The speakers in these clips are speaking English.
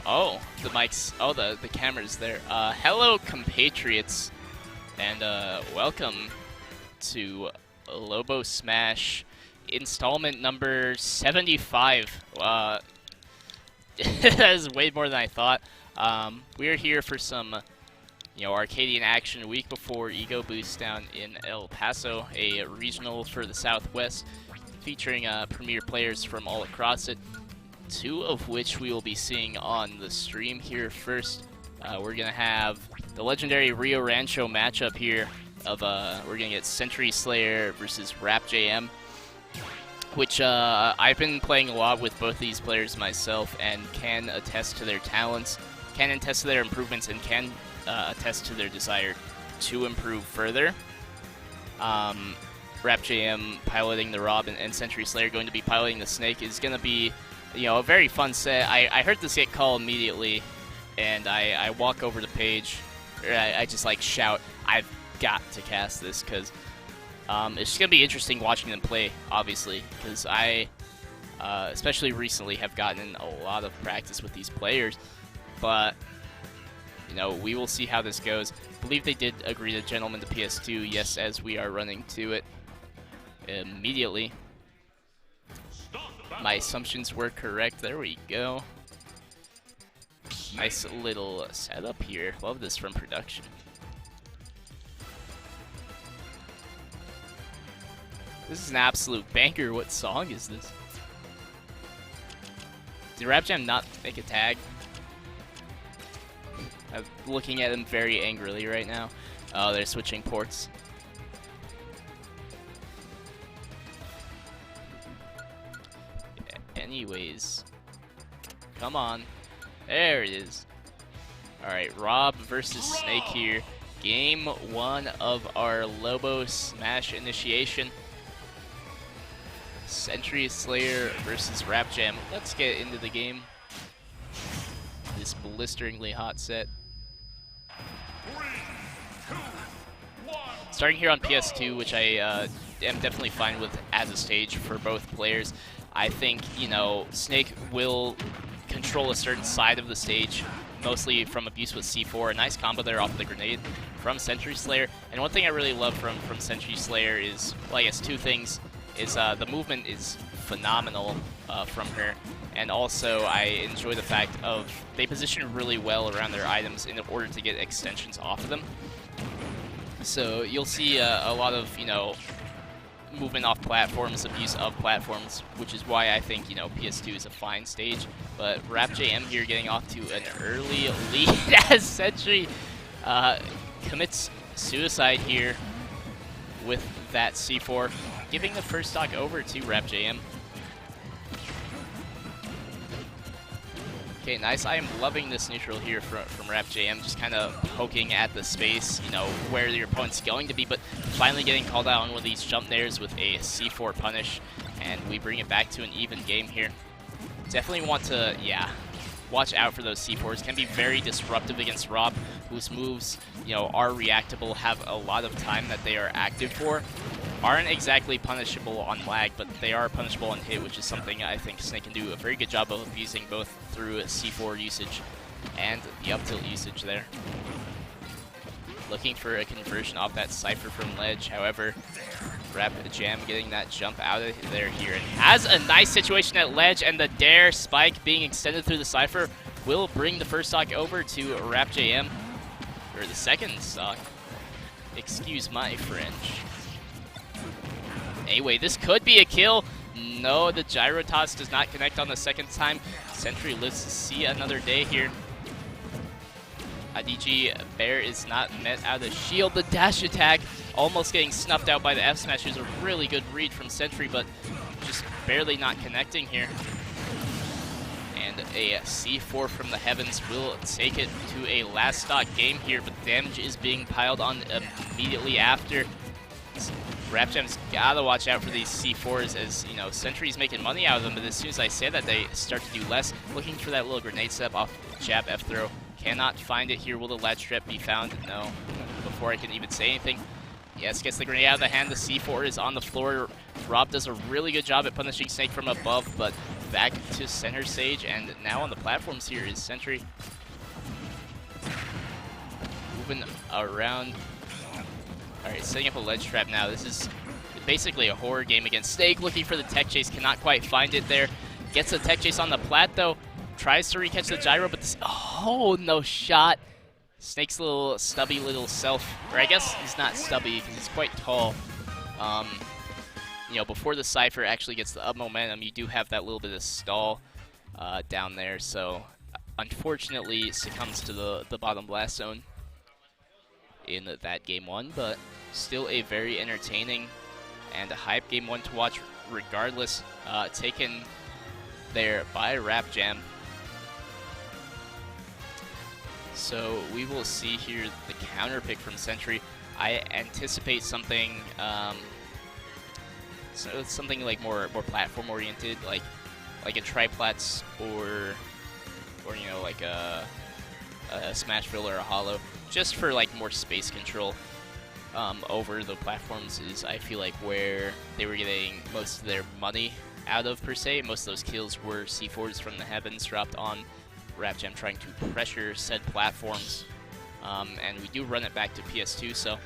Oh, the mic's, oh, the camera's there. Hello, compatriots, and welcome to Lobo Smash installment number 75. That is way more than I thought. We're here for some, Arcadian action a week before Ego Boost down in El Paso, a regional for the Southwest, featuring premier players from all across it. Two of which we will be seeing on the stream here first. We're gonna have the legendary Rio Rancho matchup here of we're gonna get Century Slayer versus Rap JM, which I've been playing a lot with both these players myself and can attest to their talents, can attest to their improvements, and can attest to their desire to improve further. Rap JM piloting the Rob and Century Slayer going to be piloting the Snake is gonna be a very fun set. I heard this get called immediately, and I walk over the page, or I just like shout, I've got to cast this, because it's just going to be interesting watching them play, obviously, because I, especially recently, have gotten in a lot of practice with these players, but, we will see how this goes. I believe they did agree to Gentlemen to PS2, yes, as we are running to it immediately. My assumptions were correct. There we go. Nice little setup here. Love this from production. This is an absolute banger. What song is this? Did Rap Jam not make a tag? I'm looking at him very angrily right now. Oh, they're switching ports. Anyways, come on. There it is. Alright, Rob versus Snake here. Game 1 of our Lobo Smash initiation. Century Slayer versus Rap Jam. Let's get into the game. This blisteringly hot set. 3, 2, 1, starting here on PS2, which I am definitely fine with as a stage for both players. I think, Snake will control a certain side of the stage, mostly from abuse with C4. A nice combo there off the grenade from Century Slayer. And one thing I really love from Century Slayer is, well, I guess two things, is the movement is phenomenal from her. And also, I enjoy the fact of they position really well around their items in order to get extensions off of them. So you'll see a lot of, movement off platforms, abuse of platforms, which is why I think, PS2 is a fine stage. But Rap JM here getting off to an early lead as Century commits suicide here with that C4, giving the first stock over to Rap JM. Okay, nice. I am loving this neutral here from Rap JM, just kind of poking at the space, where your opponent's going to be, but finally getting called out on one of these jump nairs with a C4 punish, and we bring it back to an even game here. Definitely want to, watch out for those C4s. Can be very disruptive against Rob, whose moves, are reactable, have a lot of time that they are active for. Aren't exactly punishable on lag, but they are punishable on hit, which is something I think Snake can do a very good job of abusing, both through C4 usage and the up tilt usage there. Looking for a conversion off that Cypher from ledge, however, Rap Jam getting that jump out of there here, and has a nice situation at ledge, and the dare spike being extended through the Cypher will bring the first stock over to Rap JM, or the second stock. Excuse my French. Anyway, this could be a kill. No, the gyro toss does not connect on the second time. Sentry lives to see another day here. IDG Bear is not met out of the shield. The dash attack almost getting snuffed out by the F smash is a really good read from Sentry, but just barely not connecting here. And a C4 from the heavens will take it to a last stock game here, but damage is being piled on immediately after. RapJam's gotta watch out for these C4s, as you know, Sentry's making money out of them, but as soon as I say that, they start to do less. Looking for that little grenade step off jab F throw. Cannot find it here. Will the ledge trap be found? No. Before I can even say anything. Yes, gets the grenade out of the hand. The C4 is on the floor. Rob does a really good job at punishing Snake from above, but back to center stage, and now on the platforms here is Sentry. Moving around. Alright, setting up a ledge trap now. This is basically a horror game against Snake. Looking for the tech chase, cannot quite find it there. Gets the tech chase on the plat though. Tries to recatch the gyro, but this, oh, no shot. Snake's little stubby little self, or I guess he's not stubby because he's quite tall. You know, before the Cypher actually gets the up momentum, you do have that little bit of stall down there, so unfortunately succumbs to the bottom blast zone in that game one, but still a very entertaining and a hype game one to watch regardless. Taken there by RapJam. So we will see here the counter pick from Sentry. I anticipate something, something like more platform oriented, like a triplats or you know, like a Smashville or a Hollow, just for like more space control over the platforms is, I feel like, where they were getting most of their money out of per se. Most of those kills were C4s from the heavens dropped on RapJam trying to pressure said platforms, and we do run it back to PS2, so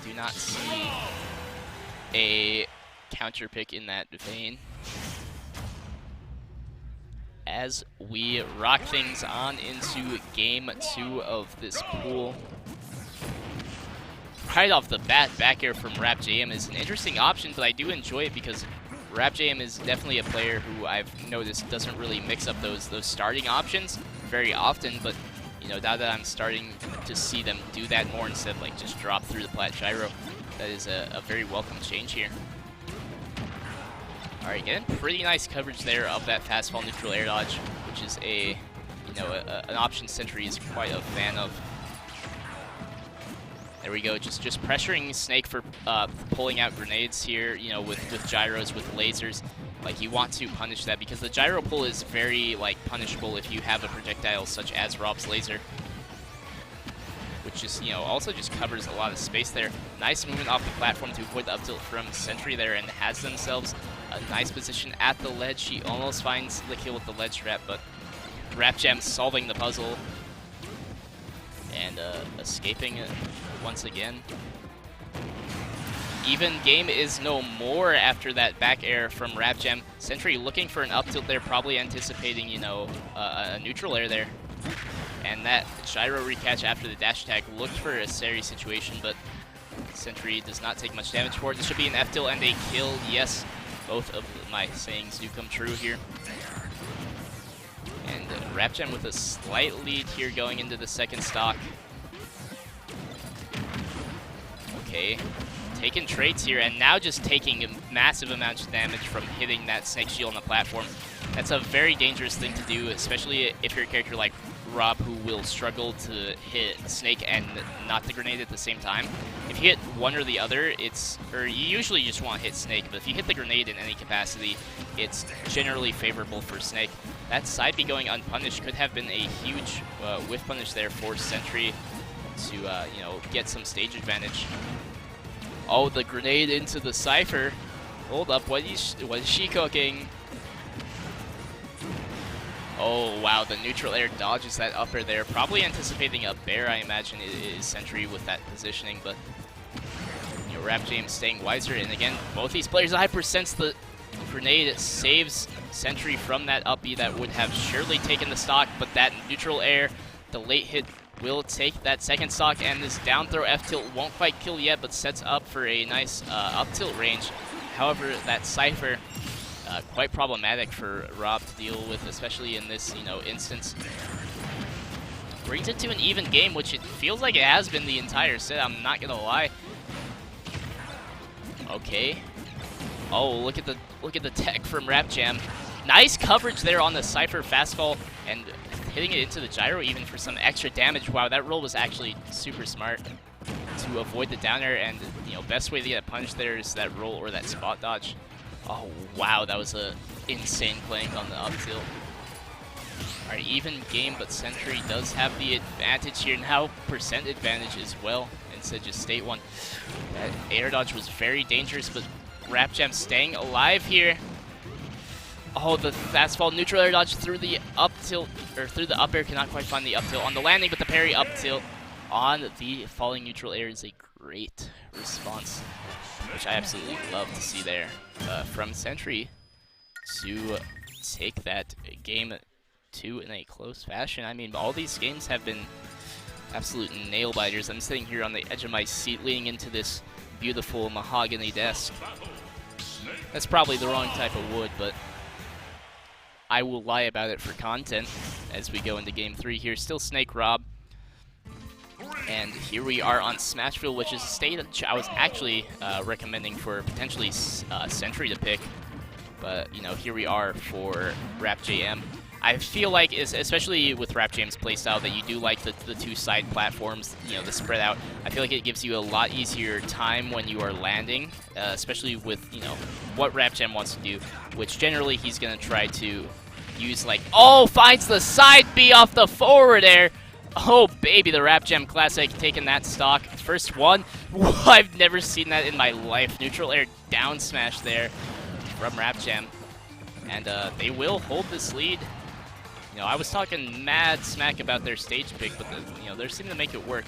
do not see a counter pick in that vein. As we rock things on into game 2 of this pool. Right off the bat, back air from RapJam is an interesting option, but I do enjoy it because RapJam is definitely a player who I've noticed doesn't really mix up those starting options very often, but you know, now that I'm starting to see them do that more instead of like just drop through the plat gyro, that is a very welcome change here. Alright, getting pretty nice coverage there of that fast fall neutral air dodge, which is an option Sentry is quite a fan of. There we go, just pressuring Snake for pulling out grenades here, you know, with gyros, with lasers. Like, you want to punish that because the gyro pull is very, like, punishable if you have a projectile such as Rob's laser, which just, you know, also just covers a lot of space there. Nice movement off the platform to avoid the up tilt from Sentry there, and has themselves a nice position at the ledge. She almost finds the kill with the ledge trap, but RapJam solving the puzzle and escaping it once again. Even game is no more after that back air from RapJam. Sentry looking for an up tilt there, probably anticipating, you know, a neutral air there. And that gyro recatch after the dash attack looked for a serious situation, but Sentry does not take much damage for it. This should be an F tilt and a kill. Yes, both of my sayings do come true here. And RapJam with a slight lead here going into the second stock. Okay, taking trades here, and now just taking massive amounts of damage from hitting that Snake shield on the platform. That's a very dangerous thing to do, especially if you're a character like Rob, who will struggle to hit Snake and not the grenade at the same time. If you hit one or the other, or you usually just want to hit Snake, but if you hit the grenade in any capacity, it's generally favorable for Snake. That side B going unpunished could have been a huge whiff punish there for Sentry to, you know, get some stage advantage. Oh, the grenade into the Cypher. Hold up, what is she cooking? Oh, wow, the neutral air dodges that upper there. Probably anticipating a bear, I imagine, is Sentry with that positioning, but you know, RapJam staying wiser. And again, both these players hypersense the grenade, saves Sentry from that up B that would have surely taken the stock, but that neutral air, the late hit will take that second stock, and this down throw F tilt won't quite kill yet, but sets up for a nice up tilt range. However, that Cypher, quite problematic for Rob to deal with, especially in this, instance. Brings it to an even game, which it feels like it has been the entire set, I'm not gonna lie. Okay. Oh, look at the tech from Rap Jam. Nice coverage there on the Cypher fastfall, and hitting it into the gyro even for some extra damage. Wow, that roll was actually super smart to avoid the down air, and best way to get a punish there is that roll or that spot dodge. Oh wow, that was a insane clank on the up tilt. Alright, even game, but Sentry does have the advantage here now, percent advantage as well instead of just state one. That air dodge was very dangerous, but Rap Jam staying alive here. Oh, the fastfall neutral air dodge through the up tilt, or through the up air, cannot quite find the up tilt on the landing, but the parry up tilt on the falling neutral air is a great response, which I absolutely love to see there from Sentry to take that game 2 in a close fashion. I mean, all these games have been absolute nail biters. I'm sitting here on the edge of my seat leaning into this beautiful mahogany desk. That's probably the wrong type of wood, but I will lie about it for content as we go into game 3 here. Still Snake Rob. And here we are on Smashville, which is a state I was actually recommending for potentially Sentry to pick. But, here we are for Rap JM. I feel like, especially with Rap Jam's playstyle, that you do like the two side platforms, the spread out. I feel like it gives you a lot easier time when you are landing, especially with, what Rap Jam wants to do, which generally he's going to try to use finds the side B off the forward air. Oh, baby, the Rap Jam Classic taking that stock. First one. I've never seen that in my life. Neutral air down smash there from Rap Jam. And they will hold this lead. I was talking mad smack about their stage pick, but they seem to make it work.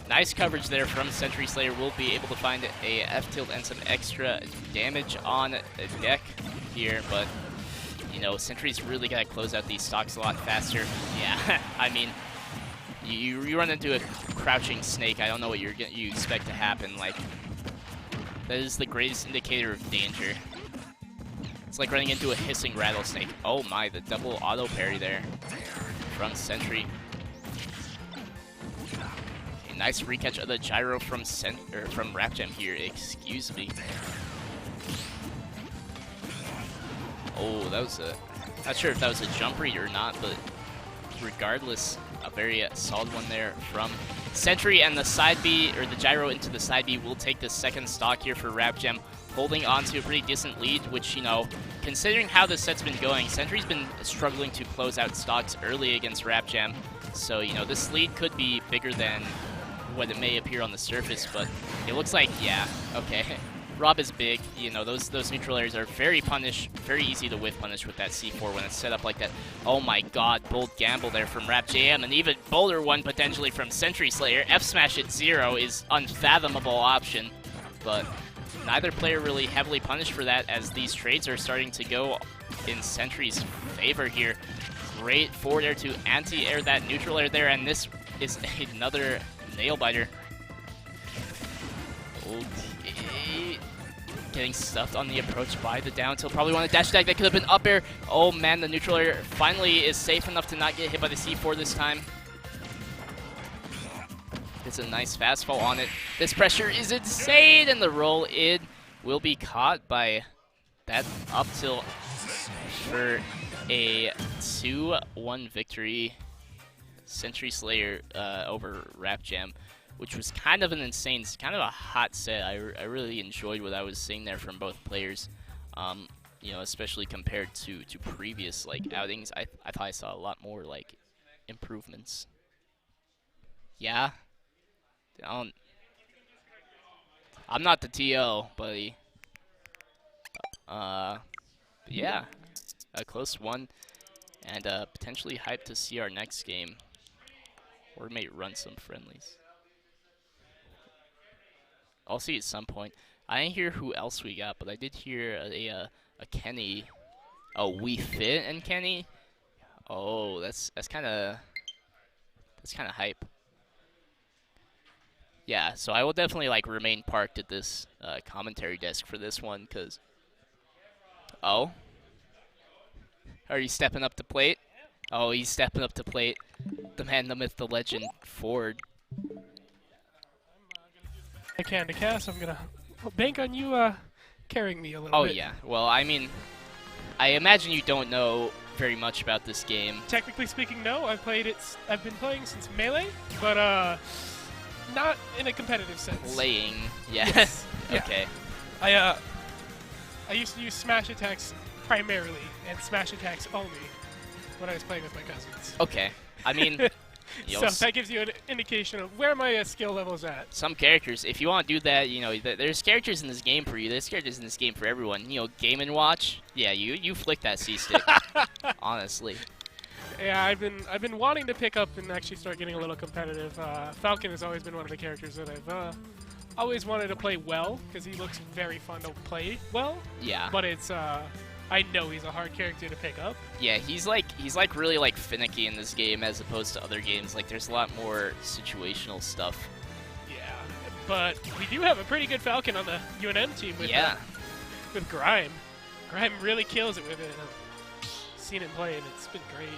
Nice coverage there from Sentry Slayer. Will be able to find a F tilt and some extra damage on the deck here, but Sentry's really gotta close out these stocks a lot faster. Yeah, I mean, you run into a crouching snake. I don't know what you expect to happen. That is the greatest indicator of danger. It's like running into a hissing rattlesnake. Oh my, the double auto parry there from Sentry. A nice recatch of the gyro from Rap Jam here. Excuse me. Oh, that was not sure if that was a jump read or not, but regardless, a very solid one there from Sentry, and the side B, or the gyro into the side B, will take the second stock here for Rap Jam, holding on to a pretty decent lead, which, considering how this set's been going, Sentry's been struggling to close out stocks early against Rap Jam, so, this lead could be bigger than what it may appear on the surface, but it looks like, yeah, okay. Rob is big, those neutral airs are very easy to whiff punish with that C4 when it's set up like that. Oh my god, bold gamble there from Rap JM, and even bolder one potentially from Sentry Slayer. F smash at 0 is unfathomable option, but neither player really heavily punished for that, as these trades are starting to go in Sentry's favor here. Great forward air to anti-air that neutral air there, and this is another nail biter. Okay. Getting stuffed on the approach by the down tilt. Probably want to dash attack. That could have been up air. Oh man, the neutral air finally is safe enough to not get hit by the C4 this time. It's a nice fastfall on it. This pressure is insane, and the roll in will be caught by that up tilt for a 2-1 victory. Sentry Slayer over Rap Jam, which was kind of an insane, kind of a hot set. I really enjoyed what I was seeing there from both players, especially compared to previous outings. I thought I saw a lot more improvements. Yeah, I'm not the TO, buddy. Yeah, a close one, and potentially hyped to see our next game, or may run some friendlies. I'll see at some point. I didn't hear who else we got, but I did hear a Kenny. Oh, We Fit and Kenny. Oh, that's kind of That's kind of hype. Yeah, so I will definitely like remain parked at this commentary desk for this one, cause oh, are you stepping up to plate? Oh, he's stepping up to plate. The man, the myth, the legend, Ford. I can to cast. I'm gonna bank on you carrying me a little Oh bit. yeah. Well, I mean, I imagine you don't know very much about this game. Technically speaking, no. I've been playing since Melee, but not in a competitive sense. Playing, yeah. Yes. Okay. I used to use smash attacks primarily and smash attacks only when I was playing with my cousins. Okay. I mean, you So know, that gives you an indication of where my skill level's at. some characters, if you want to do that, you know, there's characters in this game for you. There's characters in this game for everyone. You know, Game & Watch. Yeah, you flick that C stick. Honestly. Yeah, I've been wanting to pick up and actually start getting a little competitive. Falcon has always been one of the characters that I've always wanted to play well because he looks very fun to play well. Yeah. But it's I know he's a hard character to pick up. Yeah, he's like really like finicky in this game as opposed to other games. Like there's a lot more situational stuff. Yeah, but we do have a pretty good Falcon on the UNM team with with Grime. Grime really kills it with it. I've seen him play and it's been great.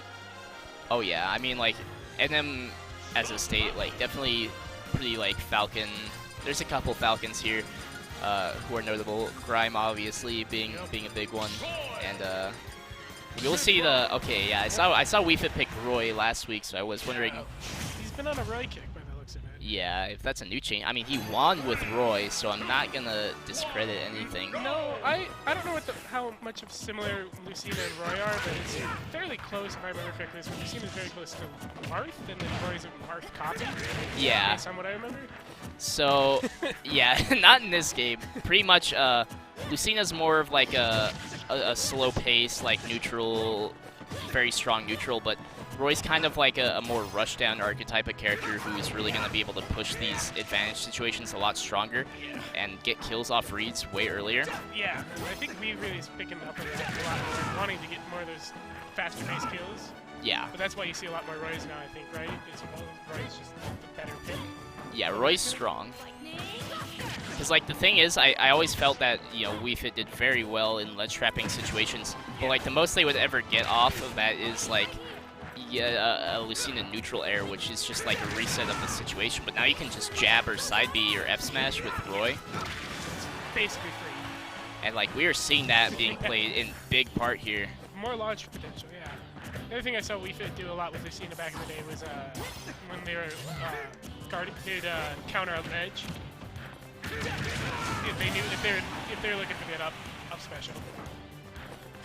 Oh yeah, I mean like NM as a state, like definitely pretty like Falcon. There's a couple Falcons here who are notable. Grime obviously being a big one, and you'll see the yeah. I saw Wii Fit pick Roy last week, so I was wondering. He's been on a Roy kick by the looks of it. Yeah, if that's a new change. I mean, he won with Roy, so I'm not gonna discredit anything. No, I don't know how much of similar Lucina and Roy are, but it's fairly close if I remember correctly. So Lucina's very close to Marth, and then Roy's a Marth copy. Yeah. Based on what I remember. So, yeah, not in this game. Pretty much, Lucina's more of like a slow pace, like neutral, very strong neutral, but Roy's kind of like a more rushdown archetype of character who's really going to be able to push these advantage situations a lot stronger and get kills off reads way earlier. Yeah, I think we really is picking up on that a lot more, wanting to get more of those faster paced kills. Yeah. But that's why you see a lot more Roy's now, I think, right? Roy's just the better pick. Yeah, Roy's strong. Because, like, the thing is, I always felt that, you know, Wii Fit did very well in ledge trapping situations, but, like, the most they would ever get off of that is, like, a Lucina neutral air, which is just, like, a reset of the situation. But now you can just jab or side B or F smash with Roy. It's basically free. And, like, we are seeing that being played in big part here. More launch potential, yeah. The other thing I saw Wii Fit do a lot with Lucina back in the day was when they were they'd counter up edge. If they were looking to get up special.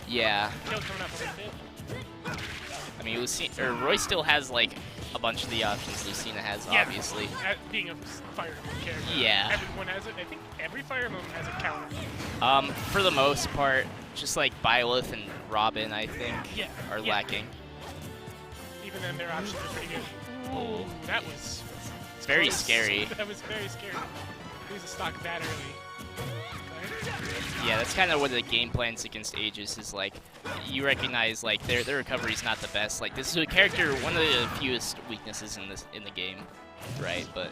Yeah. Kill coming up a little bit. I mean, Roy still has like a bunch of the options Lucina has, obviously. Being a Fire Emblem character. Yeah. Everyone has it. I think every Fire Emblem has a counter. For the most part, just like Byleth and Robin, I think, are lacking. Even then, their options are pretty good. Oh. That was very scary. That was very scary. Lose a stock that early. Okay. Yeah, that's kind of what the game plans against Aegis is like. You recognize like their recovery's not the best. Like this is a character, one of the fewest weaknesses in the game, right? But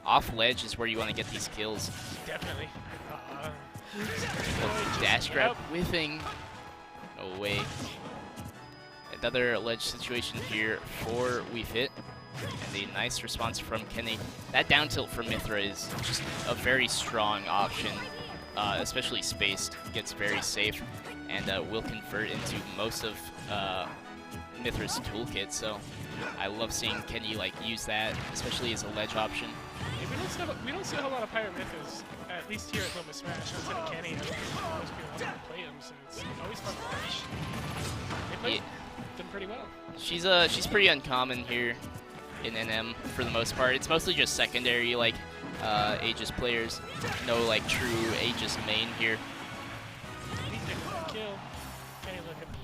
off ledge is where you want to get these kills. Definitely. Dash grab whiffing. No way. Another ledge situation here for Wii Fit. And a nice response from Kenny. That down tilt from Mithra is just a very strong option, especially spaced. Gets very safe and will convert into most of Mithra's toolkit. So I love seeing Kenny like use that, especially as a ledge option. Yeah, we don't see a whole lot of Pyro Mythras, at least here at Lobo Smash. Outside of Kenny, most people don't play them, so it's always fun to watch. They play them pretty well. She's pretty uncommon here in NM for the most part. It's mostly just secondary like Aegis players. No like true Aegis main here. Kill. Kenny looking up.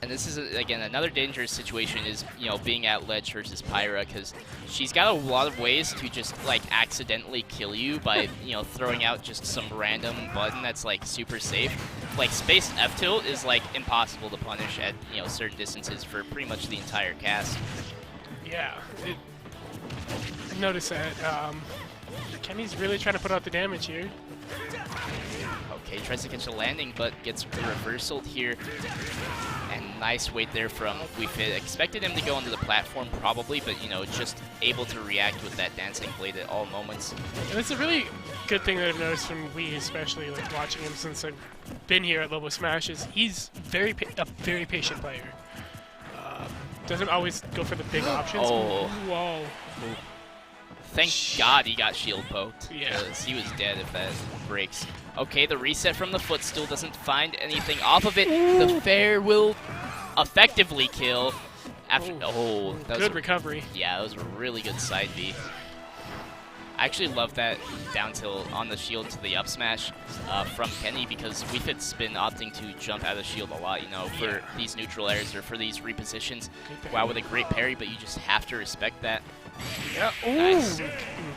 And this is again another dangerous situation is, you know, being at ledge versus Pyra, because she's got a lot of ways to just like accidentally kill you by, you know, throwing out just some random button that's like super safe. Like spaced F tilt is like impossible to punish at, you know, certain distances for pretty much the entire cast. Yeah. I noticed that Kenny's really trying to put out the damage here. Okay, tries to catch a landing, but gets reversaled here. And nice wait there from WeFit. Expected him to go onto the platform probably, but, you know, just able to react with that dancing blade at all moments. And it's a really good thing that I've noticed from Wii, especially like watching him since I've been here at Lobo Smash, is he's a very patient player. Doesn't always go for the big options. Oh. Whoa. Thank God he got shield poked. Yeah. Because he was dead if that breaks. Okay, the reset from the footstool doesn't find anything off of it. The fair will effectively kill. After, oh, that was Good recovery. Yeah, that was a really good side B. I actually love that down tilt on the shield to the up smash from Kenny, because WeFit's been opting to jump out of shield a lot, you know, for these neutral airs or for these repositions. Wow, with a great parry, but you just have to respect that. Yeah. Ooh. Nice.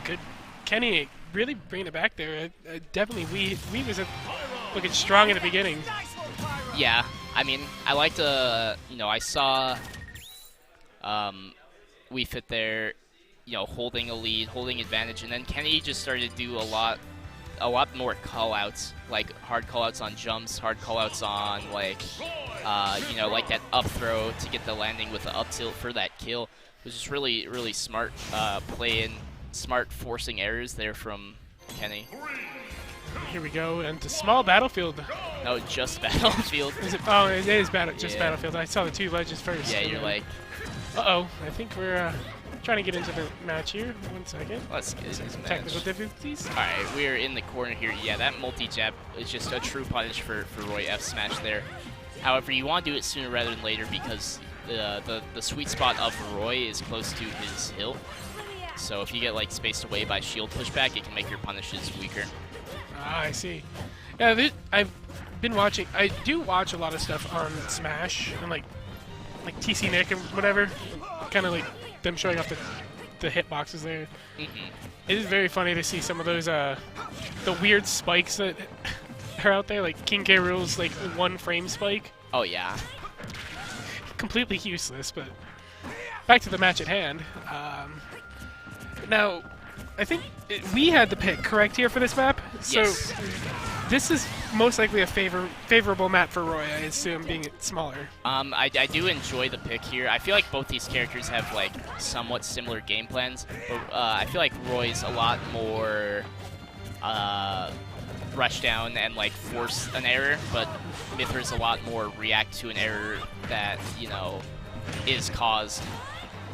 Good. Kenny really bringing it back there. Definitely, Wii was looking strong in the beginning. Yeah, I mean, I like to, you know, I saw WeFit there, you know, holding a lead, holding advantage, and then Kenny just started to do a lot more call-outs, like hard call-outs on jumps, hard call-outs on, like, you know, like that up throw to get the landing with the up tilt for that kill. It was just really, really smart play and smart forcing errors there from Kenny. Here we go, and to small battlefield. No, just Battlefield. Is it? Oh, it is just Battlefield. I saw the two ledges first. Yeah, you're like, uh-oh, I think we're trying to get into the match here. 1 second. let's get into this Technical match. difficulties. Alright, we're in the corner here. Yeah, that multi-jab is just a true punish for Roy F smash there. However, you want to do it sooner rather than later, because the sweet spot of Roy is close to his hill. So if you get like spaced away by shield pushback, it can make your punishes weaker. Ah, I see. Yeah, I've been watching. I do watch a lot of stuff on Smash and like TC Nick and whatever. Kind of like them showing off the hitboxes there. It is very funny to see some of those the weird spikes that are out there, like King K. Rool's like 1 frame spike. Oh yeah. Completely useless, but back to the match at hand. Now, I think we had the pick correct here for this map. So Yes. this is most likely a favorable map for Roy, I assume, being smaller. I do enjoy the pick here. I feel like both these characters have like somewhat similar game plans, but I feel like Roy's a lot more rush down and like force an error, but Mithra's a lot more react to an error that, you know, is caused.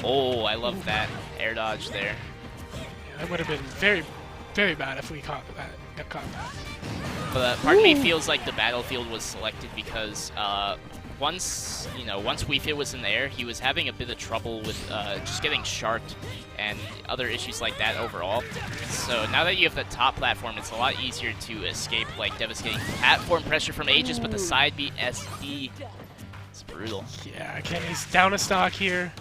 Oh, I love that air dodge there. That would have been very, very bad if we got caught that. But part of me feels like the battlefield was selected because once WeFit was in the air, he was having a bit of trouble with just getting sharked and other issues like that overall. So now that you have the top platform, it's a lot easier to escape like devastating platform pressure from Aegis, but the side B SD, it's brutal. Yeah, Kenny's down a stock here.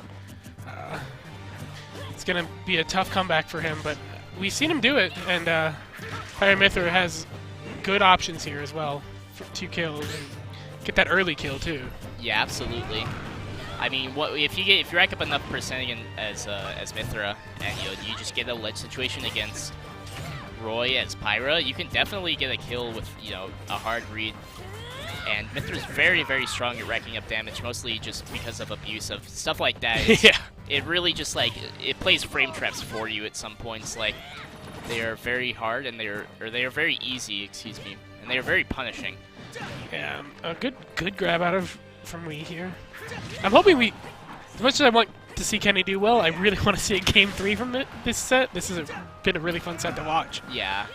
It's going to be a tough comeback for him, but we've seen him do it, and Fire Mithra has good options here as well to kill and get that early kill too. Yeah, absolutely. I mean, if you rack up enough percent as Mithra, and you just get a ledge situation against Roy as Pyra, you can definitely get a kill with a hard read. And Mithra's very, very strong at racking up damage, mostly just because of abuse of stuff like that. Yeah. It really just it plays frame traps for you at some points. Like, they are very hard and they are very easy, excuse me, and they are very punishing. Yeah, a good grab from Wii here. I'm hoping as much as I want to see Kenny do well, I really want to see a game 3 from this set. This has been a really fun set to watch. Yeah.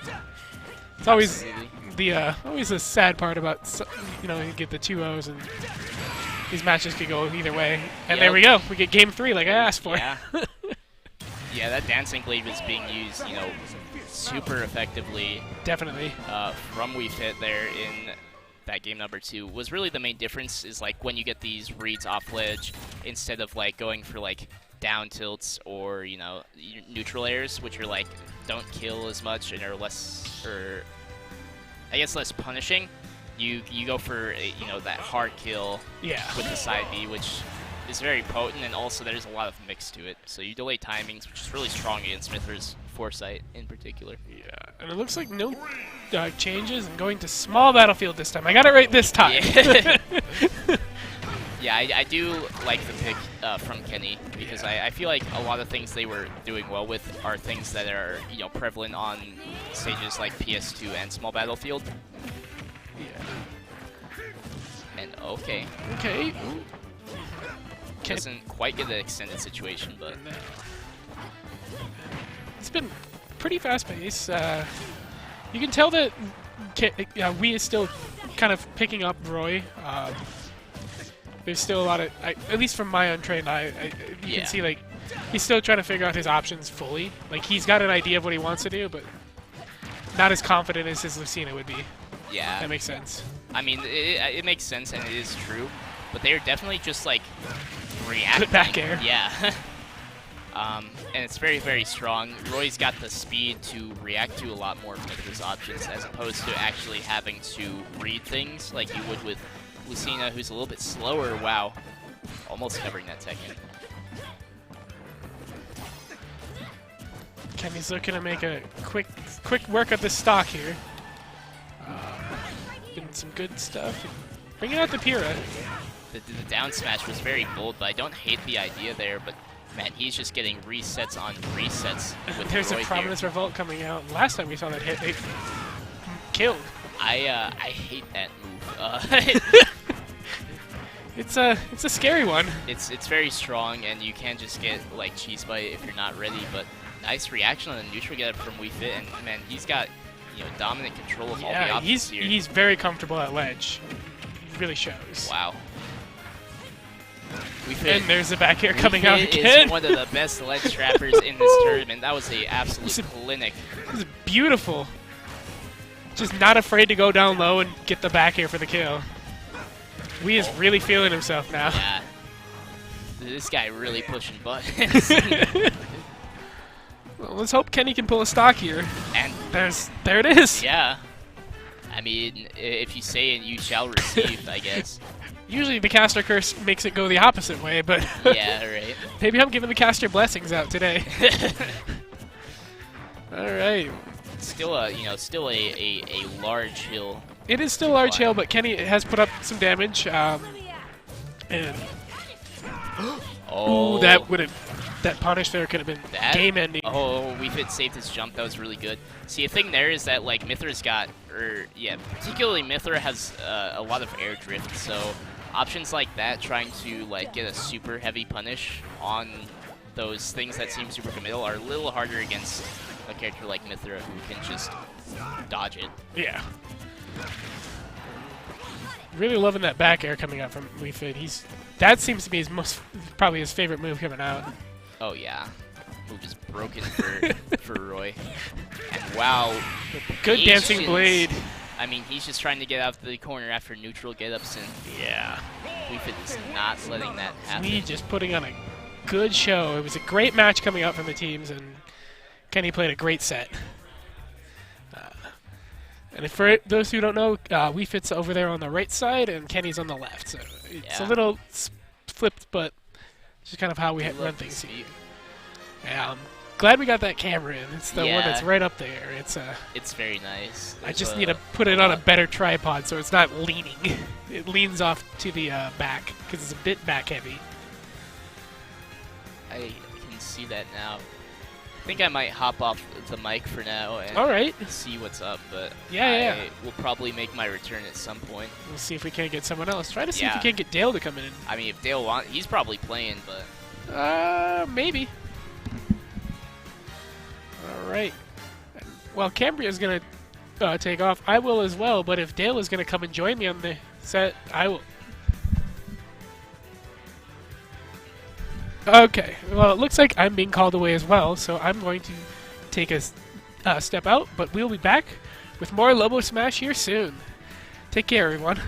It's always Absolutely. always a sad part about you get the 2-0s and these matches could go either way. And there we go. We get game 3 like I asked for. Yeah. Yeah, that dancing blade was being used, super effectively. Definitely. From WeFit there in that game number 2 was really the main difference. Is like when you get these reads off ledge instead of like going for like down tilts or neutral airs, which are like don't kill as much and are less, or I guess less punishing. You go for that hard kill with the side B, which is very potent, and also there's a lot of mix to it. So you delay timings, which is really strong against Mithra's foresight in particular. Yeah, and it looks like no changes. I'm going to small battlefield this time. I got it right this time. Yeah. Yeah, I do like the pick from Kenny because I feel like a lot of things they were doing well with are things that are prevalent on stages like PS2 and Small Battlefield. Yeah. And okay, Okay. doesn't quite get the extended situation, but It's been pretty fast paced. You can tell that we is still kind of picking up Roy. There's still a lot of, at least from my untrained eye, you can see like he's still trying to figure out his options fully. Like he's got an idea of what he wants to do, but not as confident as his Lucina would be. yeah. That makes sense. I mean, it makes sense and it is true, but they are definitely just like reacting. Good back air. Yeah. And it's very, very strong. Roy's got the speed to react to a lot more of his options as opposed to actually having to read things like you would with Lucina, who's a little bit slower. Wow. Almost covering that tech in. Kenny's looking to make a quick work of the stock here. Been some good stuff. Bringing out the Pyrrha. The down smash was very bold, but I don't hate the idea there, but man, he's just getting resets on resets with There's Roy a Prominence here. Revolt coming out. Last time we saw that hit, they killed. I hate that move. It's a scary one. It's very strong, and you can just get like cheese bite if you're not ready. But nice reaction on the neutral get up from Wii Fit, and man, he's got dominant control of all the Yeah, options here. he's very comfortable at ledge. It really shows. Wow. Wii Fit, And there's the back air Wii coming out Fit again. is one of the best ledge trappers in this tournament. That was a absolute clinic. This is beautiful. Just not afraid to go down low and get the back air for the kill. Wii is really feeling himself now. Yeah. This guy really pushing buttons. Well, let's hope Kenny can pull a stock here. And there it is. yeah. I mean, if you say it, you shall receive, I guess. Usually the caster curse makes it go the opposite way, but Yeah, right. maybe I'm giving the caster blessings out today. All right. Still a large hill. It is still large hill, but Kenny has put up some damage. And Oh, ooh, that punish there could have been game ending. Oh, Wii Fit saved his jump. That was really good. See, the thing there is that like Mithra's got, particularly Mithra has a lot of air drift. So options like that, trying to like get a super heavy punish on those things that seem super committal, are a little harder against a character like Mithra who can just dodge it. Yeah. Really loving that back air coming out from Wii Fit. That seems to be probably his favorite move coming out. Oh yeah, move is broken for Roy. And wow, Good dancing patience. blade. I mean, he's just trying to get out of the corner after neutral get-ups, and Yeah. Wii Fit is not letting that happen. Wii just putting on a good show. It was a great match coming out from the teams, and Kenny played a great set. And for those who don't know, Wii Fit's over there on the right side, and Kenny's on the left. So it's a Yeah. little flipped, but just kind of how we We run love things to here. see. Yeah, I'm glad we got that camera in. It's the one Yeah. that's right up there. It's very nice. I There's just need to put it on a better tripod so it's not leaning. It leans off to the back because it's a bit back heavy. I can see that now. I think I might hop off the mic for now and All right, see what's up, but Yeah. I will probably make my return at some point. we'll see if we can't get someone else. Try to see if Yeah. we can't get Dale to come in. I mean, if Dale wants, he's probably playing, but Maybe. All right. Well, Cambria's gonna take off. I will as well. But if Dale is gonna come and join me on the set, I will. Okay. Well, it looks like I'm being called away as well, so I'm going to take a step out. But we'll be back with more Lobo Smash here soon. Take care, everyone.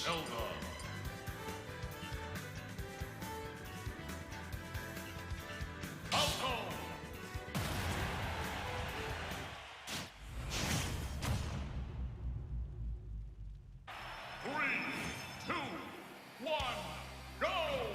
Zelda. Falco. 3, 2, 1, go!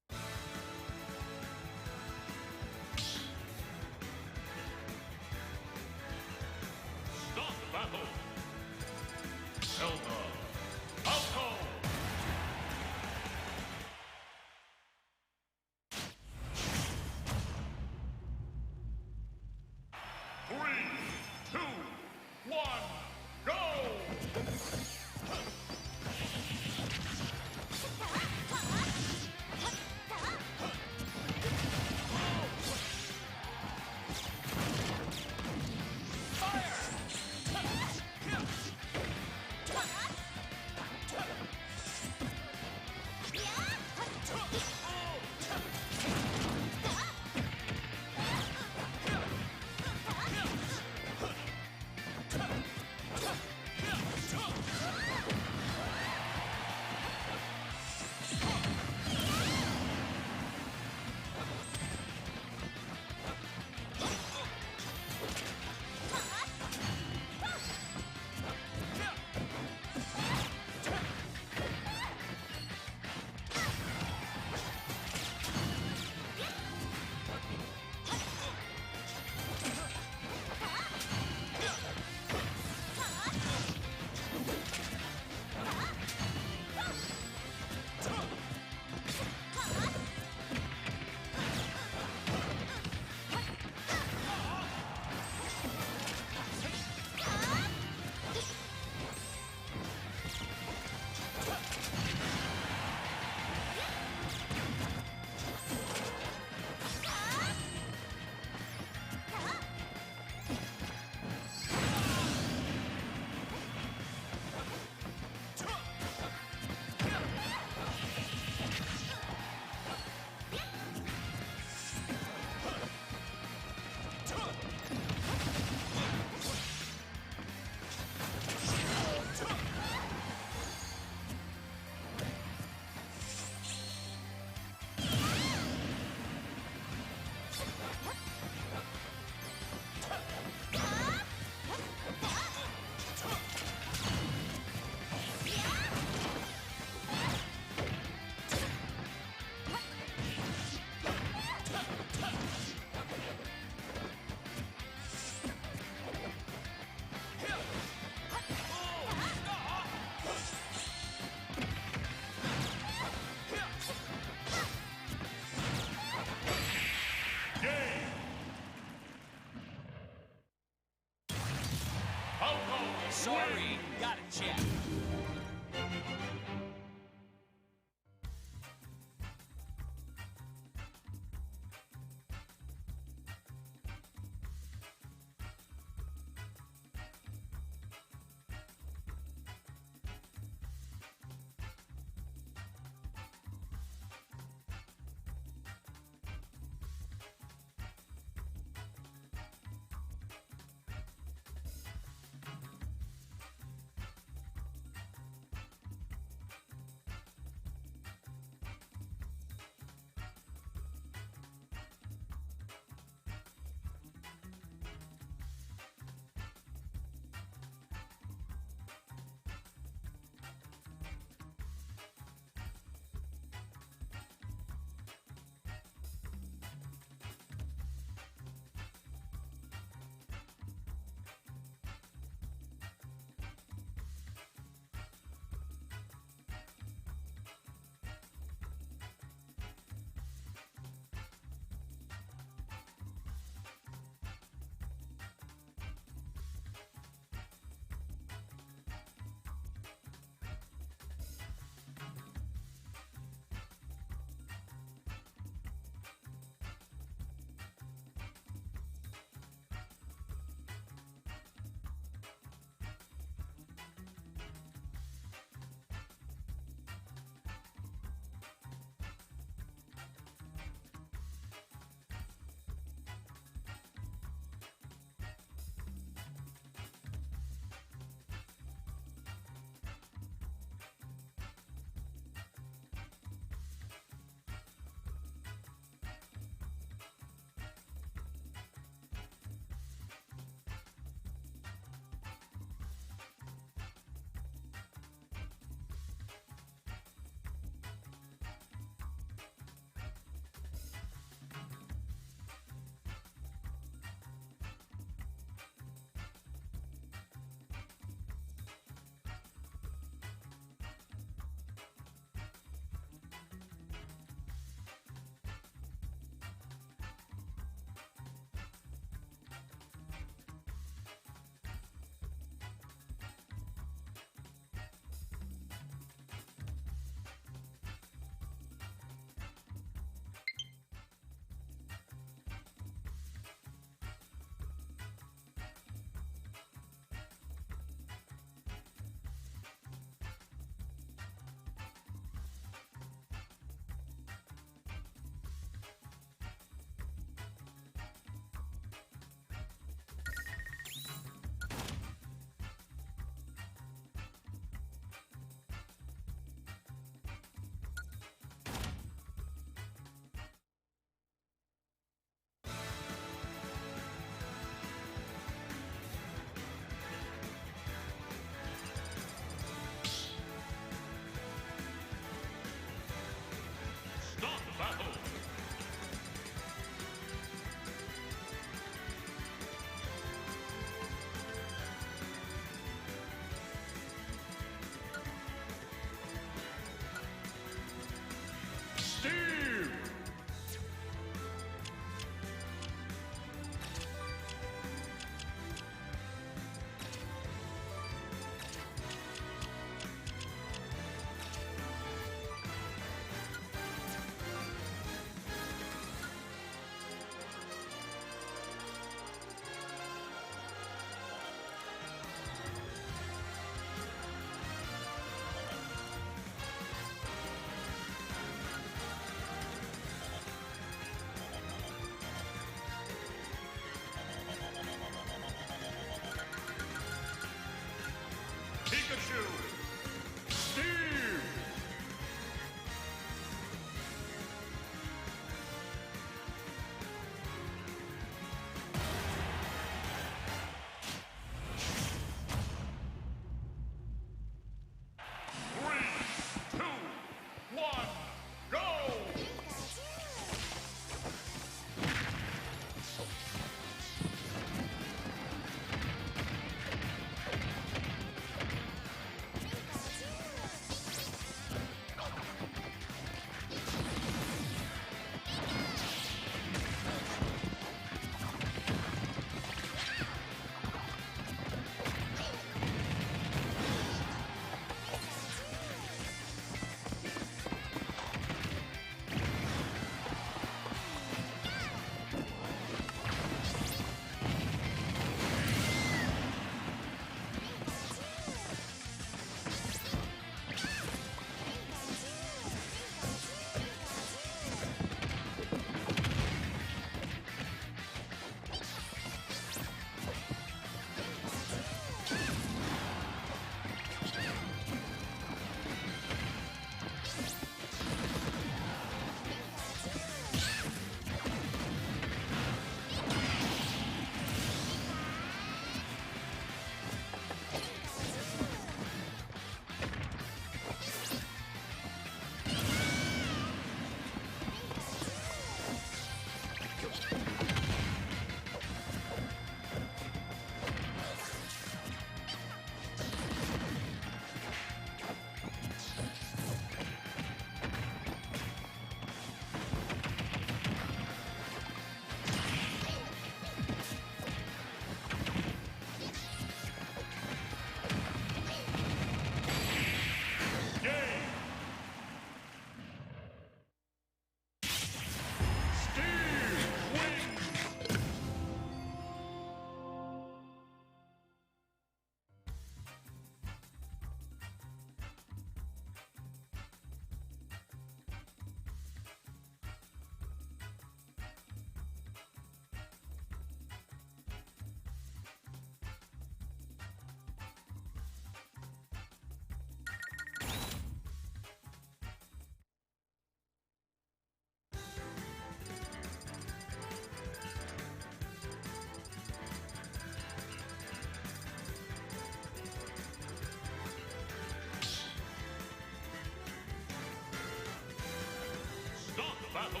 battle.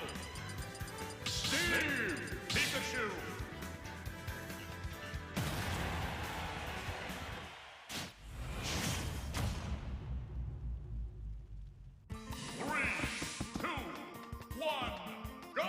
Steve Pikachu. Three, two, one, go!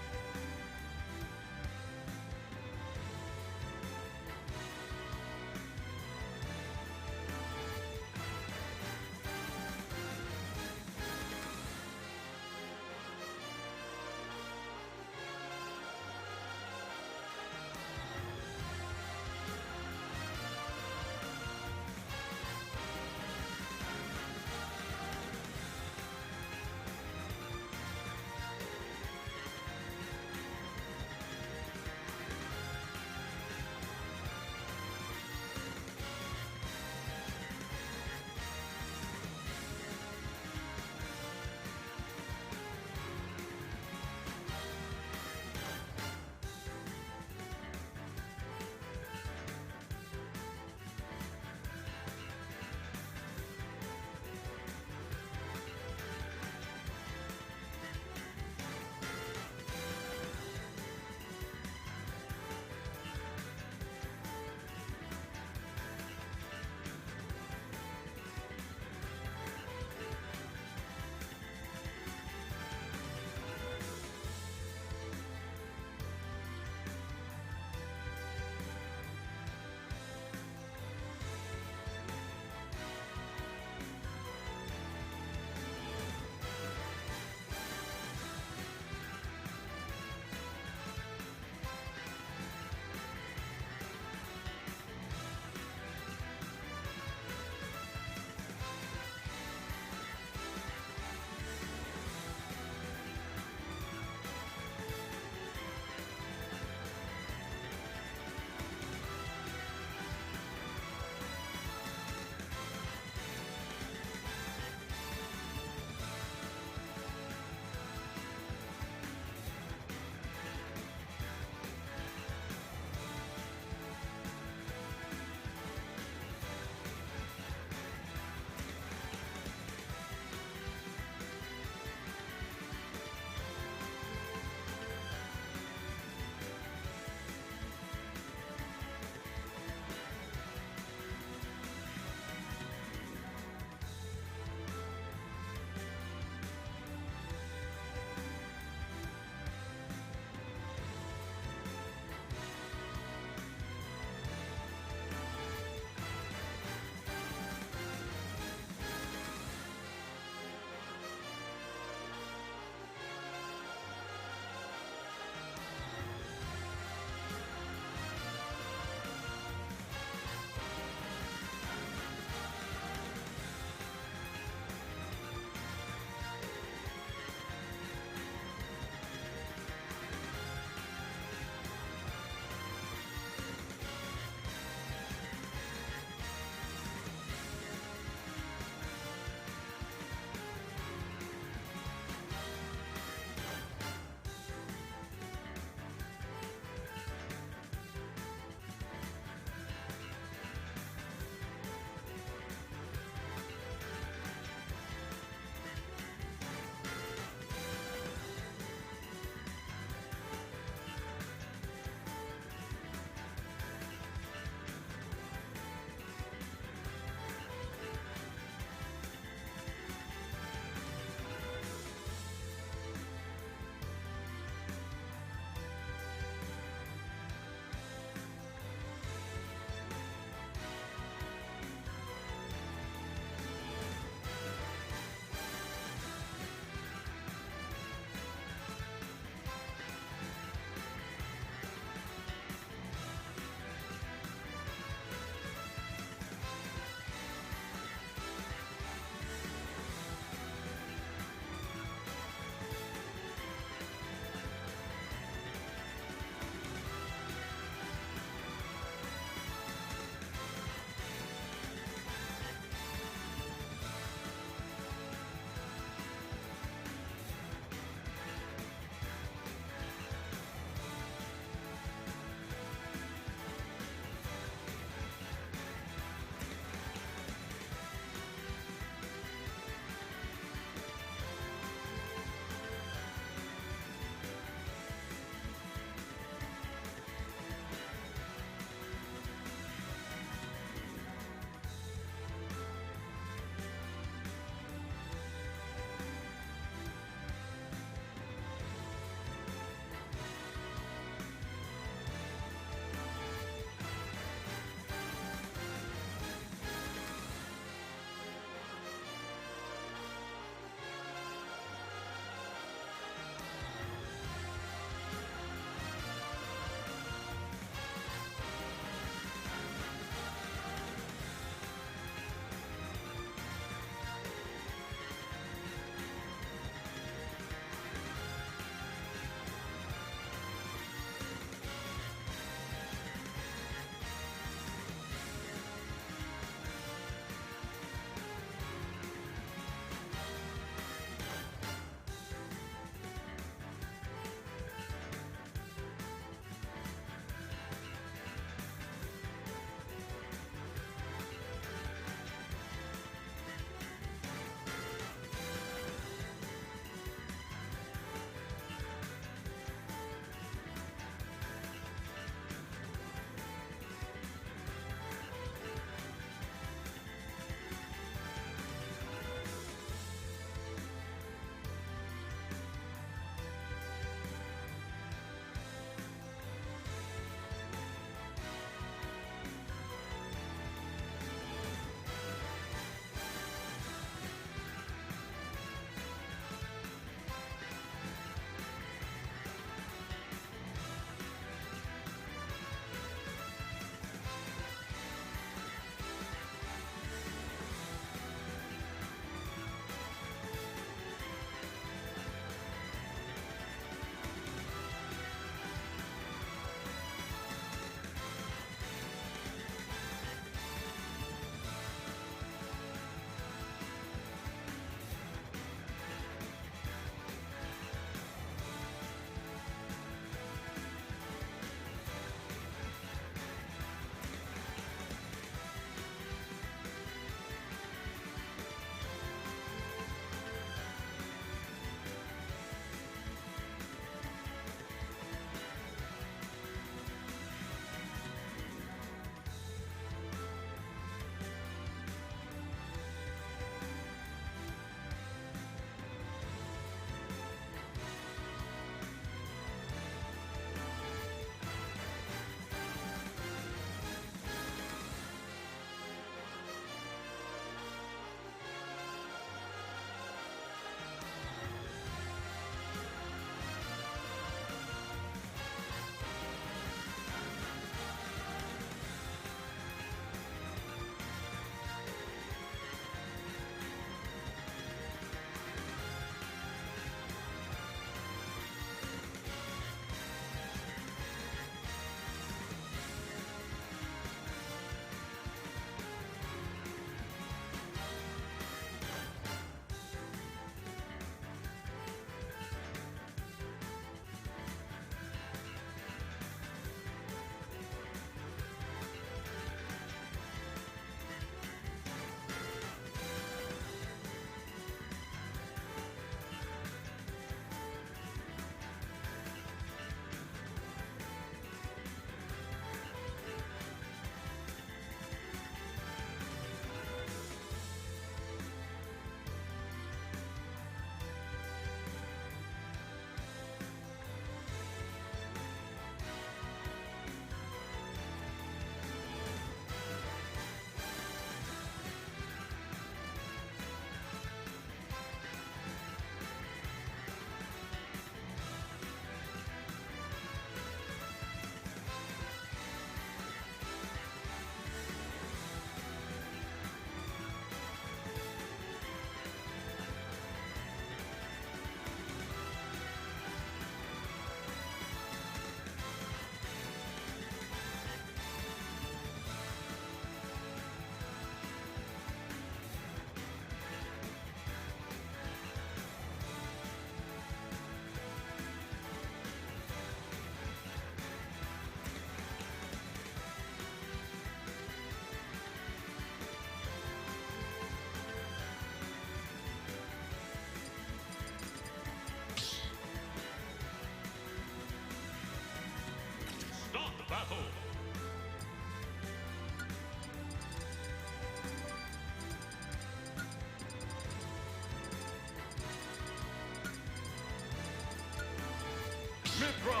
Mithra,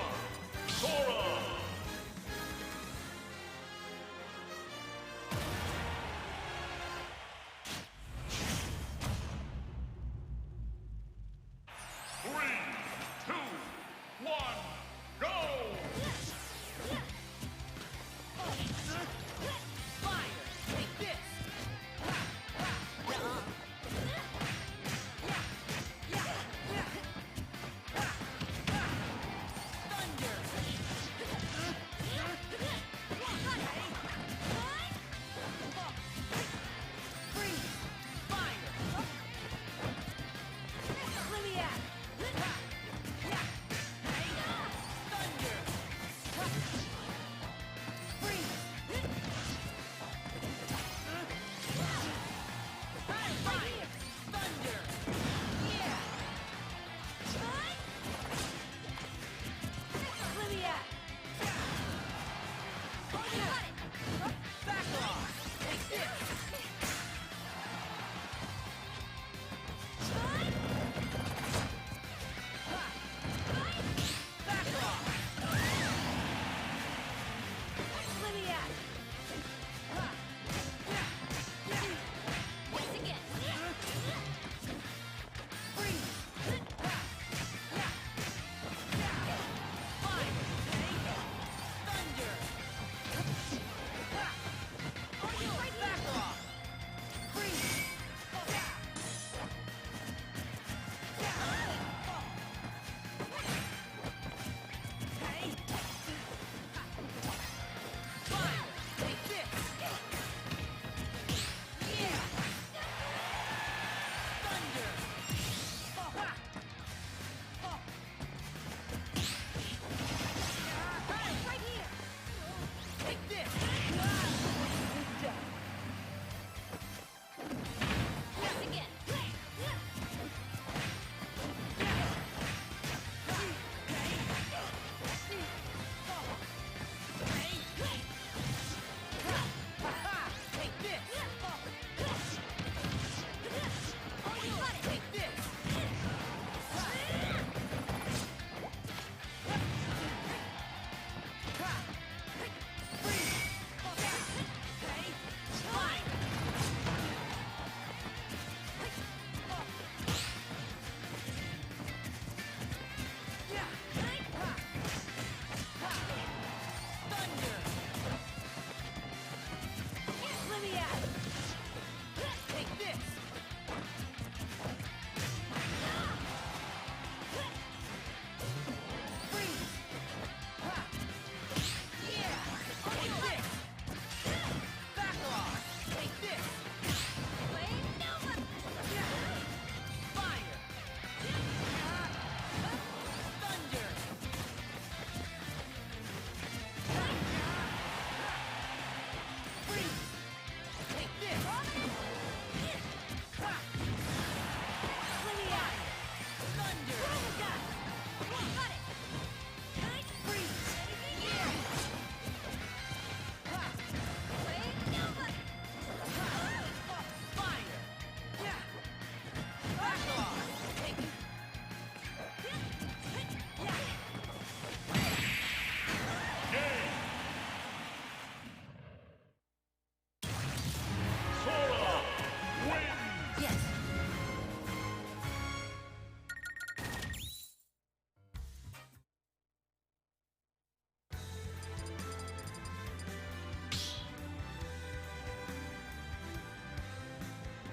Sora. Three, two, one, go!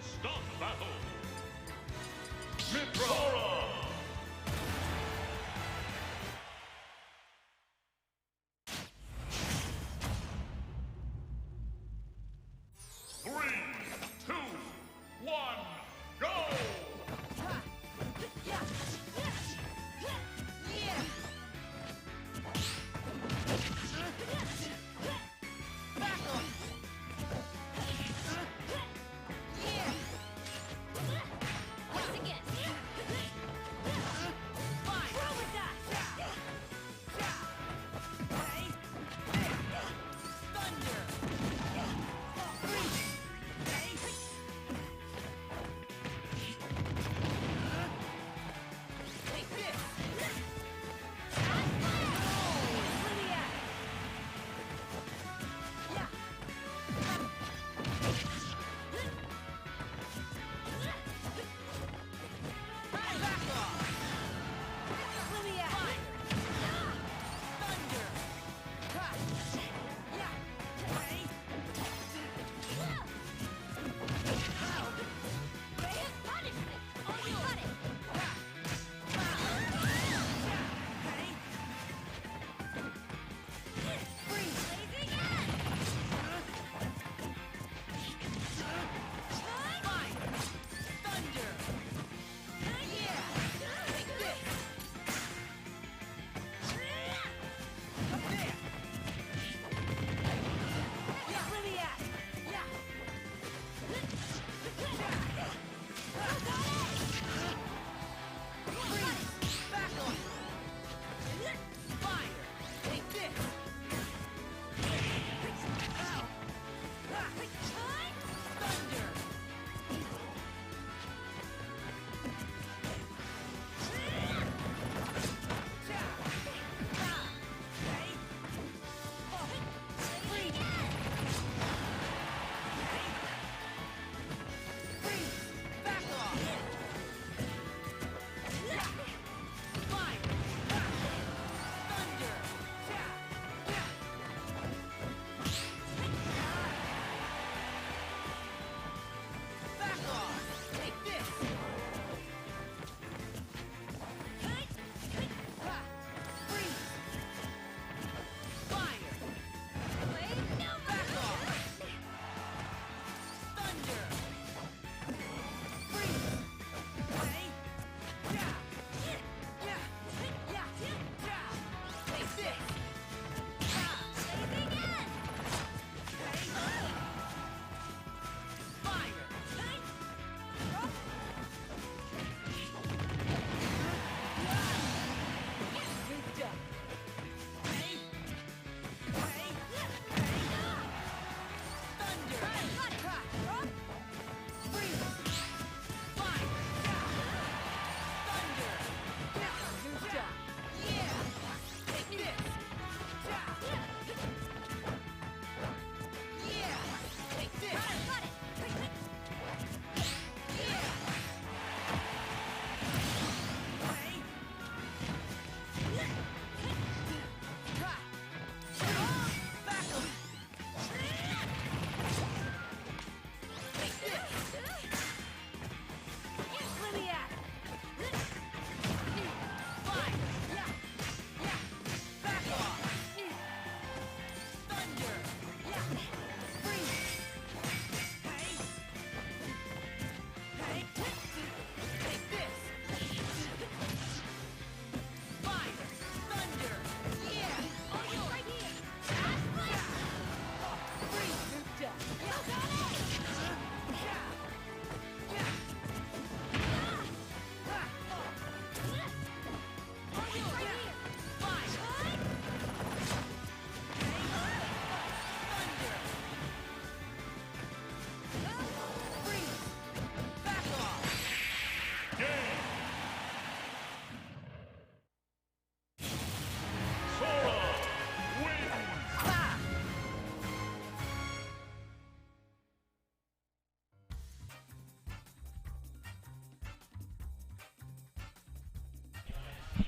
Stop battle! Mithra! Three, two, one, go! Once again.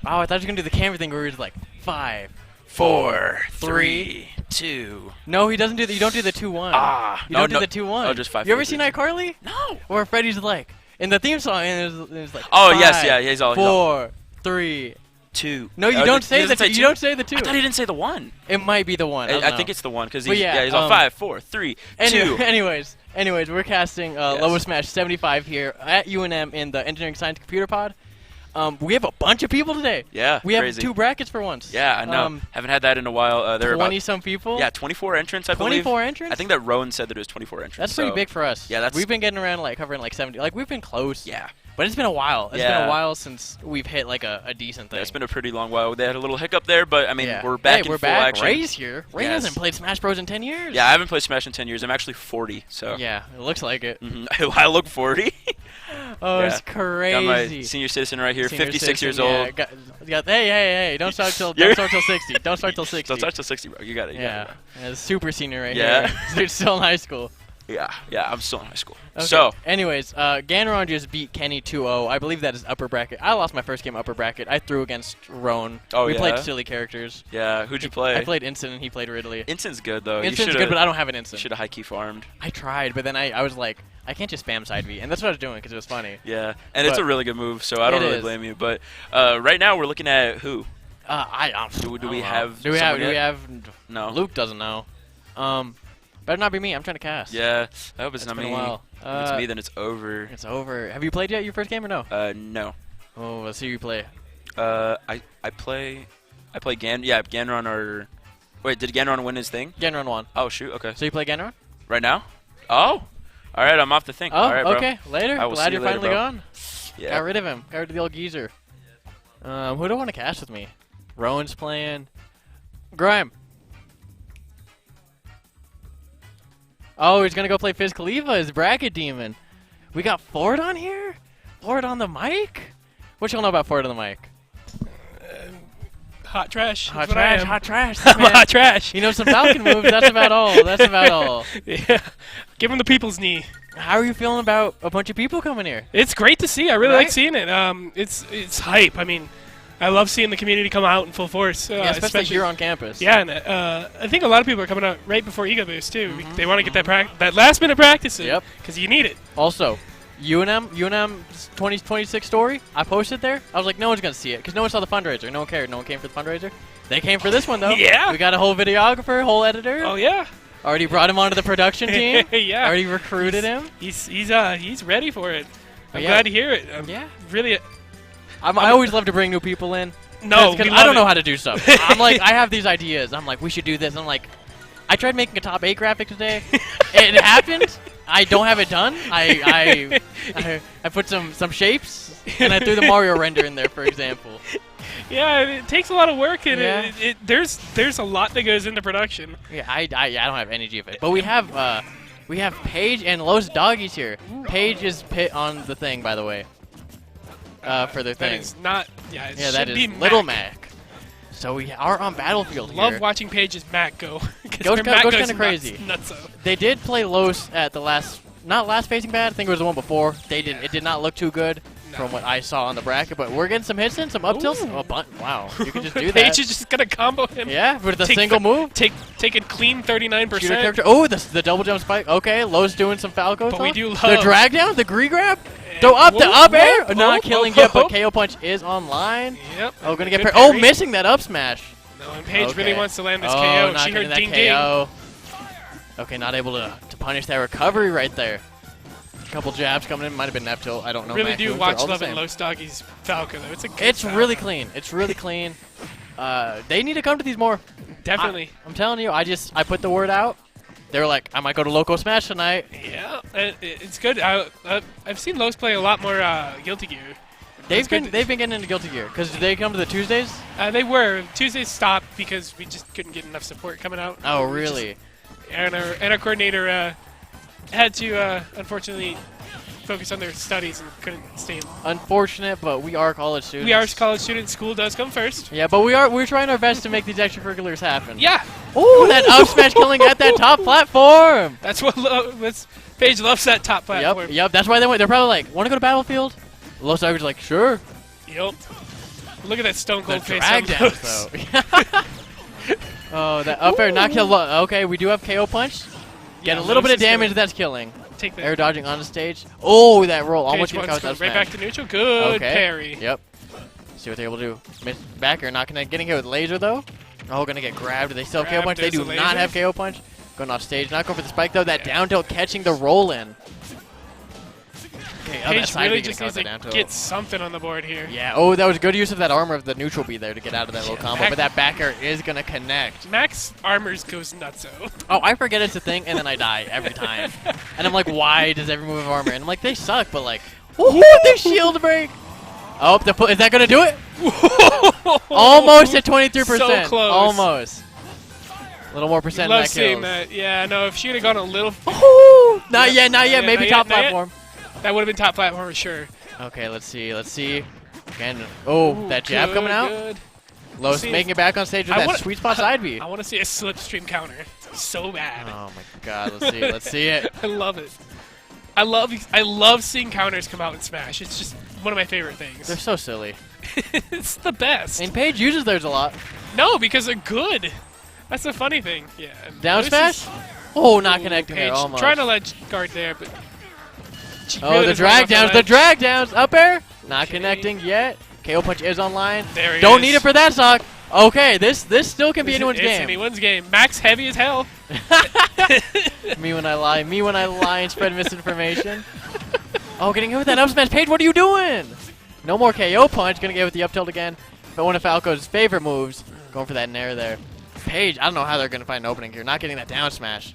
Oh, I thought you were gonna do the camera thing where he was like 5, 4, 3, 2. No, he doesn't do the. You don't do the 2-1. You No, don't no. do the 2-1. Oh, just 5. You ever seen iCarly? No. Where Freddy's like in the theme song and it's like. Oh, yes, 5, yeah, he's all. 4, 3. 2. No, you Oh, don't he say the doesn't 2. You don't say the 2. I thought he didn't say the 1. It might be the 1. I think it's the 1 because But he's yeah, he's all 5, 4, 3, 2. Anyways, we're casting Lobo Smash 75 here at UNM in the Engineering Science Computer Pod. We have a bunch of people today. Yeah, we have crazy. 2 brackets for once. Yeah, I know. Haven't had that in a while. There are 20 about some people. yeah, 24 entrants, I believe. 24 entrants. I think that Rowan said that it was 24 entrants. That's pretty so- big for us. Yeah, we've been getting around like covering like 70. Like we've been close. Yeah. But it's been a while. It's been Yeah. a while since we've hit like a decent thing. Yeah, it's been a pretty long while. They had a little hiccup there, but I mean, Yeah. we're back Hey, in we're full back. action. Ray's here. Ray Yes. hasn't played Smash Bros in 10 years. Yeah, I haven't played Smash in 10 years. I'm actually 40, so. Yeah, it looks like it. I look 40. Oh, Yeah. it's crazy. Got my senior citizen right here, Senior 56 years citizen, old. yeah, hey, don't start till You're- 60. Don't start till 60. Don't touch the 60, bro. You got it. Yeah, yeah, super senior right Yeah. here. Dude's still in high school. Yeah, I'm still in high school. Okay. So, anyways, Ganron just beat Kenny 2-0. I believe that is upper bracket. I lost my first game upper bracket. I threw against Roan. Oh, we yeah? played silly characters. yeah, who'd you play? I played Instant and he played Ridley. Instin's good, though. Instant's good, but I don't have an You Instant. should have high key farmed. I tried, but then I was like, I can't just spam side V, and that's what I was doing because it was funny. Yeah, and it's But- a really good move, so I don't It really is. blame you. But right now, we're looking at who? Do we have Do we have? someone Do we yet? have? No. Luke doesn't know. Better not be me. I'm trying to cast. Yeah, I hope it's It's not been a me. while. If it's me, then it's over. It's over. Have you played yet? Your first game or no? No. Oh, let's see you play. I play Ganron or wait, did Ganron win his thing? Genron won. Oh shoot, okay. So you play Genron? Right now? Oh, all right, I'm off the thing. Oh, all right, bro. okay. Later. I will Glad see you you're later, finally bro. gone. Yeah. Got rid of him. Got rid of the old geezer. Who do I want to cast with me? Rowan's playing. Grime. Oh, he's gonna go play Fizz Khalifa, his bracket demon. We got Ford on here? Ford on the mic? What y'all know about Ford on the mic? Hot trash. Hot That's what I trash, am. hot trash. I'm man. hot trash. He knows some Falcon moves. That's about all. That's about all. Yeah. Give him the people's knee. How are you feeling about a bunch of people coming here? It's great to see. I really Right? like seeing it. It's hype. I mean, I love seeing the community come out in full force. Yeah, especially here on campus. Yeah, and I think a lot of people are coming out right before Ego Boost too. They want to get that last minute practice in. Yep. Because you need it. Also, UNM's 2026 story, I posted there. I was like, no one's going to see it because no one saw the fundraiser. No one cared. No one came for the fundraiser. They came for this one, though. Yeah. We got a whole videographer, whole editor. Oh yeah. Already brought him onto the production team. Yeah. Already recruited him. He's ready for it. I'm Yeah. glad to hear it. I'm Yeah. really. I always love to bring new people in. No, because we I love don't know it. how to do stuff. I'm like, I have these ideas. I'm like, we should do this. I'm like, I tried making a top 8 graphic today. It happened. I don't have it done. I put some shapes and I threw the Mario render in there, for example. Yeah, it takes a lot of work, and Yeah. there's a lot that goes into production. Yeah, I don't have energy of it. But we have Paige and Los Doggies here. Paige is pit on the thing, by the way. For their That thing. is not. Yeah, it Yeah, should that is be Little Mac. Mac. So we are on Battlefield Love here. watching Paige's Mac go. 'Cause Goes her kinda- Mac goes goes kinda crazy. Nuts. They did play Los at the not last facing bad. I think it was the one before. It did not look too good from what I saw on the bracket. But we're getting some hits in, some up tilts. Ooh. Oh, wow, you can just do that. Paige is just gonna combo him. Yeah, with the Take single the- move. Take a clean 39%. Shooter character. Oh, the double jump spike. Okay, Lowe's doing some Falco. But we stuff. do the love- drag down, the gree grab. Go up, the Whoop, up air. whoop, Not whoop, killing whoop, yet, but whoop. KO punch is online. Yep. Oh, gonna get Good parry. Oh, parry. missing that up smash. No, and Paige Okay. really wants to land this Oh, KO. not She getting heard that ding ding. KO. Okay, not able to punish that recovery right there. Couple jabs coming in. Might have been Nep tilt. I don't know. Really Mac do moves. watch They're all the Love and same. Los Doggies Falco though. It's a good It's Falco. really clean. It's really clean. They need to come to these more. Definitely. I'm telling you. I put the word out. They were like, I might go to Loco Smash tonight. Yeah, it's good. I've seen Los play a lot more Guilty Gear. They've been getting into Guilty Gear because they come to the Tuesdays. They were. Tuesdays stopped because we just couldn't get enough support coming out. Oh, We just- really? and our coordinator had to unfortunately focus on their studies and couldn't stay. Unfortunate, but we are college students. We are college students. School does come first. Yeah, but we're trying our best to make these extracurriculars happen. Yeah, Ooh, that up smash killing at that top platform. that's what Paige loves, that top platform. Yep. That's why they went. They're probably like, want to go to Battlefield? Los Tigers like, sure. Yep. Look at that Stone The Cold face. drag on downs, Lowe's. though. Oh, that up air not kill. Okay, we do have KO punch. Get a little bit of damage that's killing. Take that. Air dodging on the stage. Oh, that roll almost Page gonna one's count going that right smash. back to neutral. Good Okay. parry. Yep. See what they're able to do. Miss back air, not connect. Getting hit with laser though. Oh, gonna get grabbed. Do they still have KO Grabbed, punch? They there's do the not laser. have KO punch. Going off stage. Not going for the spike though. That down tilt catching the roll in. Okay, oh, that Page side really B just gonna needs count to that down tilt. get something on the board here. Yeah. Oh, that was good use of that armor of the neutral B there to get out of that little combo. back- But that back air is gonna connect. Max Armors goes nutso. Oh, I forget it's a thing, and then I die every time. And I'm like, why does every move have armor? And I'm like, they suck, but like, ooh, the shield break. Oh, is that gonna do it? Almost at 23%. So close. Almost. A little more percent. Love in that seeing kills. that. Yeah, no, if she would have gone a little, Ooh, not yet, not yet. Yeah, Maybe not top yet, not yet. platform. that would have been top platform for sure. Okay, let's see. Let's see. Again. Oh, Ooh, that jab good, coming out. good. Los See, making it back on stage with I that wanna- sweet spot side B. I want to see a slipstream counter so bad. Oh my god, let's see it. Let's see it. I love it. I love seeing counters come out in Smash. It's just one of my favorite things. They're so silly. It's the best. And Paige uses theirs a lot. No, because they're good. That's the funny thing. Yeah. and Down this smash? is- Oh, not Ooh, connecting there Paige almost. trying to let guard there, but she Oh, really the doesn't want drag off the downs, the ledge. drag downs. Up air? Not Okay. connecting yet. KO punch is online. There he Don't is. need it for that stock. Okay, this still can be anyone's It's game. anyone's game. Max heavy as hell. Me when I lie. Me when I lie and spread misinformation. Oh, getting hit with that up smash. Paige, what are you doing? No more KO punch. Gonna get with the up tilt again. But one of Falco's favorite moves. Going for that nair there. Paige, I don't know how they're gonna find an opening here. Not getting that down smash.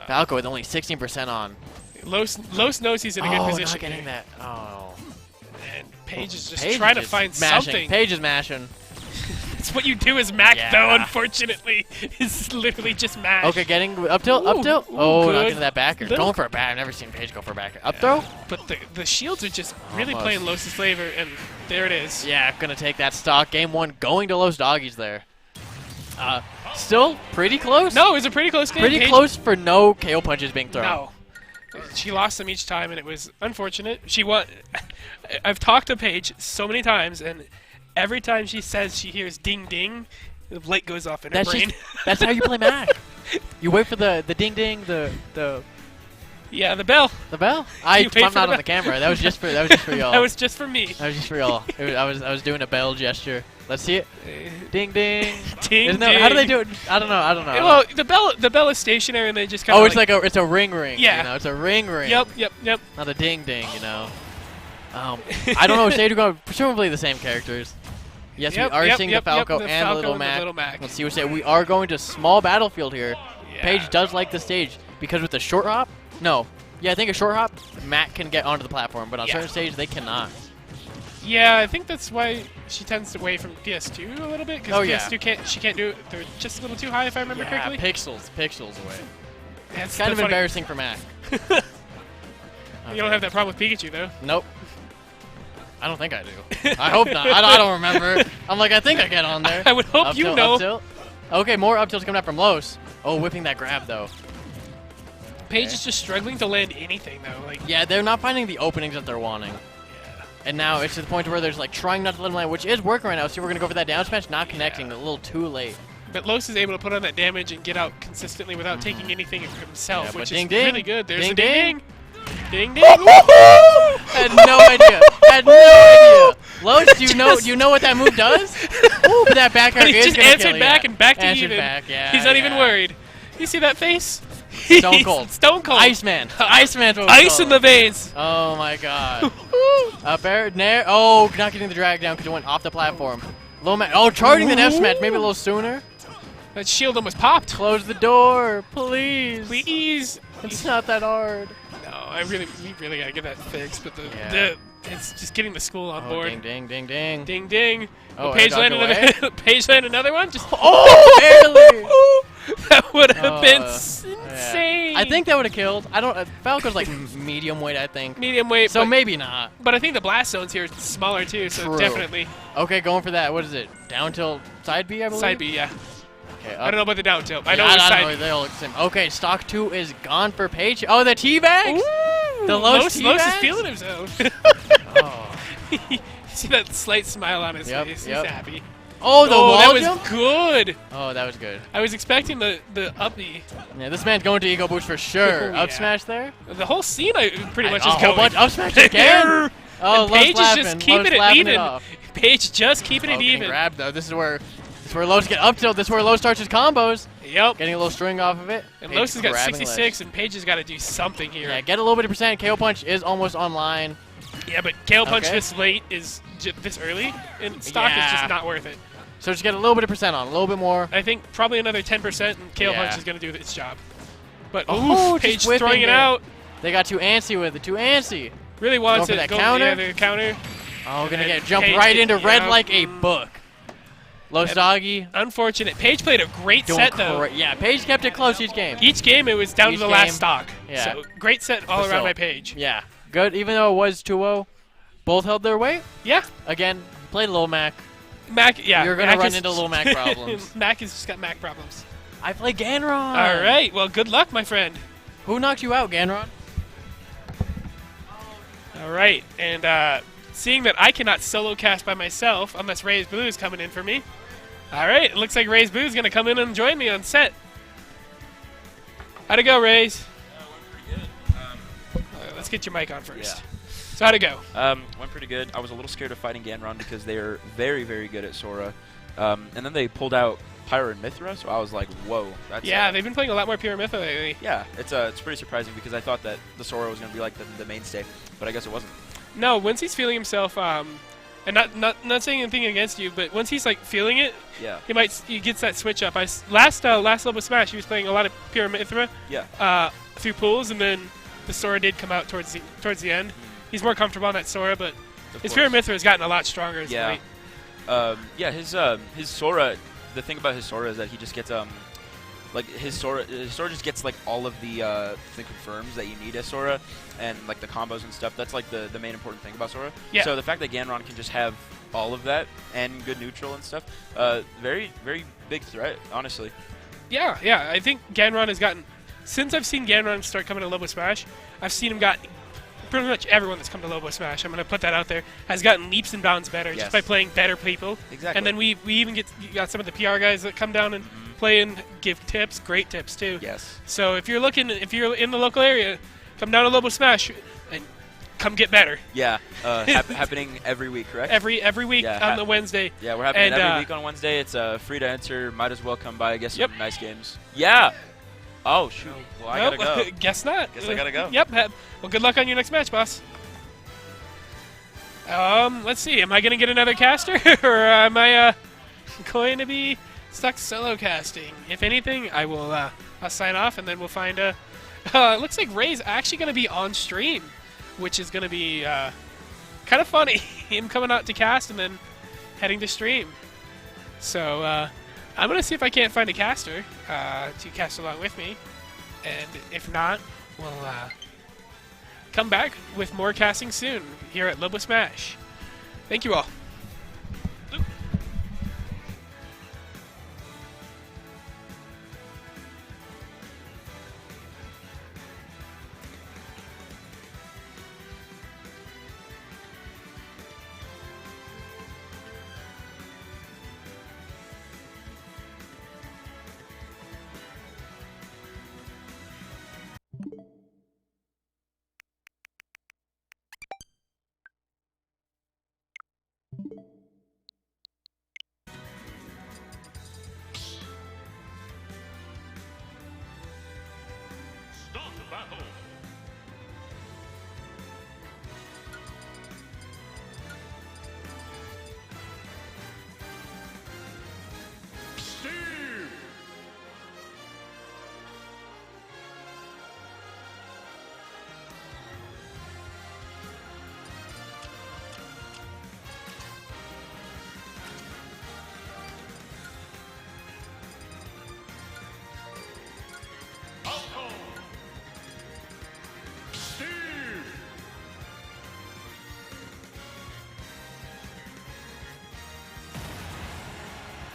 Falco with only 16% on. Los knows he's in a good Oh, position. not getting here. that. Oh. And Paige is just Paige trying to is find mashing. something. Paige is mashing. It's what you do as Mac, Yeah. though, unfortunately. It's literally just mash. Okay, getting up tilt, up Ooh, tilt. ooh, Oh, not good. getting that backer. Little- Going for a back. I've never seen Paige go for a backer. Up throw? But the shields are just really Almost. playing Los' flavor, and there it is. Yeah, gonna take that stock. Game one, going to Los Doggies there. Still pretty close. No, it was a pretty close game. Pretty Paige- close for no KO punches being thrown. No. She lost them each time, and it was unfortunate. She won. I've talked to Paige so many times, and every time she says she hears ding ding, the light goes off in her That's brain. just that's how you play Mac. You wait for the ding ding, the Yeah, the bell. bell. You wait I'm for not the on the bell. camera. That was just for y'all. That was just for me. That was just for y'all. I was doing a bell gesture. Let's see it. Ding ding. Ding Isn't that, how do they ding. do it? I don't know. Well, the bell is stationary, and they just kind of. Oh, it's like it's a ring ring. Yeah. You know, it's a ring ring. Yep. Not a ding ding. You know. I don't know if stage are going. Presumably the same characters. Yes, Yep, we are yep, seeing yep, the Falco yep, the and Falco the Little and the Mac. Little Mac. Let's see what say. We are going to small battlefield here. Yeah. Paige does like the stage because with the short hop. No. Yeah, I think a short hop, Mac can get onto the platform, but on Yeah. certain stages they cannot. Yeah, I think that's why she tends to away from PS2 a little bit, because Oh, yeah. PS2 she can't do it. They're just a little too high, if I remember Yeah, correctly. pixels away. That's Kind the of funny- embarrassing for Mac. You don't have that problem with Pikachu, though. Nope. I don't think I do. I hope not. I don't remember. I'm like, I think I get on there. I would hope Up you tilt, know. up tilt. Okay, more up tilts coming out from Los. Oh, whipping that grab though. Paige Okay. is just struggling to land anything, though. Like, Yeah, they're not finding the openings that they're wanting. And now it's to the point where there's like trying not to let them land, which is working right now. So we're gonna go for that down smash, not connecting, a little too late. but Los is able to put on that damage and get out consistently without taking anything himself, Yeah, but which ding, is ding. really good. There's Ding, a ding ding. ding. Ding ding. Had no idea. Had no idea. Los, do you know what that move does? Ooh, but that back air And he is just gonna answered kill, back yeah. and back to Answered even. back, yeah, He's not even yeah. worried. You see that face? Stone cold. Stone cold. Iceman. Iceman's what we Ice call in the it. veins. Oh my god. Up air, nair. Oh, not getting the drag down because it went off the platform. Low ma oh, charging the F smash, maybe a little sooner. That shield almost popped. Close the door, please. Please. It's not that hard. No, we really gotta get that fixed. But Yeah. it's just getting the school on Oh, board. ding, ding, ding, ding. Ding ding. Oh, Paige air dodge landed away. another. Paige landed another one. Just Oh, barely. that would have been Yeah. insane. I think that would have killed. I don't. Falco's like medium weight, I think. medium weight. So but, maybe not. but I think the blast zones here are smaller too. So True. definitely Okay, going for that. What is it? Down tilt side B, I believe. side B. Yeah. Okay, I don't know about the down tilt. I Yeah, know it's I side don't know. They all look the same. Okay, stock 2 is gone for Paige. Oh, the teabags. Ooh, The Los Los is teabags? feeling himself. Oh. He's see that slight smile on his Yep, face. yep. He's happy. Oh, the wall that was jump? good. Oh, that was good. I was expecting the uppy. Yeah, this man's going to Ego Boost for sure. Oh, Up yeah. smash there. The whole scene pretty much a is whole going. bunch up smash again. Oh, And Lowe's Paige is laughing. just keeping Lowe's it laughing even. off. Paige just keeping Oh, it getting even. grabbed though. This is where Lowe's get up tilt. This is where Lowe's starts his combos. Yep. Getting a little string off of it. And Paige Los has got grabbing 66, ledge. and Paige has got to do something here. Yeah, get a little bit of percent. KO punch is almost online. Yeah, but KO punch Okay. this late is this early in stock is Yeah. just not worth it. So just get a little bit of percent on, a little bit more. I think probably another 10%, and KO Yeah. punch is going to do its job. But Oh, oof, just Paige whipping throwing it it. out. They got too antsy with it. Too antsy. Really wants Going it. for that Go counter? Yeah, the counter. Oh, gonna And get jumped Paige right did- into red yeah. like a book. Lowe's doggy. Unfortunate. Paige played a great Doing set though. Yeah, Paige kept it close each game. Each game it was down Each to the last game, stock. yeah. So great set all But around still. by Paige. Yeah, good. Even though it was 2-0, both held their weight. Yeah. Again, played Lil Mac. Mac, yeah. You're gonna Mac run is- into Lil Mac problems. Mac has just got Mac problems. I play Ganron. All right. Well, good luck, my friend. Who knocked you out, Ganron? All right. And seeing that I cannot solo cast by myself unless Ray's Blue is coming in for me. All right. It looks like Ray's Blue is going to come in and join me on set. How'd it go, Ray's? Let's get your mic on first. Yeah. So how'd it go? Went pretty good. I was a little scared of fighting Ganron because they are very, very good at Sora. And then they pulled out Pyra and Mithra, so I was like, whoa. That's Yeah, they've been playing a lot more Pure Mytho lately. yeah, it's pretty surprising because I thought that the Sora was going to be like the mainstay, but I guess it wasn't. No, once he's feeling himself, and not saying anything against you, but once he's like feeling it, Yeah. he gets that switch up. Last Lobo Smash, he was playing a lot of Pure Mithra Yeah. through pools, and then the Sora did come out towards the end. He's more comfortable on that Sora, but Of his course. Pure Mithra has gotten a lot stronger as Yeah. late. Yeah, his Sora. The thing about his Sora is that he just gets like his Sora just gets like all of the confirms that you need as Sora, and like the combos and stuff. That's like the main important thing about Sora. Yeah. So the fact that Ganron can just have all of that and good neutral and stuff, very very big threat, honestly. Yeah, I think Ganron has gotten, since I've seen Ganron start coming to Lobo Smash, I've seen him got pretty much everyone that's come to Lobo Smash, I'm going to put that out there, has gotten leaps and bounds better Yes. just by playing better people. Exactly. And then we even got some of the PR guys that come down and play and give tips, great tips too. Yes. So if you're in the local area, come down to Lobo Smash and come get better. Yeah. Happening every week, correct? Every week Yeah, on the Wednesday. Yeah, we're having it And, every week on Wednesday. It's free to enter. Might as well come by. Get some Yep. nice games. Yeah. Oh shoot. Well, I Nope, gotta go. Guess not. Guess I gotta go. Yep. Well, good luck on your next match, boss. Let's see. Am I gonna get another caster, or am I going to be stuck solo casting? If anything, I will. I'll sign off, and then we'll find a. It looks like Ray's actually gonna be on stream, which is gonna be kind of funny. Him coming out to cast and then heading to stream. So I'm gonna see if I can't find a caster to cast along with me, and if not, we'll come back with more casting soon here at Lobo Smash. Thank you all. Start battle. Steve. Outcome. Steve.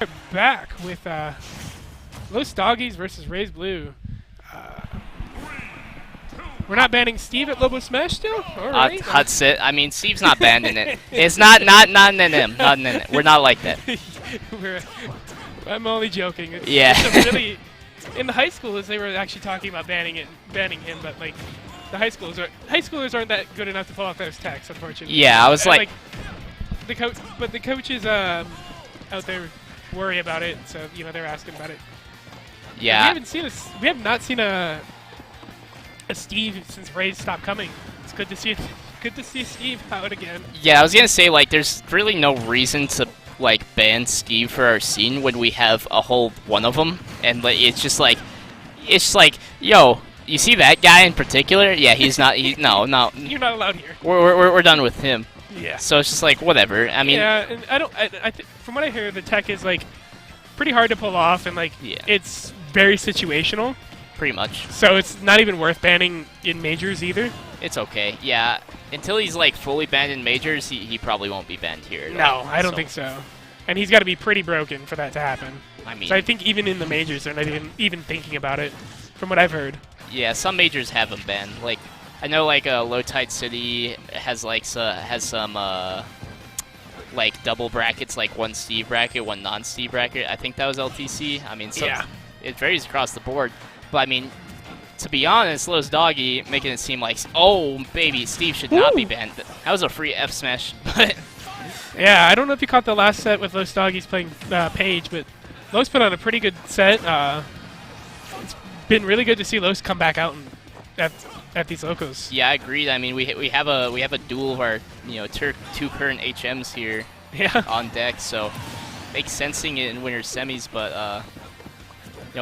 We're back with Los Doggies versus Rays Blue. We're not banning Steve at Lobo Smash still? All right. Hot sit. I mean, Steve's not banned in it. It's not in him. Not in it. We're not like that. I'm only joking. It's Yeah. it's a really, in the high schoolers, they were actually talking about banning him, but like the high schoolers aren't that good enough to pull off those attacks, unfortunately. Yeah, I was And, like the coaches out there worry about it, so they're asking about it. yeah. We have not seen a Steve since Ray's stopped coming. It's good to see Steve out again. Yeah, I was gonna say, like, there's really no reason to, like, ban Steve for our scene when we have a whole one of them, and like, it's just like, yo, you see that guy in particular? Yeah, he's not. No. You're not allowed here. We're done with him. Yeah. So it's just like whatever. I mean, yeah, and from what I hear, the tech is like pretty hard to pull off, and like Yeah. it's very situational. pretty much, So it's not even worth banning in majors either. it's okay. Yeah, until he's like fully banned in majors, he probably won't be banned here. at No, all. I don't think so. And he's got to be pretty broken for that to happen. I mean, So I think even in the majors, they're not even thinking about it, from what I've heard. yeah, some majors have him banned. Like, I know like Low Tide City has like some like double brackets, like one Steve bracket, one non-Steve bracket. I think that was LTC. I mean, Yeah. it varies across the board. But I mean, to be honest, Lowe's Doggy making it seem like, oh baby, Steve should not be Ooh. banned. That was a free F smash, but Yeah, I don't know if you caught the last set with Los Doggies playing Paige, but Los put on a pretty good set. It's been really good to see Los come back out at these locos. yeah, I agreed. I mean, we have a duel of our two current HMs here Yeah. on deck, so makes sense seeing it in winter semis, but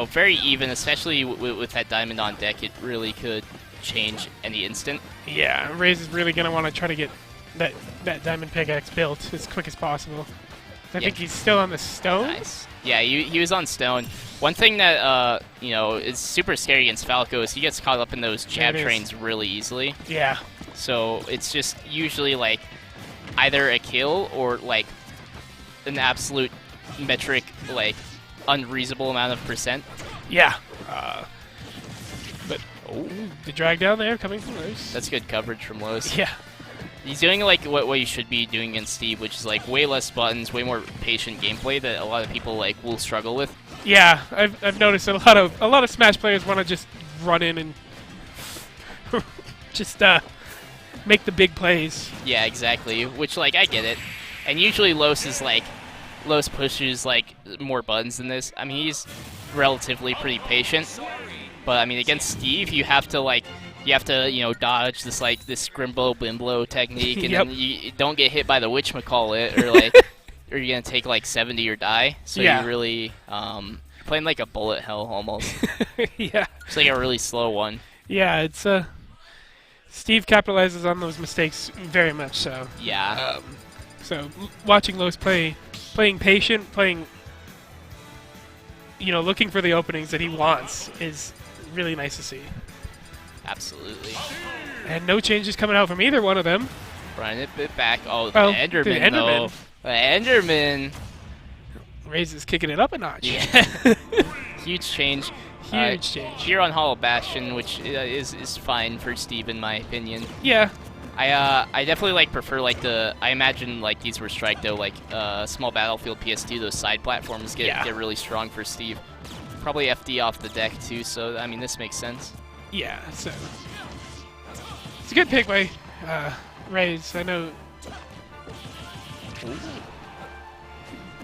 very even, especially with that diamond on deck. It really could change any instant. Yeah, Raze is really going to want to try to get that diamond pickaxe built as quick as possible. I think he's still on the stone. Nice. Yeah, he was on stone. One thing that is super scary against Falco is he gets caught up in those jab It is. trains really easily. Yeah. So it's just usually like either a kill or like an absolute metric like unreasonable amount of percent. Yeah. But the drag down there coming from Los. That's good coverage from Lowe's. Yeah. He's doing like what you should be doing against Steve, which is like way less buttons, way more patient gameplay that a lot of people like will struggle with. Yeah, I've noticed a lot of Smash players want to just run in and just make the big plays. Yeah, exactly. Which like I get it. And usually Los pushes like more buttons than this. I mean, he's relatively pretty patient. But I mean, against Steve, you have to dodge this Scrimbo Bimblo technique, and Yep. then you don't get hit by the whatchamacallit, or like, or you're gonna take like 70 or die. So Yeah. you really playing like a bullet hell almost. Yeah. It's like a really slow one. Yeah, it's Steve capitalizes on those mistakes very much so. Yeah. So watching Los playing patient, looking for the openings that he wants is really nice to see. Absolutely. And no changes coming out from either one of them. Running it back. Oh, the Well, Enderman, the Enderman. though. The Enderman. Raze is kicking it up a notch. Yeah. Huge change. Huge change. Here on Hollow Bastion, which is fine for Steve in my opinion. Yeah. I definitely prefer I imagine these were strike though, small battlefield PS2, those side platforms get really strong for Steve. Probably FD off the deck too, so I mean this makes sense. Yeah, so it's a good pick by Raze. I know.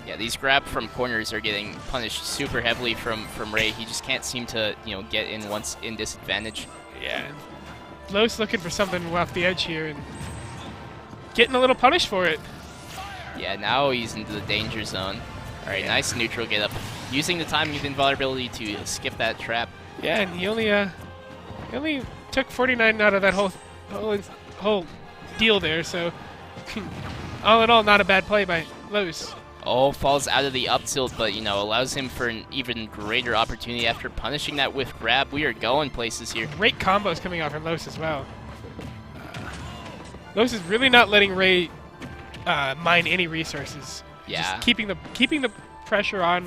Yeah, these grab from corners are getting punished super heavily from Ray. He just can't seem to get in once in disadvantage. Yeah. Los looking for something off the edge here and getting a little punished for it. Yeah, now he's into the danger zone. All right, nice neutral get up, using the timing of invulnerability to skip that trap. Yeah, and he only took 49 out of that whole deal there. So all in all, not a bad play by Los. Oh, falls out of the up tilt, but allows him for an even greater opportunity after punishing that whiff grab. We are going places here. Great combos coming out from Los as well. Los is really not letting Ray mine any resources. Yeah. Just keeping the pressure on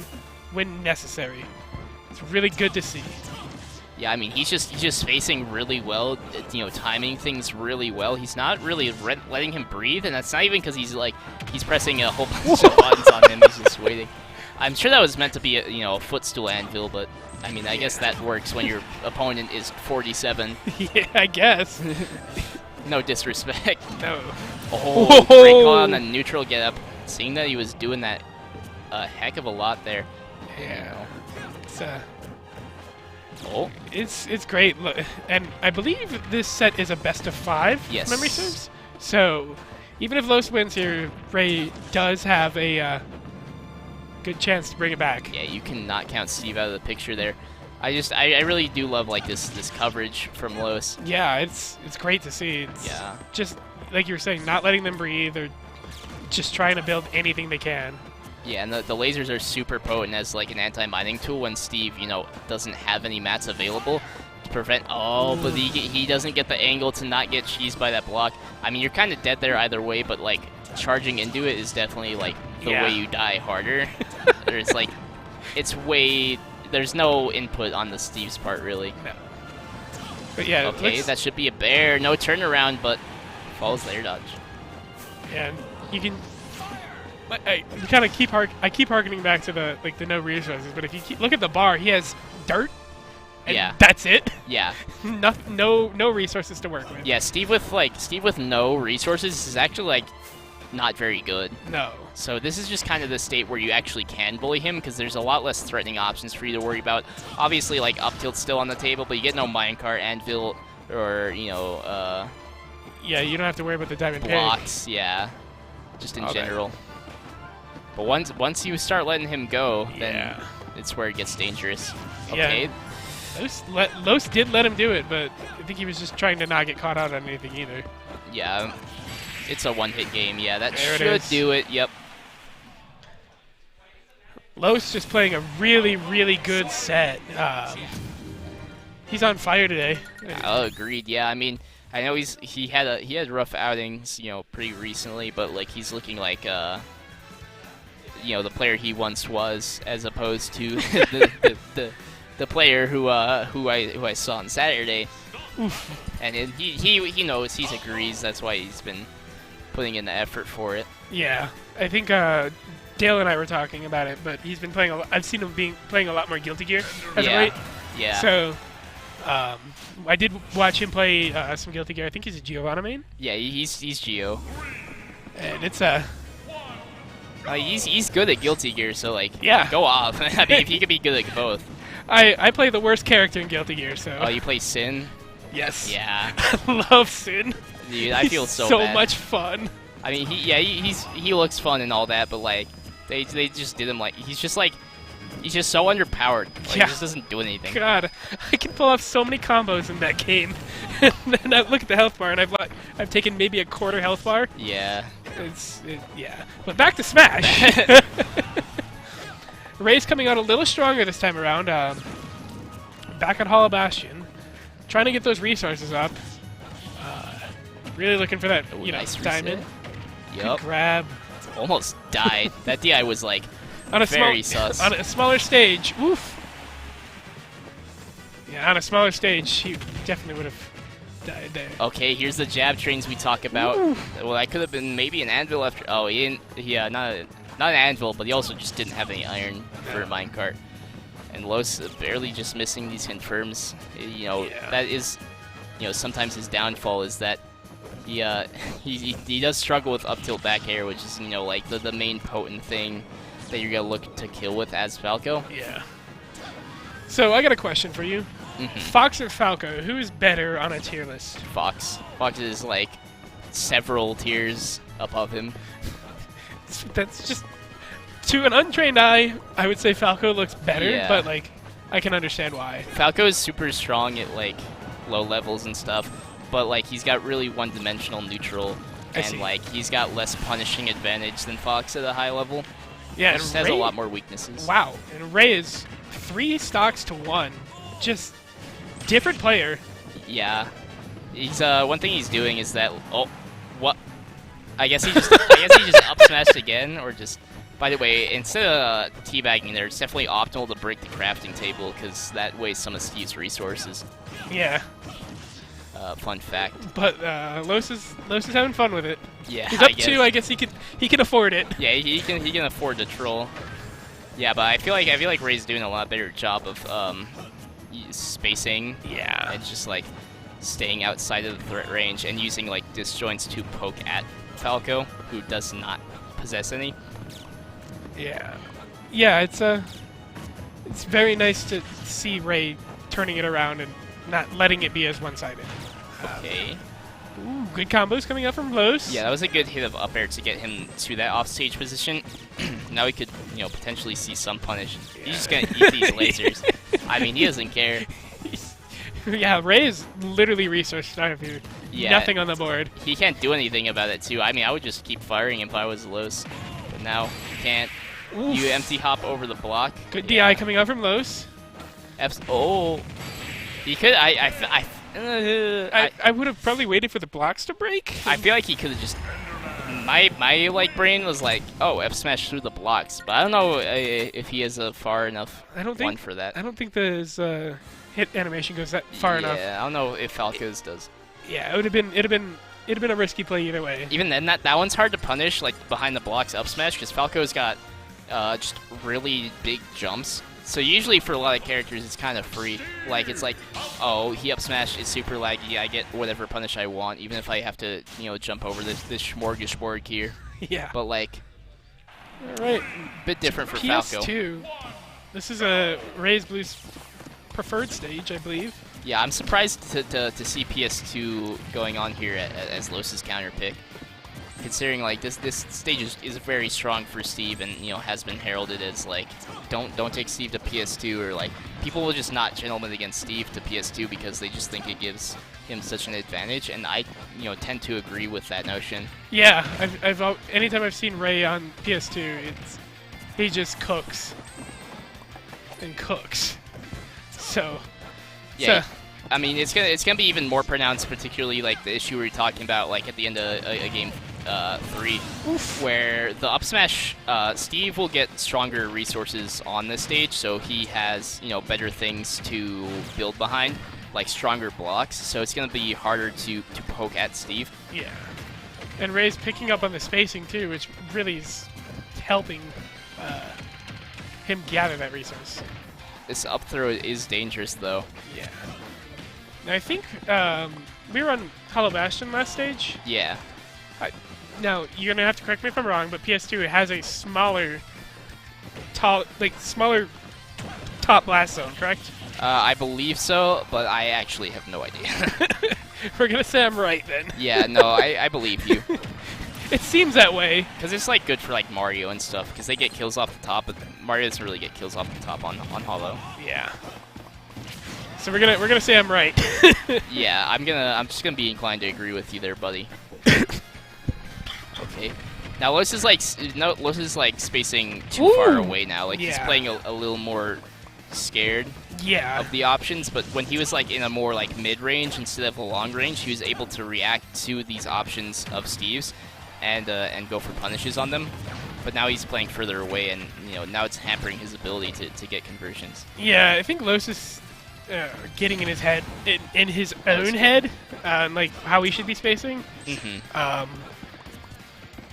when necessary. It's really good to see. Yeah, I mean, he's just facing really well, you know, timing things really well. He's not really letting him breathe, and that's not even because he's pressing a whole bunch of buttons on him. He's just waiting. I'm sure that was meant to be a, you know, a footstool anvil, but I mean, I guess that works when your opponent is 47. Yeah, I guess. No disrespect. No. Oh, great call on the neutral get up. Seeing that he was doing that a heck of a lot there. Yeah. Oh. It's great, and I believe this set is a best of 5. Yes. If memory serves. So even if Los wins here, Ray does have a good chance to bring it back. Yeah, you cannot count Steve out of the picture there. I really do love like this coverage from Los. Yeah, it's great to see. It's Yeah. just like you were saying, not letting them breathe or just trying to build anything they can. Yeah, and the lasers are super potent as like an anti-mining tool when Steve, you know, doesn't have any mats available to prevent. Oh, but he doesn't get the angle to not get cheesed by that block. I mean, you're kind of dead there either way, but like charging into it is definitely like the way you die harder. There's like, there's no input on the Steve's part really. No. But yeah, Okay, that should be a bear. No turnaround, but falls there dodge. and you can. I kind of keep harkening back to the no resources, but if you look at the bar, he has dirt. And Yeah. that's it. Yeah. No resources to work with. Yeah, Steve with no resources is actually like not very good. No. So this is just kind of the state where you actually can bully him because there's a lot less threatening options for you to worry about. Obviously, like up tilt's still on the table, but you get no minecart, anvil, or you know Yeah, you don't have to worry about the diamond pig. blocks. Yeah, just in Okay. general. But once you start letting him go, then Yeah. it's where it gets dangerous. Yeah. Okay. Los did let him do it, but I think he was just trying to not get caught out on anything either. Yeah. It's a one-hit game. Yeah, that There it should is. do it. Yep. Los just playing a really, really good set. He's on fire today. Oh, agreed. Yeah, I mean, I know he had rough outings, you know, pretty recently, but like he's looking like you know, the player he once was, as opposed to the player who I saw on Saturday. And he knows, he agrees. That's why he's been putting in the effort for it. Yeah, I think Dale and I were talking about it, but he's been playing. I've seen him playing a lot more Guilty Gear as of late. Yeah. So I did watch him play some Guilty Gear. I think he's a Giovanna main, Yeah, he's Geo. and it's He's good at Guilty Gear, so like, Yeah. go off. I mean, if he could be good at both. I play the worst character in Guilty Gear, so Oh, you play Sin? yes. Yeah. I love Sin. Dude, I feel He's so so bad. much fun. I mean, he looks fun and all that, but like, they just did him like, he's just so underpowered. Like, Yeah. he just doesn't do anything. God, I can pull off so many combos in that game. And then I look at the health bar, and I've taken maybe a quarter health bar. Yeah. Yeah. But back to Smash. Ray's coming out a little stronger this time around. Back at Hollow Bastion, trying to get those resources up. Really looking for that, Ooh, you know, nice diamond. Yep. Good grab. Almost died. That DI was like On a very sus. On a smaller stage. Oof. Yeah, on a smaller stage, he definitely would have died there. Okay, here's the jab trains we talk about. Well, that could have been maybe an anvil after. Oh, he didn't. Yeah, not an anvil, but he also just didn't have any iron for a minecart. And Los barely just missing these confirms. You know, that is, you know, sometimes his downfall is that he does struggle with up tilt back air, which is, you know, like the main potent thing that you're gonna look to kill with as Falco. Yeah. So I got a question for you. Fox or Falco, who is better on a tier list? Fox. Fox is like several tiers above him. That's just, to an untrained eye, I would say Falco looks better, Yeah. but like I can understand why. Falco is super strong at like low levels and stuff, but like he's got really one-dimensional neutral, I see. and like he's got less punishing advantage than Fox at a high level. Yeah, He and just has Ray, a lot more weaknesses. Wow, and Ray is 3 stocks to 1. Just different player. Yeah, he's one thing he's doing is that I guess he just up smashed again, or just By the way, instead of teabagging there, it's definitely optimal to break the crafting table because that wastes some of Steve's resources. Yeah. Fun fact. But Los is having fun with it. Yeah, He's up 2. I guess he can afford it. Yeah, he can afford to troll. Yeah, but I feel like Ray's doing a lot better job of spacing. Yeah. And just like staying outside of the threat range and using like disjoints to poke at Falco, who does not possess any. Yeah. Yeah, it's very nice to see Ray turning it around and not letting it be as one-sided. Okay. Ooh, good combos coming up from Los. Yeah, that was a good hit of up air to get him to that offstage position. Now we could, potentially see some punish. He's just gonna eat these lasers. I mean, he doesn't care. Yeah, Ray is literally resource starved here. Yeah. Nothing on the board. He can't do anything about it too. I mean, I would just keep firing if I was Los, but now he can't. Oof. You empty hop over the block. Good Yeah. DI coming out from Los. He could. I would have probably waited for the blocks to break. I feel like he could have just. My brain was like, oh, F smash through the blocks, but I don't know if he has a far enough one for that. I don't think the hit animation goes that far enough. Yeah, I don't know if Falco's does. Yeah, it'd have been a risky play either way. Even then, that one's hard to punish, like behind the blocks up smash, because Falco's got just really big jumps. So usually for a lot of characters, it's kind of free. Like, it's like, oh, he up smash is super laggy. I get whatever punish I want, even if I have to, jump over this smorgasbord here. Yeah. But like, all right. bit different for Falco. PS2. This is a Ray's Blues preferred stage, I believe. Yeah, I'm surprised to see PS2 going on here as Los's counter pick. Considering like this stage is very strong for Steve, and has been heralded as like don't take Steve to PS2, or like people will just not gentleman against Steve to PS2 because they just think it gives him such an advantage, and I tend to agree with that notion. Yeah, anytime I've seen Ray on PS2, he just cooks and cooks. So yeah. I mean, it's gonna be even more pronounced, particularly like the issue we were talking about, like at the end of a game 3, where the up smash, Steve will get stronger resources on this stage, so he has better things to build behind, like stronger blocks. So it's gonna be harder to poke at Steve. Yeah, and Ray's picking up on the spacing too, which really is helping him gather that resource. This up throw is dangerous, though. Yeah. I think we were on Hollow Bastion last stage. Yeah. Now, you're going to have to correct me if I'm wrong, but PS2 has a smaller top blast zone, correct? I believe so, but I actually have no idea. We're going to say I'm right then. Yeah, no, I believe you. It seems that way. Because it's like good for like Mario and stuff, because they get kills off the top, but Mario doesn't really get kills off the top on Hollow. Yeah. So we're gonna say I'm right. Yeah, I'm just gonna be inclined to agree with you there, buddy. Okay. Now Los is like spacing too far away now. Like he's playing a little more scared of the options, but when he was like in a more like mid-range instead of a long range, he was able to react to these options of Steve's and go for punishes on them. But now he's playing further away, and now it's hampering his ability to get conversions. Yeah, I think Los is getting in his head, in his own head, like how he should be spacing.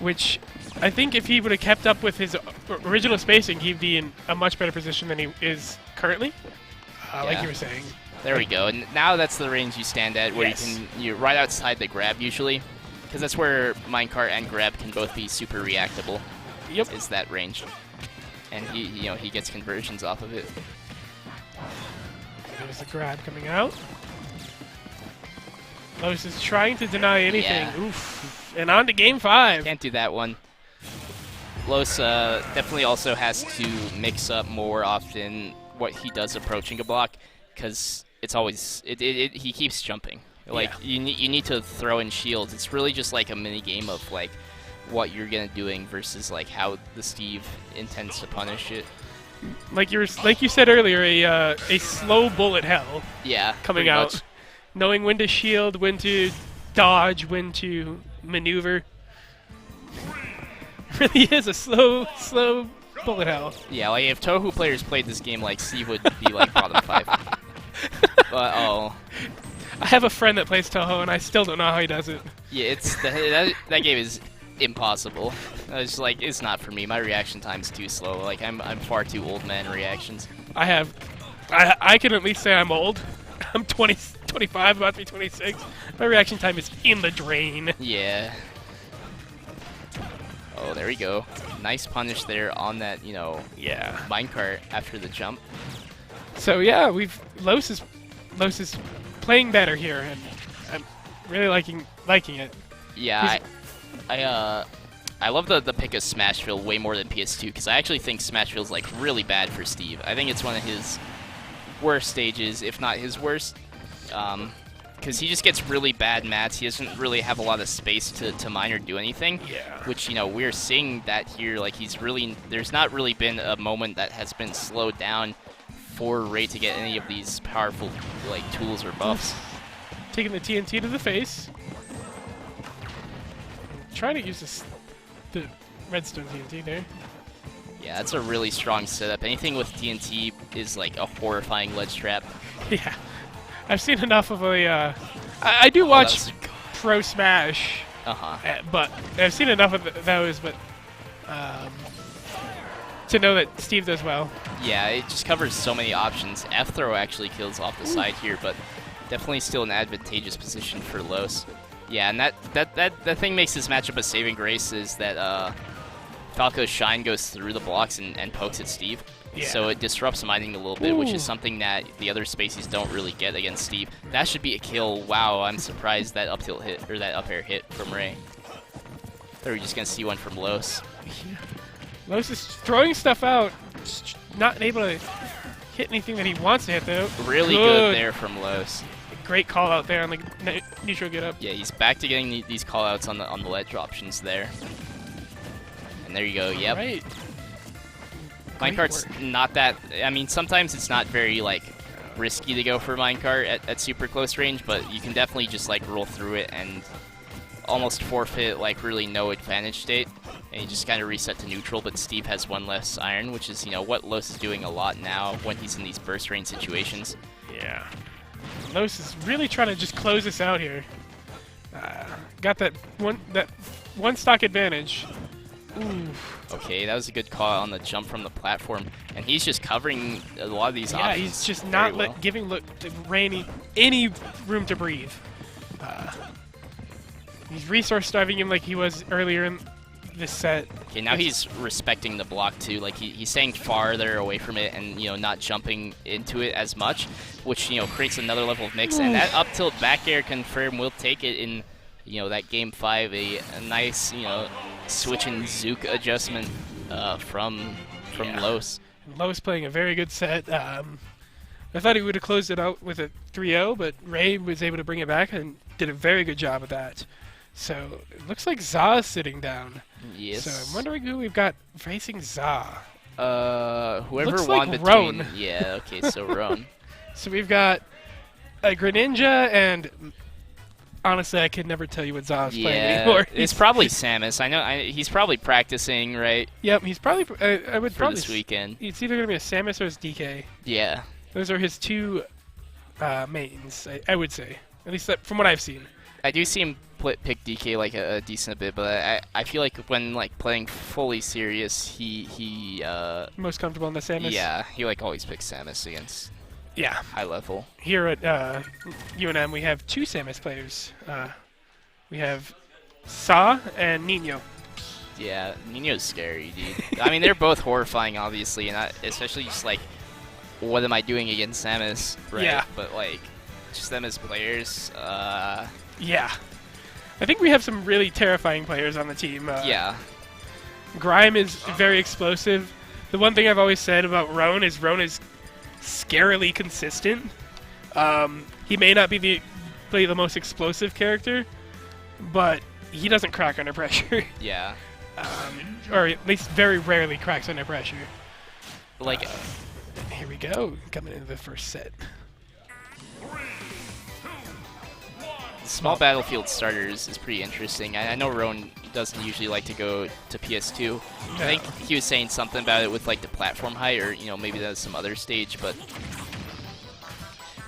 Which I think if he would have kept up with his original spacing, he'd be in a much better position than he is currently. Like you were saying. There we go. And now that's the range you stand at, where you're right outside the grab usually, because that's where minecart and grab can both be super reactable. Yep. Is that range, and he gets conversions off of it. There's the grab coming out. Los is trying to deny anything. Yeah. Oof. And on to game 5. Can't do that one. Los definitely also has to mix up more often what he does approaching a block, because it's always he keeps jumping. Like you need to throw in shields. It's really just like a mini game of like what you're gonna doing versus like how the Steve intends to punish it. Like you said earlier, a slow bullet hell. Yeah, coming out, much. Knowing when to shield, when to dodge, when to maneuver. really is a slow bullet hell. Yeah, like if Touhou players played this game, like Steve would be like bottom 5. But oh, I have a friend that plays Toho, and I still don't know how he does it. yeah, that game is impossible. It's like it's not for me. My reaction time's too slow. Like I'm far too old man reactions. I can at least say I'm old. I'm 25, about to be 26. My reaction time is in the drain. Yeah. Oh, there we go. Nice punish there on that, Yeah. minecart after the jump. So yeah, Los is playing better here, and I'm really liking it. Yeah, I love the pick of Smashville way more than PS2 because I actually think Smashville's like really bad for Steve. I think it's one of his worst stages, if not his worst, because he just gets really bad mats. He doesn't really have a lot of space to mine or do anything. Yeah. Which we're seeing that here. Like there's not really been a moment that has been slowed down for Ray to get any of these powerful like tools or buffs. Taking the TNT to the face. Trying to use the redstone TNT there. Yeah, that's a really strong setup. Anything with TNT is like a horrifying ledge trap. Yeah. I've seen enough of I do watch that's- Pro Smash, but I've seen enough of those, but to know that Steve does well. Yeah, it just covers so many options. F throw actually kills off the side here, but definitely still an advantageous position for Los. Yeah, and that thing makes this matchup a saving grace is that Falco's Shine goes through the blocks and pokes at Steve. Yeah. So it disrupts mining a little bit, which is something that the other Spaceys don't really get against Steve. That should be a kill. Wow, I'm surprised that up tilt hit, or that up air hit from Ray. Thought we were just going to see one from Los. Los is throwing stuff out, just not able to hit anything that he wants to hit, though. Really good there from Los. Great call out there on the neutral get up. Yeah, he's back to getting these callouts on the ledge options there. And there you go. Yep. Right. Minecart's not that. I mean, sometimes it's not very like risky to go for minecart at super close range, but you can definitely just like roll through it and almost forfeit like really no advantage state, and you just kind of reset to neutral. But Steve has one less iron, which is what Los is doing a lot now when he's in these burst range situations. Yeah. Los is really trying to just close this out here. Got that one stock advantage. Oof. Okay, that was a good call on the jump from the platform, and he's just covering a lot of these Yeah, options. he's just not giving Ray any room to breathe. He's resource diving him like he was earlier in this set. Okay, now he's respecting the block too. Like he's staying farther away from it and not jumping into it as much, which creates another level of mix. And that up tilt back air confirm will take it in that game 5, a nice switch and zook adjustment from Los. Los playing a very good set. I thought he would have closed it out with a 3-0, but Ray was able to bring it back and did a very good job of that. So it looks like Za is sitting down. Yes. So I'm wondering who we've got facing Za. Whoever Looks won like between. Roan. Yeah. Okay. So Roan. So we've got a Greninja, and honestly, I could never tell you what Za is playing anymore. It's probably Samus. I know. He's probably practicing, right? Yep, he's probably. I would for probably. this weekend. It's either gonna be a Samus or it's DK. Yeah. Those are his two mains, I would say. At least from what I've seen. I do see him pick DK like a decent bit, but I feel like when like playing fully serious, he Most comfortable in the Samus. yeah, he like always picks Samus against Yeah. high level. Here at UNM, we have two Samus players. We have Sa and Nino. Yeah, Nino's scary, dude. I mean, they're both horrifying, obviously, and especially just like, what am I doing against Samus, right? Yeah. But like, just them as players, Yeah. I think we have some really terrifying players on the team. yeah. Grime is very explosive. The one thing I've always said about Roan is scarily consistent. He may not be play the most explosive character, but he doesn't crack under pressure. Yeah. Or at least very rarely cracks under pressure. Like, Here we go, coming into the first set. small battlefield starters is pretty interesting. I know Roan doesn't usually like to go to PS2. I think he was saying something about it with like the platform height, or maybe that's some other stage, but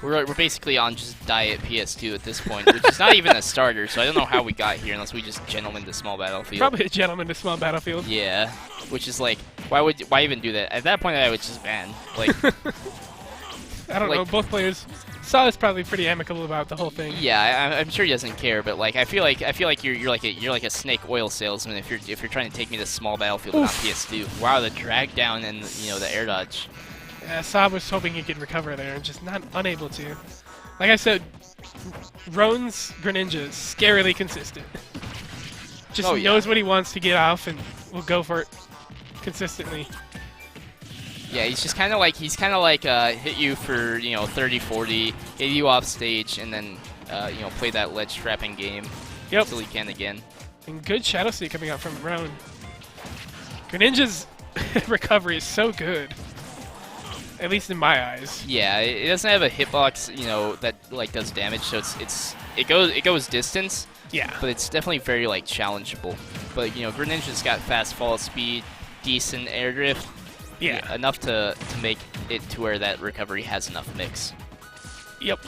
we're basically on just diet PS2 at this point, which is not even a starter. So I don't know how we got here unless we just gentleman to small battlefield. Probably a gentleman to small battlefield. Yeah, which is like, why even do that? At that point, I would just ban. Like, I don't know. Both players. Saw is probably pretty amicable about the whole thing. Yeah, I'm sure he doesn't care, but like I feel like you're like a snake oil salesman if you're trying to take me to small battlefield on PS2. Wow, the drag down and the air dodge. Yeah, Saab was hoping he could recover there and just unable to. Like I said, Roan's Greninja is scarily consistent. Just knows what he wants to get off and will go for it consistently. Yeah, he's just kind of like hit you for 30, 40, hit you off stage, and then play that ledge trapping game until he can again. And good Shadow Sneak coming out from Roan. Greninja's recovery is so good, at least in my eyes. Yeah, it doesn't have a hitbox that like does damage, so it goes distance. Yeah, but it's definitely very like challengeable. But Greninja's got fast fall speed, decent air drift. Yeah, enough to make it to where that recovery has enough mix. Yep.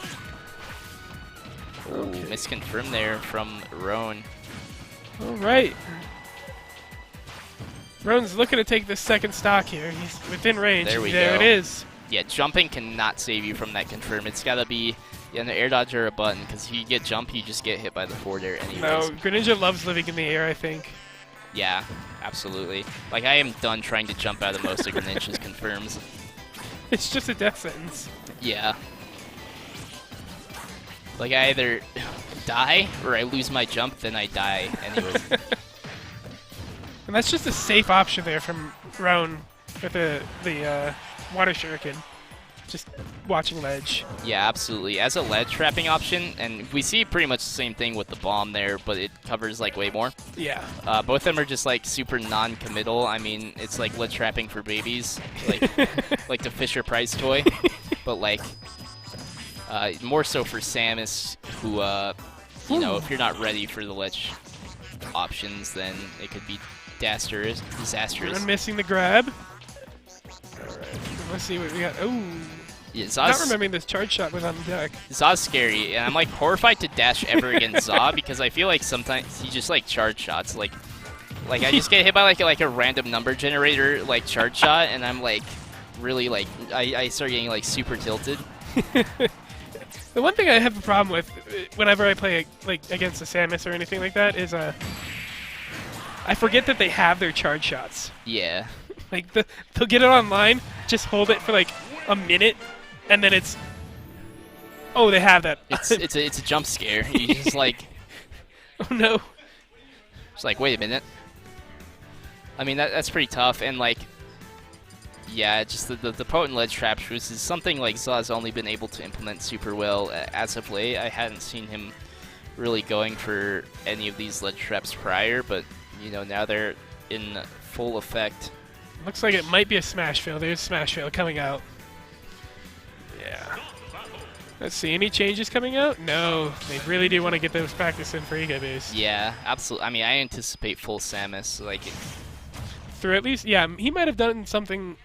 Ooh, misconfirmed there from Roan. All right. Roan's looking to take the second stock here. He's within range. There we go. It is. Yeah, jumping cannot save you from that confirm. It's got to be an air dodge or a button, because if you get jump, you just get hit by the forward air anyways. No, Greninja loves living in the air, I think. Yeah, absolutely. Like, I am done trying to jump out of most of Greninja's confirms. It's just a death sentence. Yeah. Like, I either die or I lose my jump, then I die anyways. And that's just a safe option there from Roan with the water shuriken. Just watching ledge. Yeah, absolutely. As a ledge trapping option, and we see pretty much the same thing with the bomb there, but it covers like way more. Yeah. Both of them are just like super non-committal. I mean, it's like ledge trapping for babies, like like the Fisher Price toy, but like more so for Samus, who if you're not ready for the ledge options, then it could be disastrous. I'm missing the grab. All right. Let's see what we got. Ooh. Yeah, Not remembering this charge shot was on the deck. Zaw's scary, and I'm like horrified to dash ever against Zaw because I feel like sometimes he just like charge shots. Like I just get hit by like a random number generator like charge shot, and I'm like really like I start getting like super tilted. The one thing I have a problem with whenever I play like against a Samus or anything like that is I forget that they have their charge shots. Yeah. Like they'll get it online, just hold it for like a minute, and then it's they have that. It's a jump scare. You just like oh no. It's like, wait a minute. I mean that's pretty tough, and like yeah, just the potent ledge trap shoots is something like Zaw's only been able to implement super well as of late. I hadn't seen him really going for any of these ledge traps prior, but now they're in full effect. Looks like it might be a smash fail. There's smash fail coming out. Yeah. Let's see, any changes coming out? No, they really do want to get those practice in for Ego Base. Yeah, absolutely. I mean, I anticipate full Samus. Like, through at least, yeah, he might have done something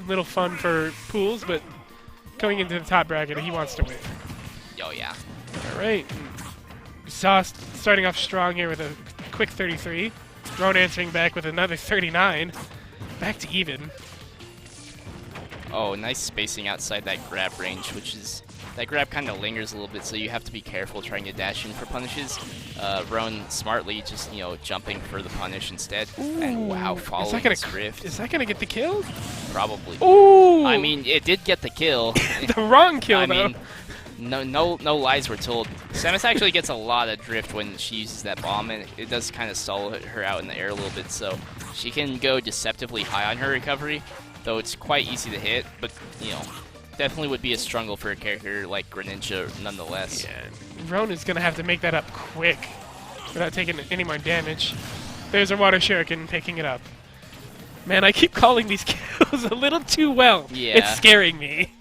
little fun for pools, but going into the top bracket, he wants to win. Oh, yeah. All right. Zaw starting off strong here with a quick 33. Roan answering back with another 39. Back to even. Oh, nice spacing outside that grab range, which is... That grab kind of lingers a little bit, so you have to be careful trying to dash in for punishes. Roan smartly just, jumping for the punish instead. Ooh. And wow, following his drift. Is that going to get the kill? Probably. Ooh! I mean, it did get the kill. The wrong kill, though. Mean, no lies were told. Samus actually gets a lot of drift when she uses that bomb, and it does kind of stall her out in the air a little bit, so she can go deceptively high on her recovery, though it's quite easy to hit, but, definitely would be a struggle for a character like Greninja nonetheless. Yeah, Roan is going to have to make that up quick without taking any more damage. There's a water shuriken picking it up. Man, I keep calling these kills a little too well. Yeah. It's scaring me.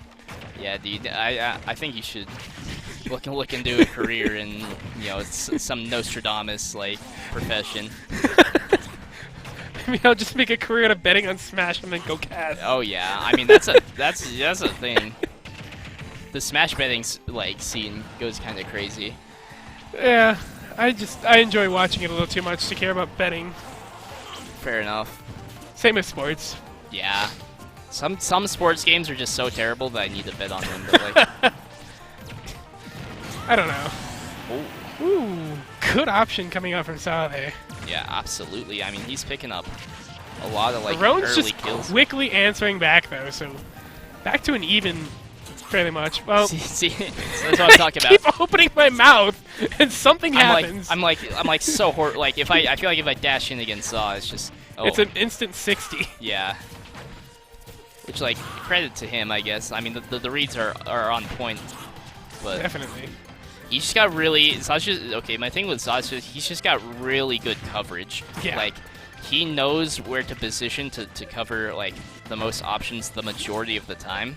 Yeah, dude, I think you should looking to a career in, you know, some Nostradamus like profession. Maybe I'll just make a career out of betting on Smash and then go cast. Oh yeah, I mean that's a thing. The Smash betting like scene goes kind of crazy. Yeah, I enjoy watching it a little too much to care about betting. Fair enough. Same with sports. Yeah. Some sports games are just so terrible that I need to bet on them. But like, I don't know. oh, Ooh, good option coming out from Saw there. yeah, absolutely. I mean, he's picking up a lot of like Roan's early just kills. quickly answering back though, so back to an even, fairly much. Well, See, that's what I'm talking about. keep opening my mouth and something happens. I'm like so like if I feel like if I dash in against Saw, it's just It's an instant 60. yeah. Which like credit to him, I guess. I mean the reads are on point, but Definitely. he just got really Sasha. Okay, my thing with Sasha, he's just got really good coverage. Yeah. Like he knows where to position to cover like the most options the majority of the time.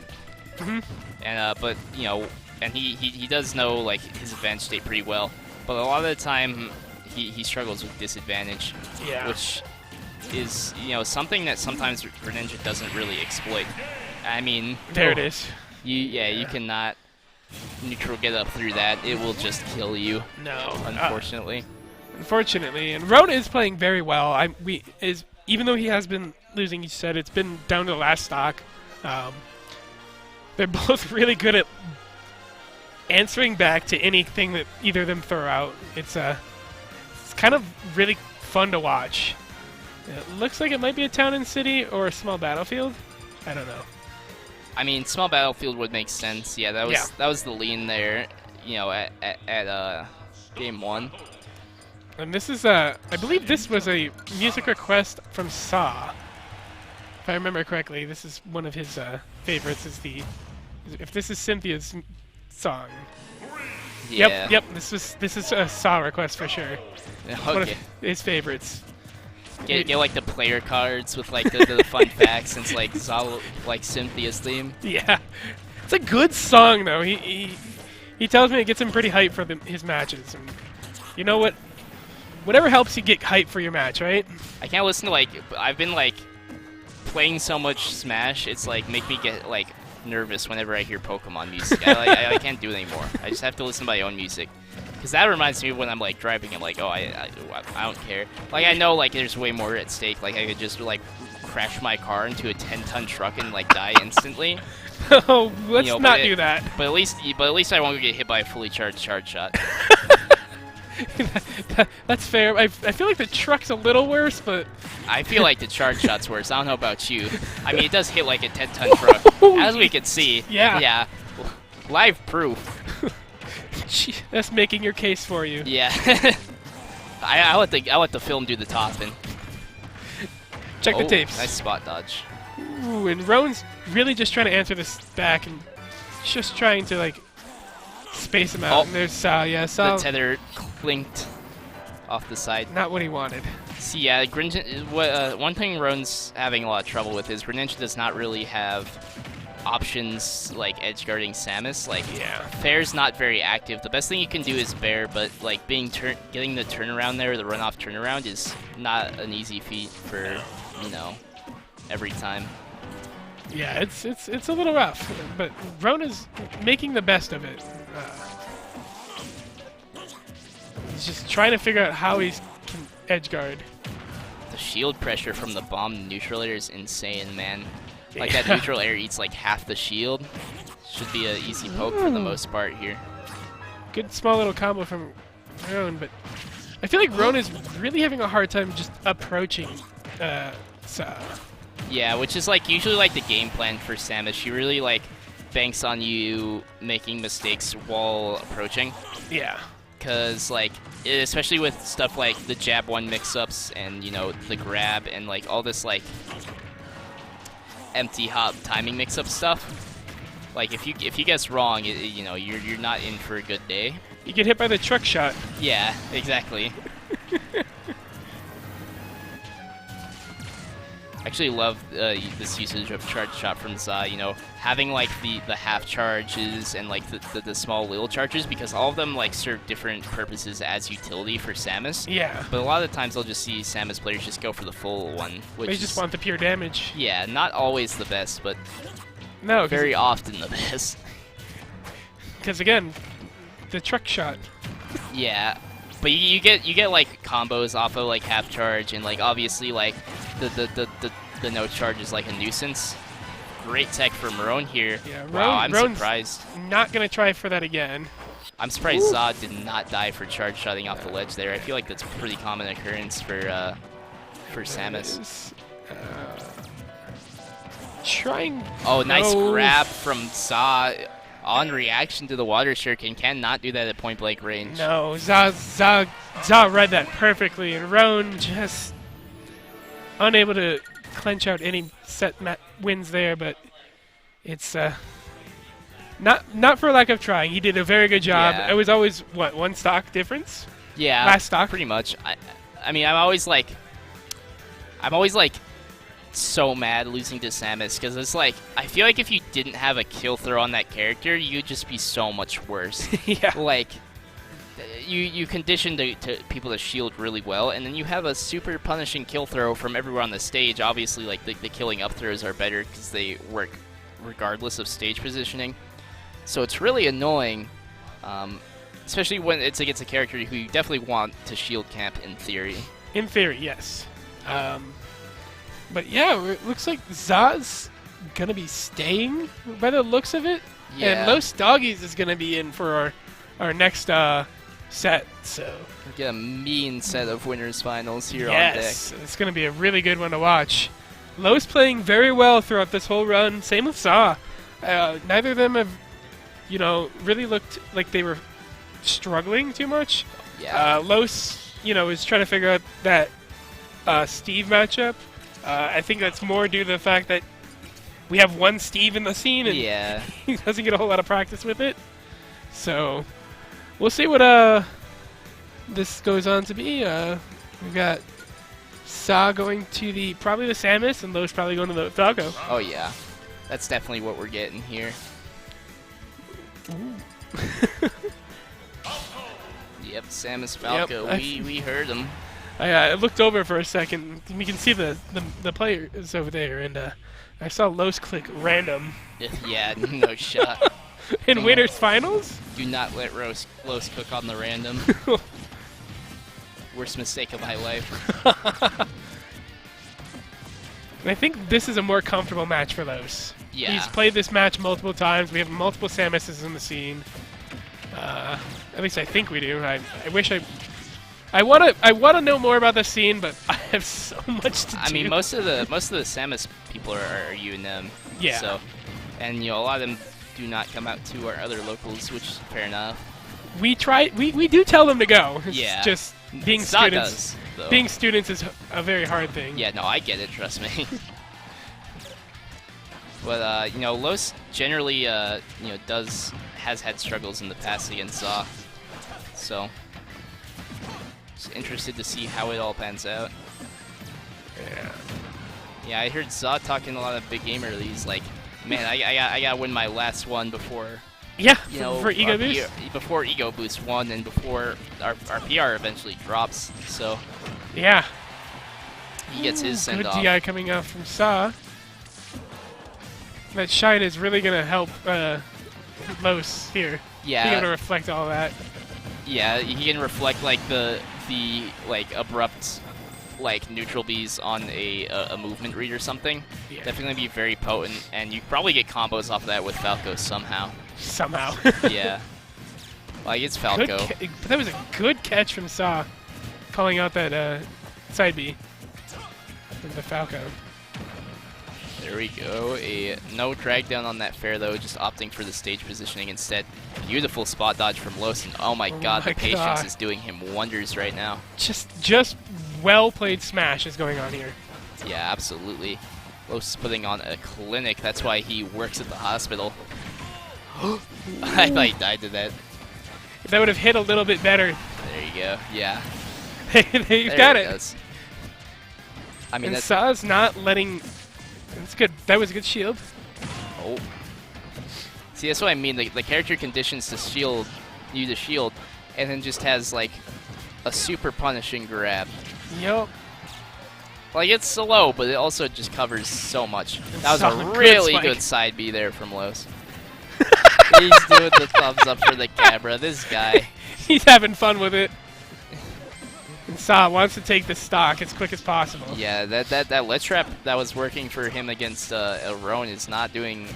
Mhm. And but you know, and he does know like his advantage state pretty well. But a lot of the time he struggles with disadvantage, Yeah. which is, you know, something that sometimes Greninja doesn't really exploit. I mean, There it is. you cannot neutral get up through that. It will just kill you, No. unfortunately. Unfortunately, and Rona is playing very well. Even though he has been losing each set, it's been down to the last stock. They're both really good at answering back to anything that either of them throw out. It's kind of really fun to watch. It looks like it might be a town and city or a small battlefield. I don't know. I mean, small battlefield would make sense. Yeah, that was the lean there. You know, at game 1. And this is I believe this was a music request from Saw. If I remember correctly, this is one of his favorites. If this is Cynthia's song. Yeah. Yep. This is a Saw request for sure. One of Okay. his favorites. Get like the player cards with like the fun facts and it's like Zal like Cynthia's theme. Yeah, it's a good song though. He tells me it gets him pretty hyped for his matches. And you know what? Whatever helps you get hyped for your match, right? I can't listen to like I've been like playing so much Smash. It's like make me get like nervous whenever I hear Pokemon music. I can't do it anymore. I just have to listen to my own music. Because that reminds me of when I'm like driving. I'm like, oh, I don't care. Like I know like there's way more at stake. Like I could just like crash my car into a 10-ton truck and like die instantly. Oh, let's You know, not but do that. But at least I won't get hit by a fully charged shot. That's fair. I feel like the truck's a little worse, but I feel like the charge shot's worse. I don't know about you. I mean, it does hit like a 10-ton truck, as we can see. Yeah. Yeah. Live proof. gee, that's making your case for you. Yeah. I let the film do the talking. Check the Oh, tapes. Nice spot dodge. Ooh, and Roan's really just trying to answer this back and just trying to like space him out. Oh. And there's Sal. Yeah, Sal. The tether clinked off the side. Not what he wanted. See, yeah, Greninja, one thing Roan's having a lot of trouble with is Greninja does not really have options like edge guarding Samus. Like, Yeah. Fair's not very active. The best thing you can do is Bear, but like getting the turnaround there, the runoff turnaround, is not an easy feat for, you know, every time. Yeah, it's a little rough, but Rona's making the best of it. He's just trying to figure out how he can edge guard. The shield pressure from the bomb neutral air is insane, man. Like that neutral air eats like half the shield. Should be an easy poke for the most part here. Good small little combo from Roan, but I feel like Roan is really having a hard time just approaching Sa. Yeah, which is like usually like the game plan for Samus. She really like banks on you making mistakes while approaching. Yeah. Cause like, especially with stuff like the jab 1 mix-ups and, you know, the grab and like all this like empty hop timing mix-up stuff. Like if you guess wrong, you know, you're not in for a good day. You get hit by the truck shot. Yeah, exactly. Actually love this usage of charge shot from Za, you know, having like the half charges and like the small little charges, because all of them like serve different purposes as utility for Samus. Yeah. But a lot of the times I'll just see Samus players just go for the full one, which They is, just want the pure damage. yeah, not always the best, but No, very often the best. because again, the truck shot. Yeah, but you get like combos off of like half charge, and like obviously like the no charge is like a nuisance. Great tech for Marone here. Yeah, Wow, I'm Roan's surprised. Not gonna try for that again. I'm surprised Zod did not die for charge shotting off the ledge there. I feel like that's a pretty common occurrence for Samus. Trying. Oh, nice No. grab from Zod on reaction to the water shuriken. Cannot do that at point blank range. No, Za read that perfectly, and Roan just unable to clench out any set wins there. But it's not for lack of trying. He did a very good job. Yeah. It was always what, one stock difference? Yeah, Last stock? pretty much. I mean, I'm always like so mad losing to Samus, because it's like I feel like if you didn't have a kill throw on that character, you'd just be so much worse. Yeah. Like you condition to people to shield really well, and then you have a super punishing kill throw from everywhere on the stage. Obviously, like the killing up throws are better because they work regardless of stage positioning. So it's really annoying, especially when it's against a character who you definitely want to shield camp in theory. In theory, yes. But yeah, it looks like Za's gonna be staying by the looks of it. Yeah. And Los Doggies is gonna be in for our next set. So We get a mean set of winners finals here on yes, deck. it's gonna be a really good one to watch. Los playing very well throughout this whole run. Same with Za. Neither of them have, you know, really looked like they were struggling too much. Yeah. Los, you know, is trying to figure out that Steve matchup. I think that's more due to the fact that we have one Steve in the scene, and Yeah. he doesn't get a whole lot of practice with it. So we'll see what this goes on to be. We've got Sa going to probably the Samus, and Los probably going to the Falco. Oh yeah. That's definitely what we're getting here. Yep, Samus Falco. Yep, we heard him. I looked over for a second. We can see the players over there, and I saw Los click random Yeah, no shot. in winners finals. Do not let Los cook on the random. Worst mistake of my life. And I think this is a more comfortable match for Los. Yeah. He's played this match multiple times. We have multiple Samuses in the scene. At least I think we do. I wish I wanna know more about the scene, but I have so much to do. I mean, most of the Samus people are UNM. Yeah. So, and you know, a lot of them do not come out to our other locals, which is fair enough. we do tell them to go. It's Yeah. just being Zod students. does, though. Being students is a very hard thing. Yeah, no, I get it. Trust me. But you know, Los generally you know has had struggles in the past against Za. So, just interested to see how it all pans out. Yeah. Yeah, I heard Za talking a lot of big game earlies. Like, man, I gotta win my last one before. Yeah, You know, for Ego our Boost. before Ego Boost 1 and before our PR eventually drops. So Yeah. he gets his send Good off. DI coming out from Sa. That shine is really going to help Los here. Being able to Yeah, reflect all that. yeah, he can reflect like the like abrupt like neutral Bs on a movement read or something. Yeah. Definitely be very potent, and you probably get combos off of that with Falco somehow. Somehow. Yeah, like it's Good Falco. but that was a good catch from Sa, calling out that side B with the Falco. There we go. No drag down on that fair though, just opting for the stage positioning instead. Beautiful spot dodge from Los, and oh my god, my the patience God. is doing him wonders right now. Just well played smash is going on here. Yeah, absolutely. Los is putting on a clinic. That's why he works at the hospital. I thought he died to that. If that would have hit a little bit better, There you go. Yeah. you've There got it it. goes. I mean, And that's Saw's not letting. That's good. That was a good shield. oh. See, that's what I mean. The character conditions to shield, you to shield, and then just has like a super punishing grab. Yup. Like, it's slow, but it also just covers so much. That was Solid, a good really spike. good side B there from Los. He's doing the thumbs up for the camera. This guy. He's having fun with it. And Saw wants to take the stock as quick as possible. Yeah, that ledge trap that was working for him against Roan is not doing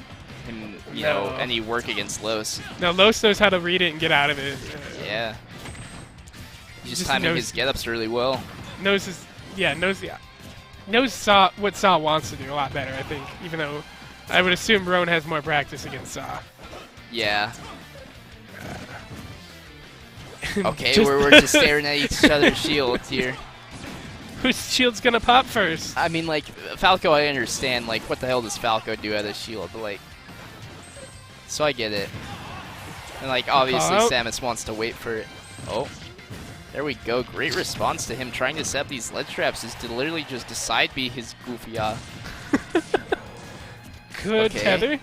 him, you know, No. any work against Los. Now Los knows how to read it and get out of it. Yeah. He's just Just timing knows- his get-ups really well. Knows his. Yeah, knows Saw what Saw wants to do a lot better. I think, even though I would assume Roan has more practice against Saw. Yeah. Okay, Just- we're just staring at each other's shields here. Whose shield's gonna pop first? I mean, like, Falco, I understand. Like, what the hell does Falco do at his shield? But, like, so I get it. And, like, obviously, Oh. Samus wants to wait for it. Oh. There we go. Great response to him trying to set up these ledge traps is to literally just decide be his goofy Good Okay. tether.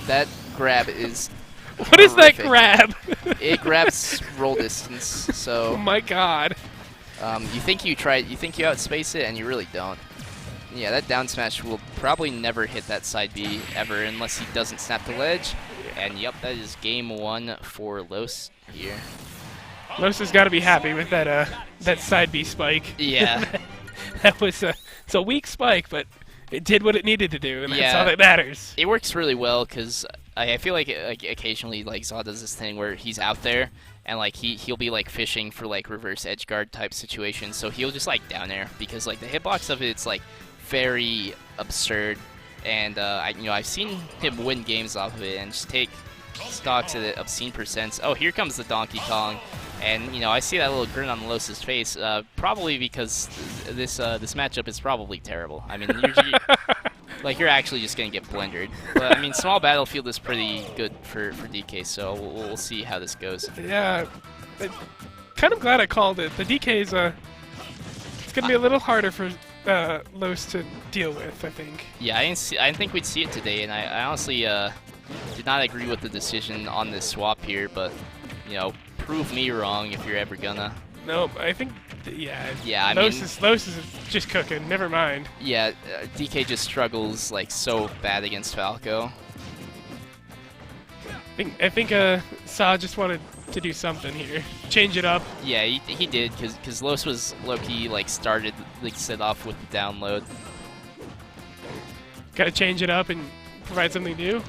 That grab is What is that horrific. grab? It grabs roll distance, Oh so my god. you think you outspace it, and you really don't. Yeah, that down smash will probably never hit that side B ever unless he doesn't snap the ledge. And yep, that is game 1 for Los here. Los has got to be happy with that side B spike. Yeah, That was it's a weak spike, but it did what it needed to do, and that's Yeah. all that matters. it works really well because I feel like occasionally like Zaw does this thing where he's out there and like he'll be like fishing for like reverse edge guard type situations, so he'll just like down air because like the hitbox of it's like very absurd, and I've seen him win games off of it and just take stocks at obscene percents. Oh, here comes the Donkey Kong, and I see that little grin on Los's face, probably because this matchup is probably terrible. I mean, you're actually just gonna get blendered. But I mean, small battlefield is pretty good for DK, so we'll see how this goes. Yeah, kind of glad I called it. The DK's it's gonna be a little harder for Los to deal with, I think. Yeah, I didn't think we'd see it today, and I honestly did not agree with the decision on this swap here, but prove me wrong if you're ever gonna. Nope, I think yeah. Yeah, I Los mean- is just cooking. Never mind. Yeah, DK just struggles like so bad against Falco. I think Saw just wanted to do something here, change it up. Yeah, he did, because Los was low-key like started like set off with the download. Got to change it up and provide something new.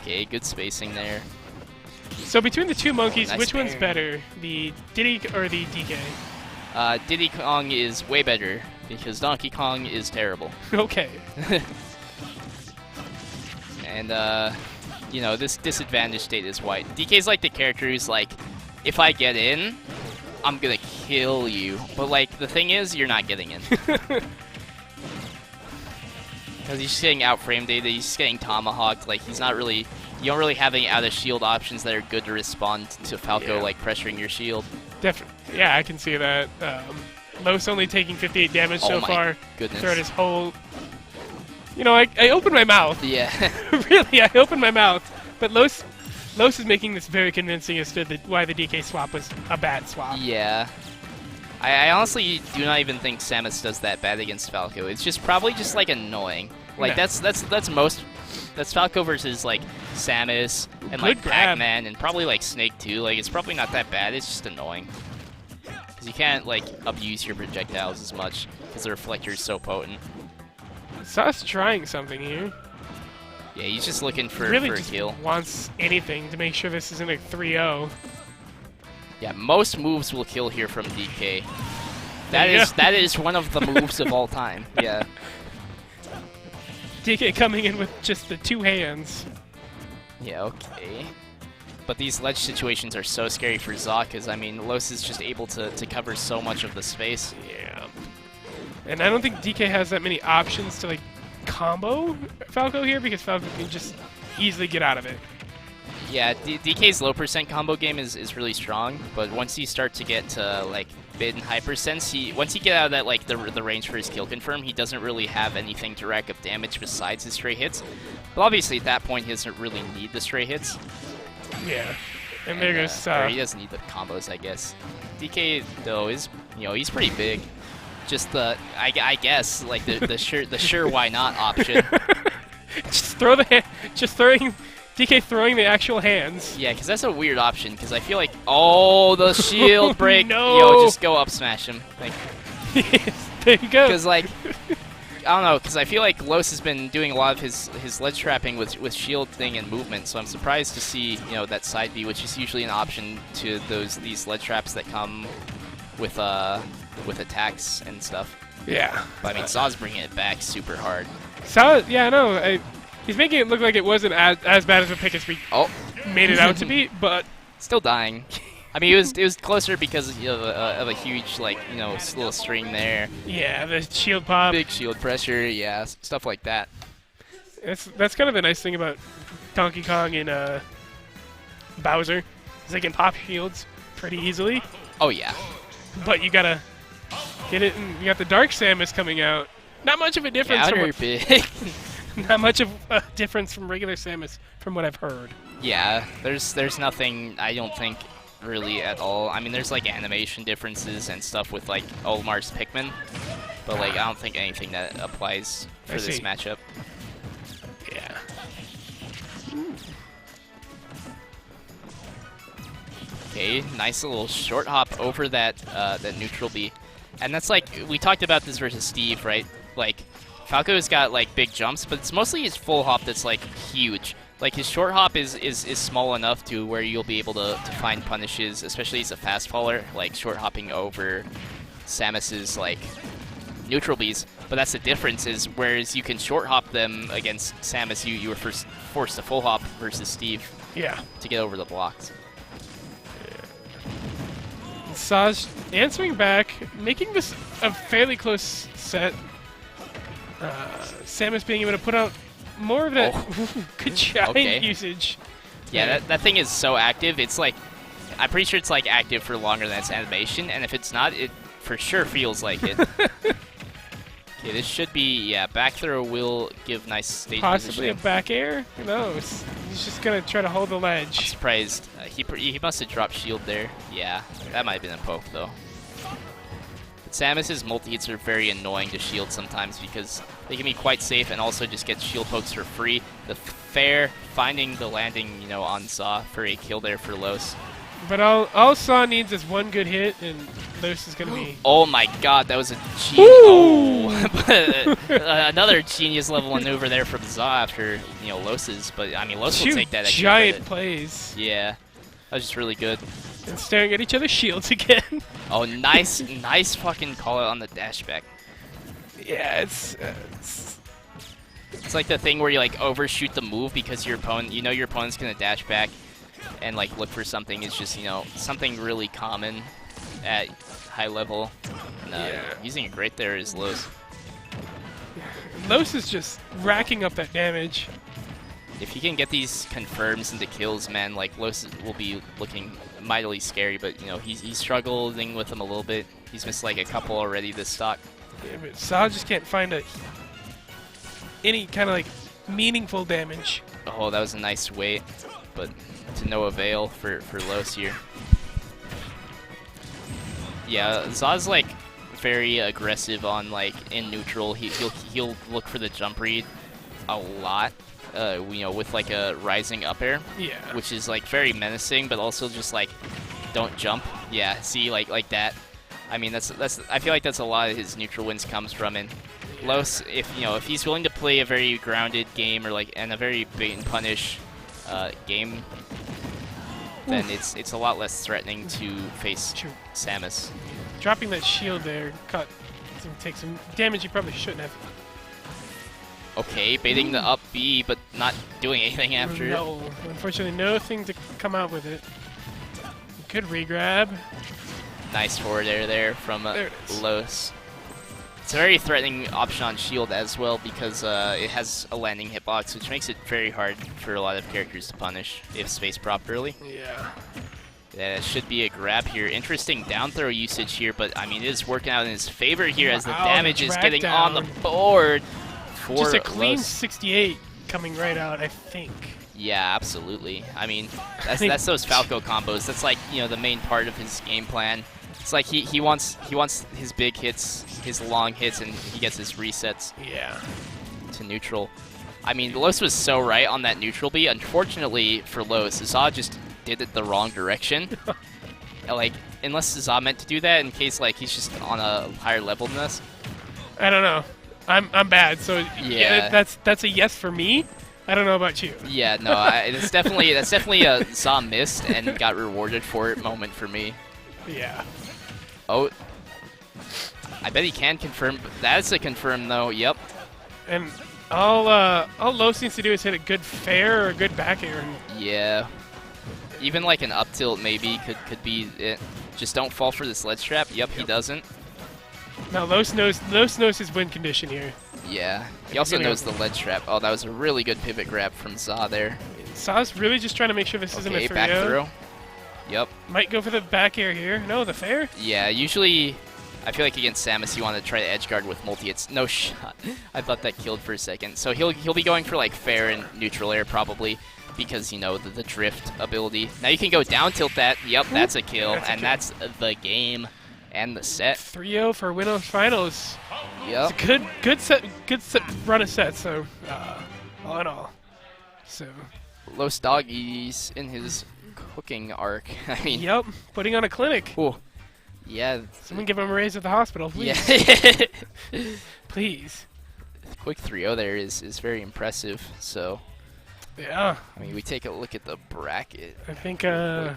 Okay, good spacing there. So between the two monkeys, Nice which one's pair. better, the Diddy or the DK? Diddy Kong is way better because Donkey Kong is terrible. Okay. And this disadvantage state is why DK's like the character who's like, if I get in, I'm gonna kill you. But like the thing is, you're not getting in. Because he's just getting out-frame data, he's just getting tomahawked, like he's not really, you don't really have any out-of-shield options that are good to respond to Falco, Yeah. like pressuring your shield. Definitely. Yeah, I can see that. Los only taking 58 damage so Oh my far goodness. throughout his whole... I opened my mouth. Yeah. Really, I opened my mouth. But Los is making this very convincing as to why the DK swap was a bad swap. Yeah. I honestly do not even think Samus does that bad against Falco. It's just probably just like annoying. Like Yeah. that's Falco versus like Samus and Good like grab. Pac-Man and probably like Snake too. Like it's probably not that bad. It's just annoying. Cuz you can't like abuse your projectiles as much cuz the reflector is so potent. Saw's trying something here. Yeah, he's just looking for, Really for a just kill. wants anything to make sure this isn't a 3-0. Yeah, most moves will kill here from DK. There you go. That is one of the moves of all time. Yeah. DK coming in with just the two hands. Yeah, okay. But these ledge situations are so scary for Zaw, because, I mean, Los is just able to cover so much of the space. Yeah. And I don't think DK has that many options to, combo Falco here, because Falco can just easily get out of it. Yeah, DK's low percent combo game is really strong, but once you start to get to, bit in Hypersense. Once he get out of that like the range for his kill confirm, he doesn't really have anything to rack up damage besides his stray hits. But obviously at that point he doesn't really need the stray hits. Yeah. And there goes. Or he doesn't need the combos, I guess. DK though is he's pretty big. Just the I guess like the sure why not option. Just throw the hand. Just throwing. DK throwing the actual hands. Yeah, because that's a weird option. Because I feel like the shield break. No. Yo, just go up smash him. Like, there you go. because like I don't know. Because I feel like Los has been doing a lot of his ledge trapping with shield thing and movement. So I'm surprised to see that side B, which is usually an option to these ledge traps that come with attacks and stuff. Yeah. But I mean, Zaw's bringing it back super hard. Yeah, I know. He's making it look like it wasn't as bad as the pick as we made it out to be, but still dying. I mean, it was closer because of a huge little string there. Yeah, the shield pop. Big shield pressure, yeah, stuff like that. That's kind of the nice thing about Donkey Kong and Bowser, is they can pop shields pretty easily. Oh yeah. But you gotta get it, and you got the Dark Samus coming out. Not much of a difference. Big. Not much of a difference from regular Samus, from what I've heard. Yeah, there's nothing, I don't think, really at all. I mean, there's like animation differences and stuff with like Olmar's Pikmin, but like I don't think anything that applies for this matchup. Yeah. Okay, nice little short hop over that neutral B, and that's like we talked about this versus Steve, right? Like, Falco's got like big jumps, but it's mostly his full hop that's like huge. Like his short hop is small enough to where you'll be able to find punishes, especially as a fast faller, like short hopping over Samus's like neutral Bs. But that's the difference is whereas you can short hop them against Samus, you were first forced to full hop versus Steve. Yeah. To get over the blocks. Saj answering back, making this a fairly close set. Samus being able to put out more of that good giant usage. Yeah, that thing is so active. It's like, I'm pretty sure it's like active for longer than its animation, and if it's not, it for sure feels like it. Okay, this should be, back throw will give nice stage Possibly positioning. a back air? Who knows? He's just gonna try to hold the ledge. I'm surprised. He must have dropped shield there. Yeah, that might have been a poke though. But Samus's multi-hits are very annoying to shield sometimes because they can be quite safe and also just get shield pokes for free. The fair finding the landing, on Saw for a kill there for Los. But all Saw needs is one good hit, and Los is gonna be. Oh my God, that was a genius! Another genius level maneuver there from Zaw after Los's. But I mean, Los will take that. Giant plays. Yeah, that was just really good. And staring at each other's shields again. Oh, nice fucking call out on the dash back. Yeah, it's like the thing where you like overshoot the move because your opponent, your opponent's gonna dash back and like look for something. It's just something really common at high level. And, using it great there is Los. Los is just racking up that damage. If he can get these confirms into kills, man, like Los will be looking mightily scary. But he's struggling with them a little bit. He's missed like a couple already this stock. Yeah, but Saw just can't find any kind of like meaningful damage. Oh, that was a nice wait, but to no avail for Los here. Yeah, Zaw's like very aggressive on like in neutral. He'll look for the jump read a lot. With like a rising up air. Yeah. Which is like very menacing, but also just like don't jump. Yeah, see like that. I mean that's I feel like that's a lot of his neutral wins comes from. And Los, if he's willing to play a very grounded game or and a very bait and punish game, then it's a lot less threatening to face Samus. Dropping that shield there take some damage you probably shouldn't have. Okay, baiting the up B, but not doing anything after. No, unfortunately, nothing to come out with it. Good regrab. Nice forward air there from Los. It's a very threatening option on shield as well because it has a landing hitbox, which makes it very hard for a lot of characters to punish if spaced properly. Yeah. That should be a grab here. Interesting down throw usage here, but I mean, it is working out in his favor here as the Wow, damage is drag getting down. on the board for Just a clean Los. 68 coming right out, I think. Yeah, absolutely. I mean, that's those Falco combos. That's like, you know, the main part of his game plan. It's like he wants his big hits, his long hits, and he gets his resets Yeah. to neutral. I mean, Los was so right on that neutral B. Unfortunately for Los, Zaw just did it the wrong direction. Like, unless Zaw meant to do that in case, like, he's just on a higher level than us. I don't know. I'm bad, so Yeah. that's a yes for me. I don't know about you. Yeah, no, that's definitely a Zaw missed and got rewarded for it moment for me. Yeah. Oh, I bet he can confirm. That's a confirm though. Yep. And all Los needs to do is hit a good fair or a good back air. And Yeah. Even like an up tilt maybe could be it. Just don't fall for this ledge trap. Yep, he doesn't. now Los knows his win condition here. Yeah. He also knows the ledge trap. Oh, that was a really good pivot grab from Zaw there. Saw's really just trying to make sure this isn't a Okay, 3-0. back throw. Yep. Might go for the back air here. No, the fair. Yeah, usually I feel like against Samus you want to try to edge guard with multi. It's no shot. I thought that killed for a second. So he'll be going for like fair and neutral air probably because, you know, the drift ability. Now you can go down tilt that. Yep, that's a kill. That's a And kill. that's the game and the set. 3-0 for Winnows Finals. Yep. It's a good set run of sets. So all in all, so Los Doggies in his cooking arc. I mean, yep, putting on a clinic. ooh. Yeah. Someone give him a raise at the hospital, please. Yeah. Please. Quick 3-0 there is very impressive. So, Yeah, I mean, we take a look at the bracket. I think that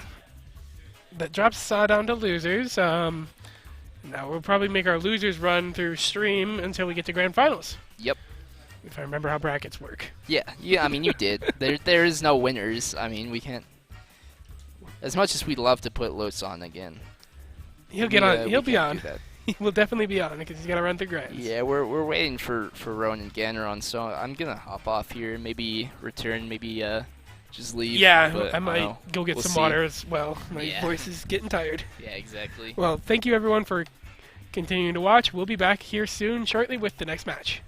drops Saw down to losers. Now we'll probably make our losers run through stream until we get to grand finals. Yep. If I remember how brackets work. Yeah, I mean, you did. There is no winners. I mean, we can't. As much as we'd love to put Los on again. He'll get on. He'll be on. Do that. He will definitely be on because he's got to run through grands. Yeah, we're waiting for Roan and Ganeron, so I'm gonna hop off here, maybe return, maybe just leave. Yeah, but I might don't know. go get We'll some see. water as well. My Yeah. voice is getting tired. Yeah, exactly. Well, thank you everyone for continuing to watch. We'll be back here soon, shortly, with the next match.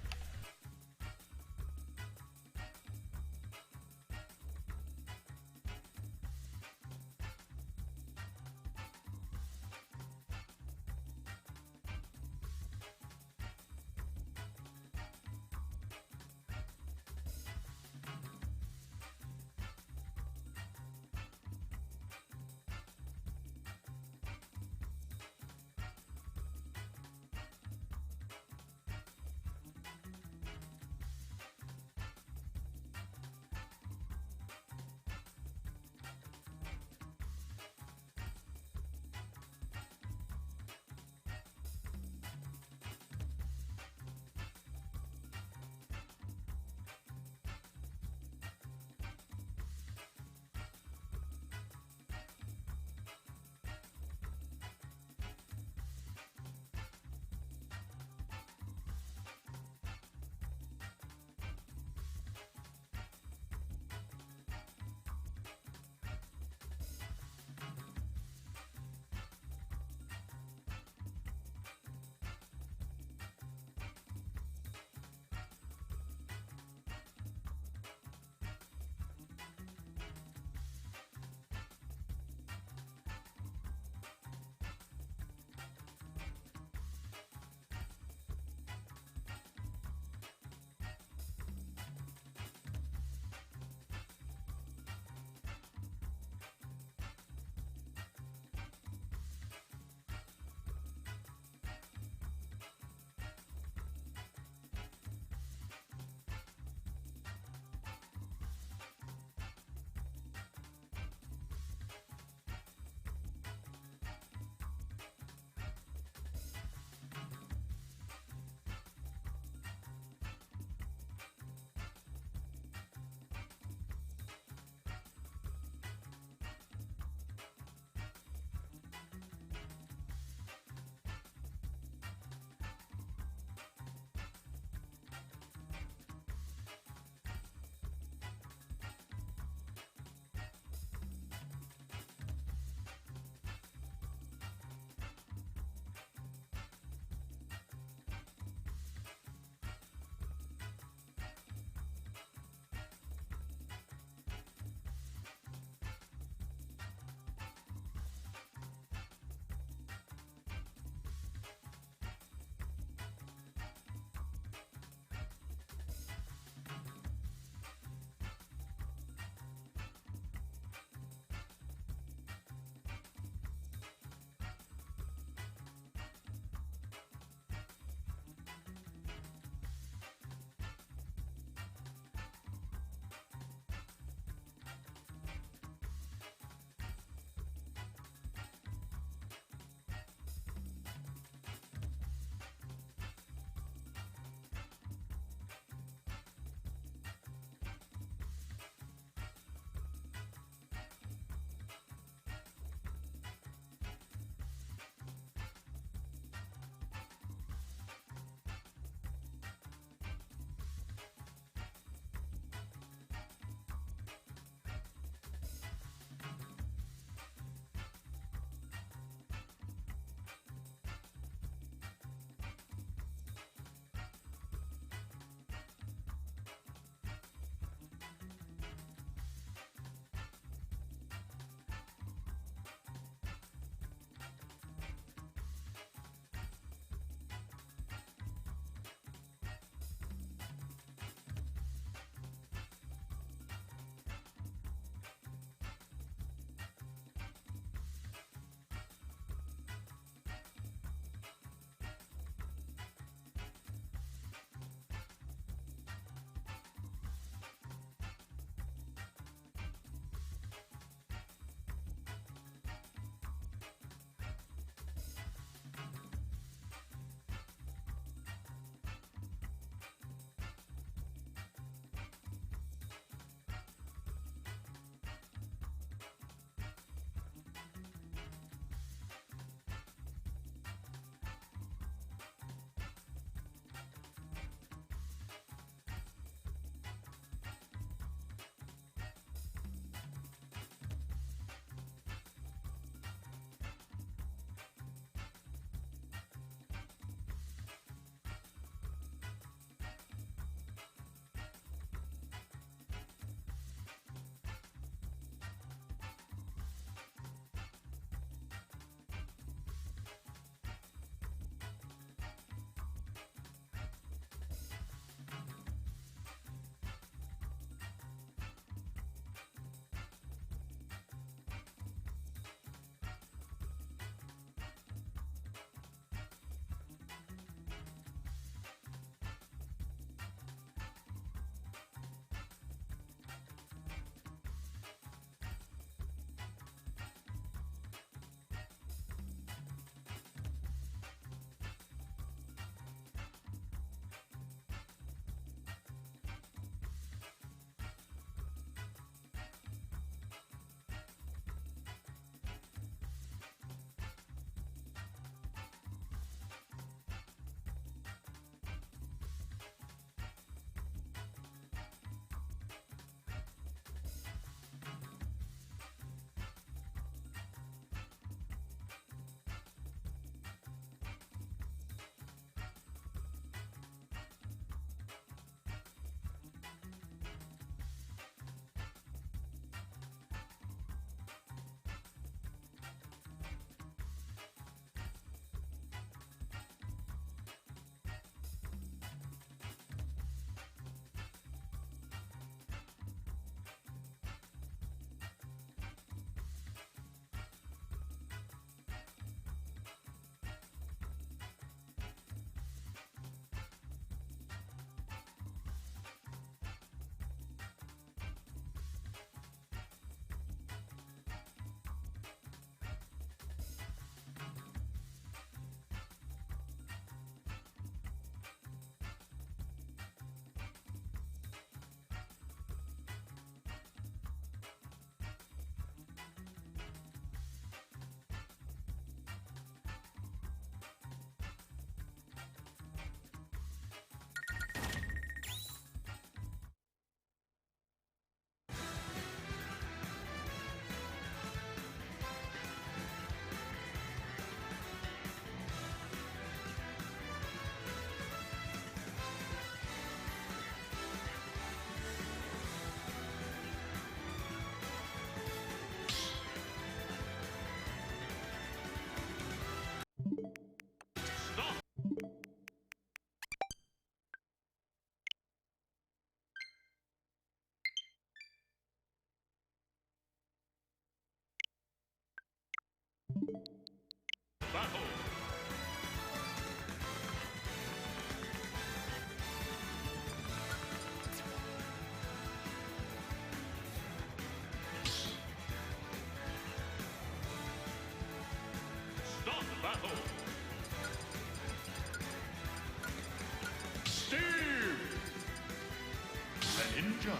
Ninja.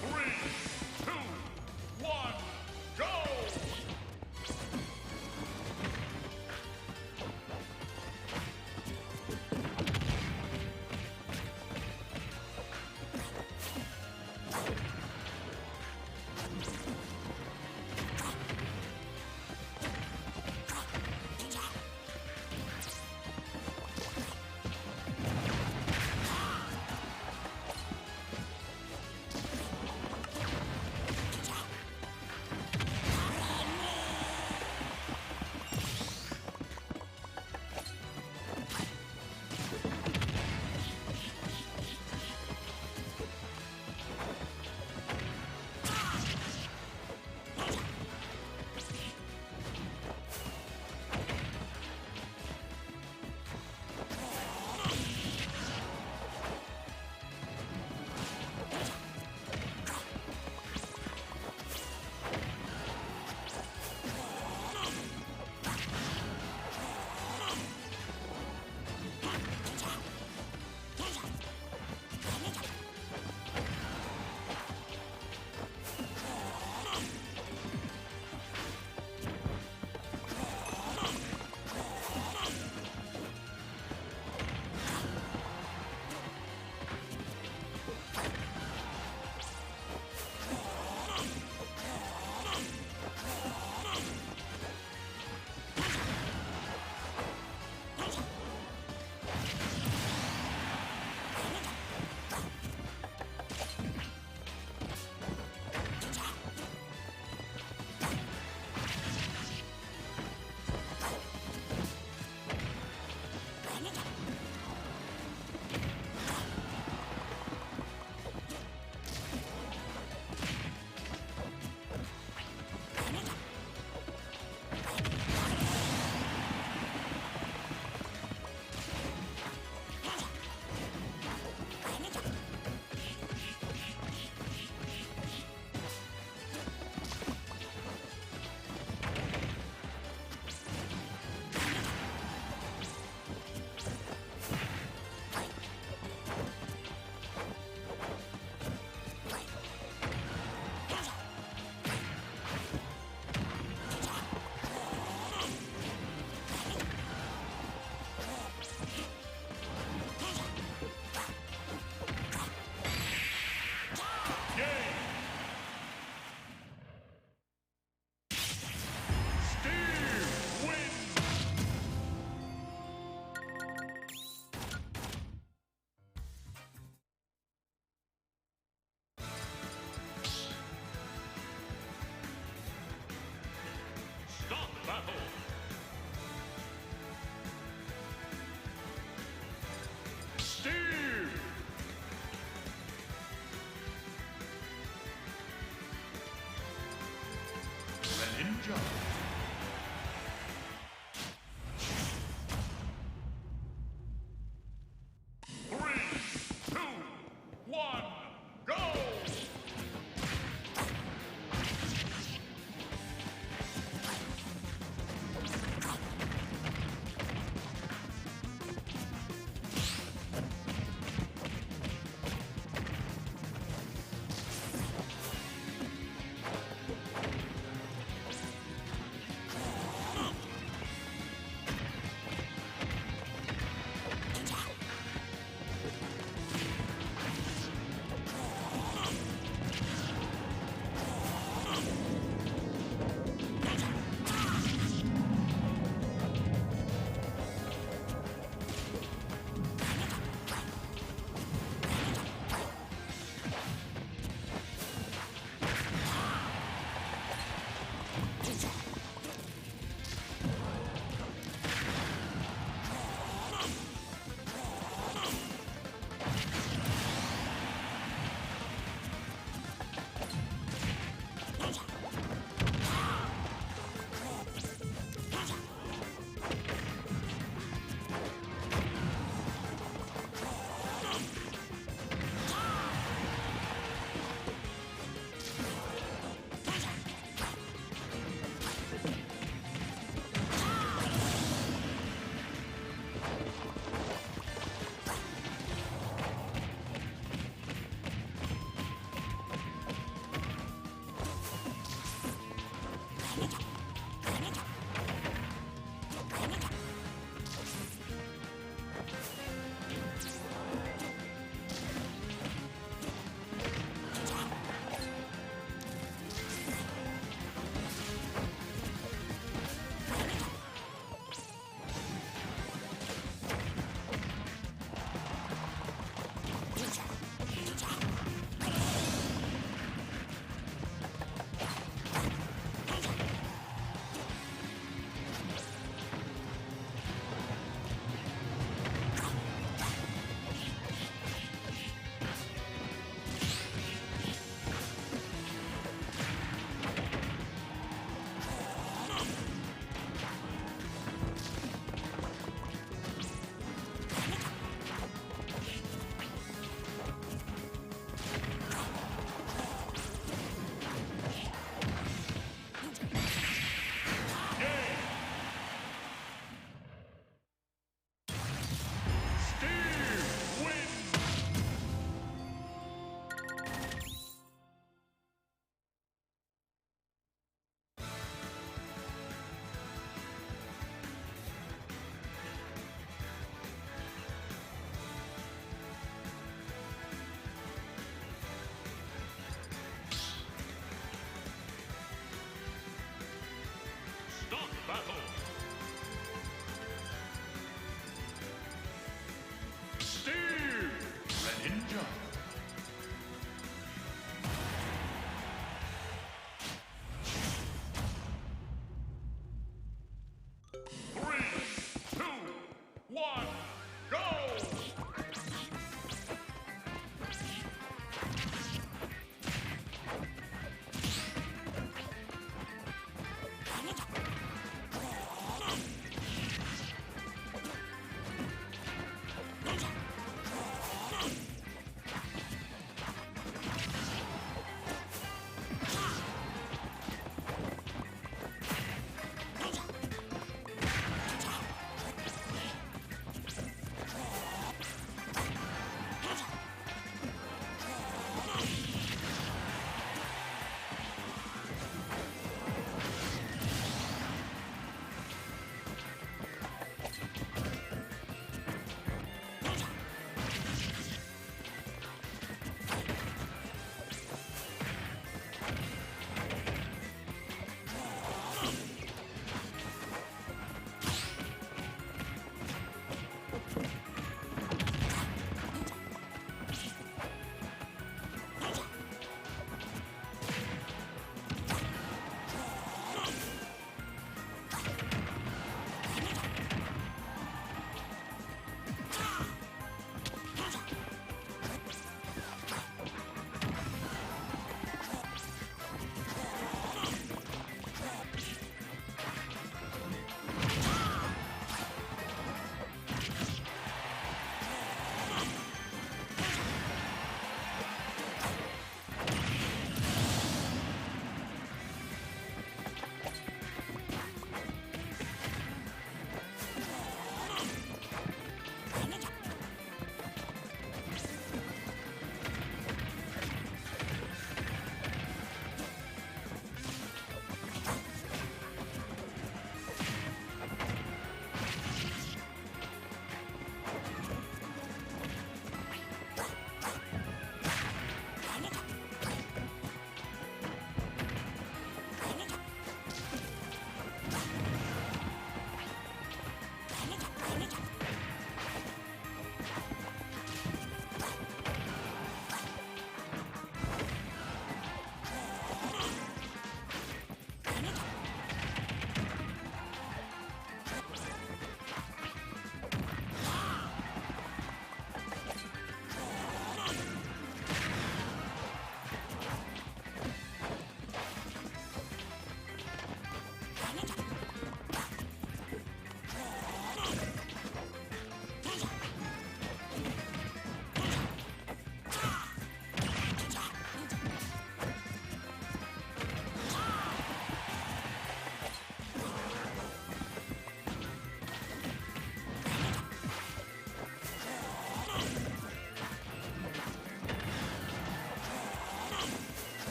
Three, two, one, go! Stop battle! Steve! Ninja. Three, two, one, go!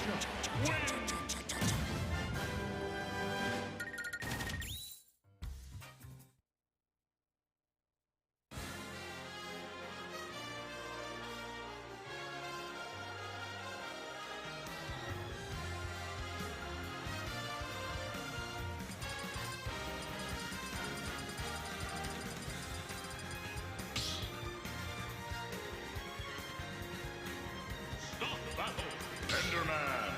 Stop battle. Enderman.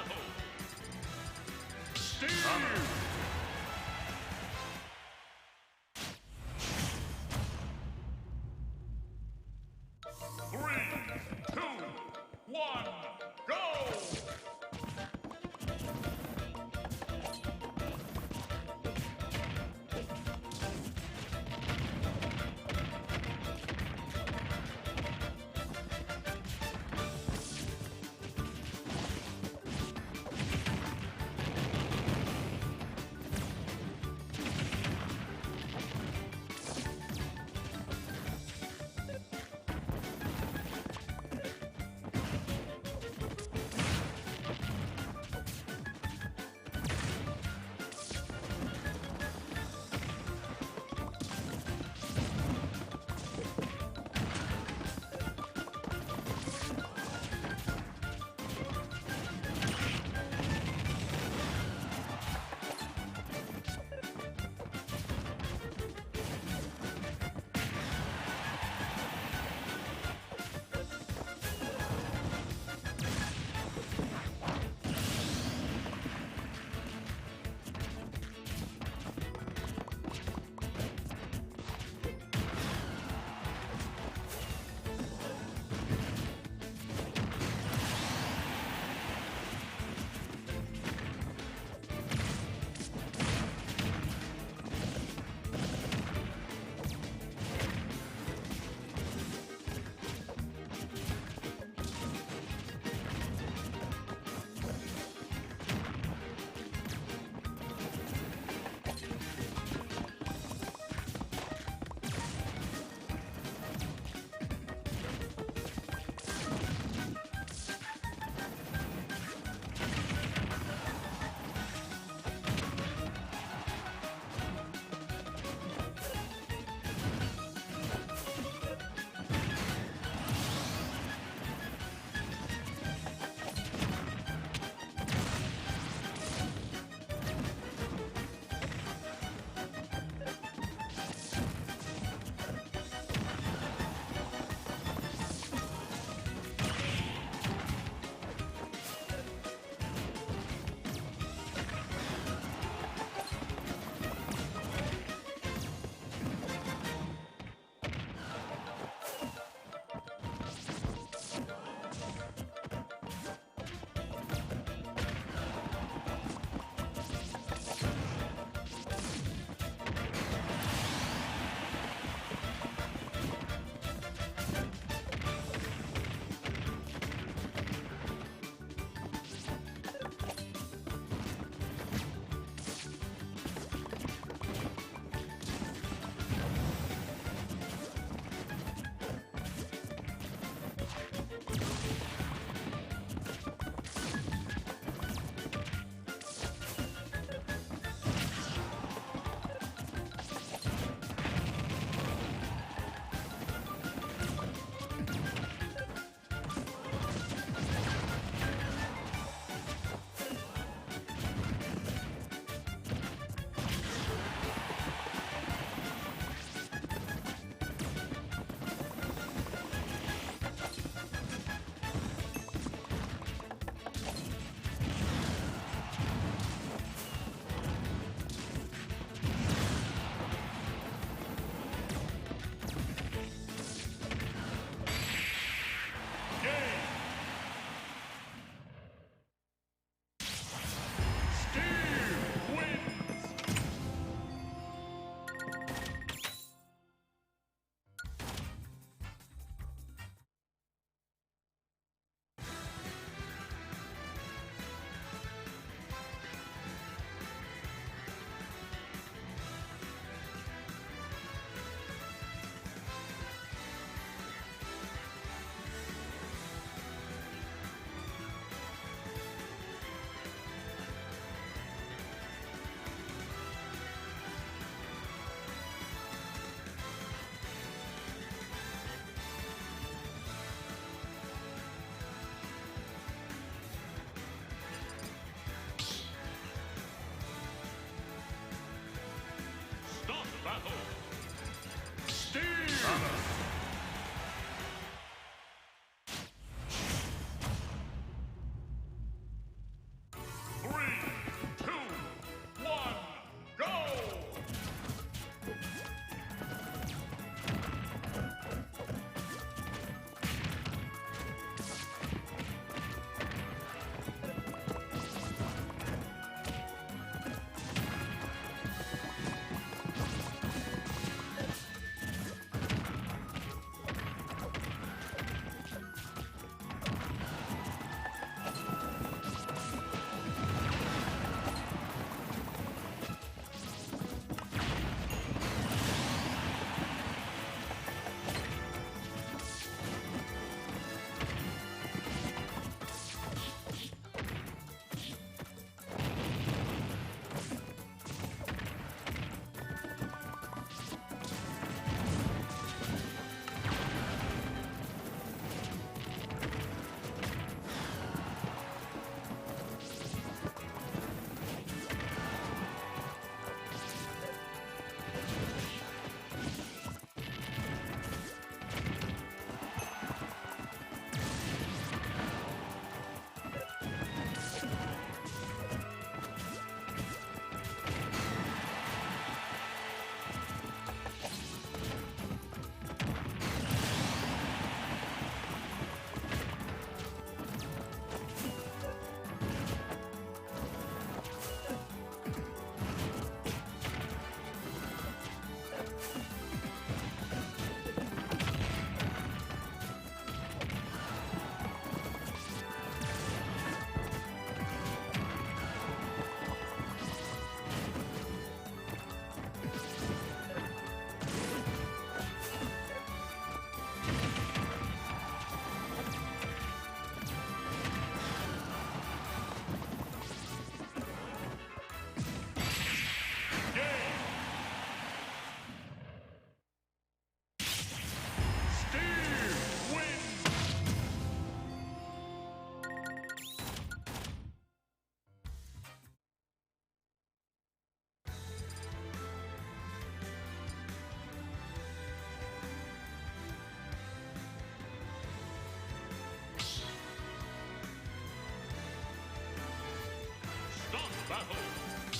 battle. Steve. 3, 2, 1, go!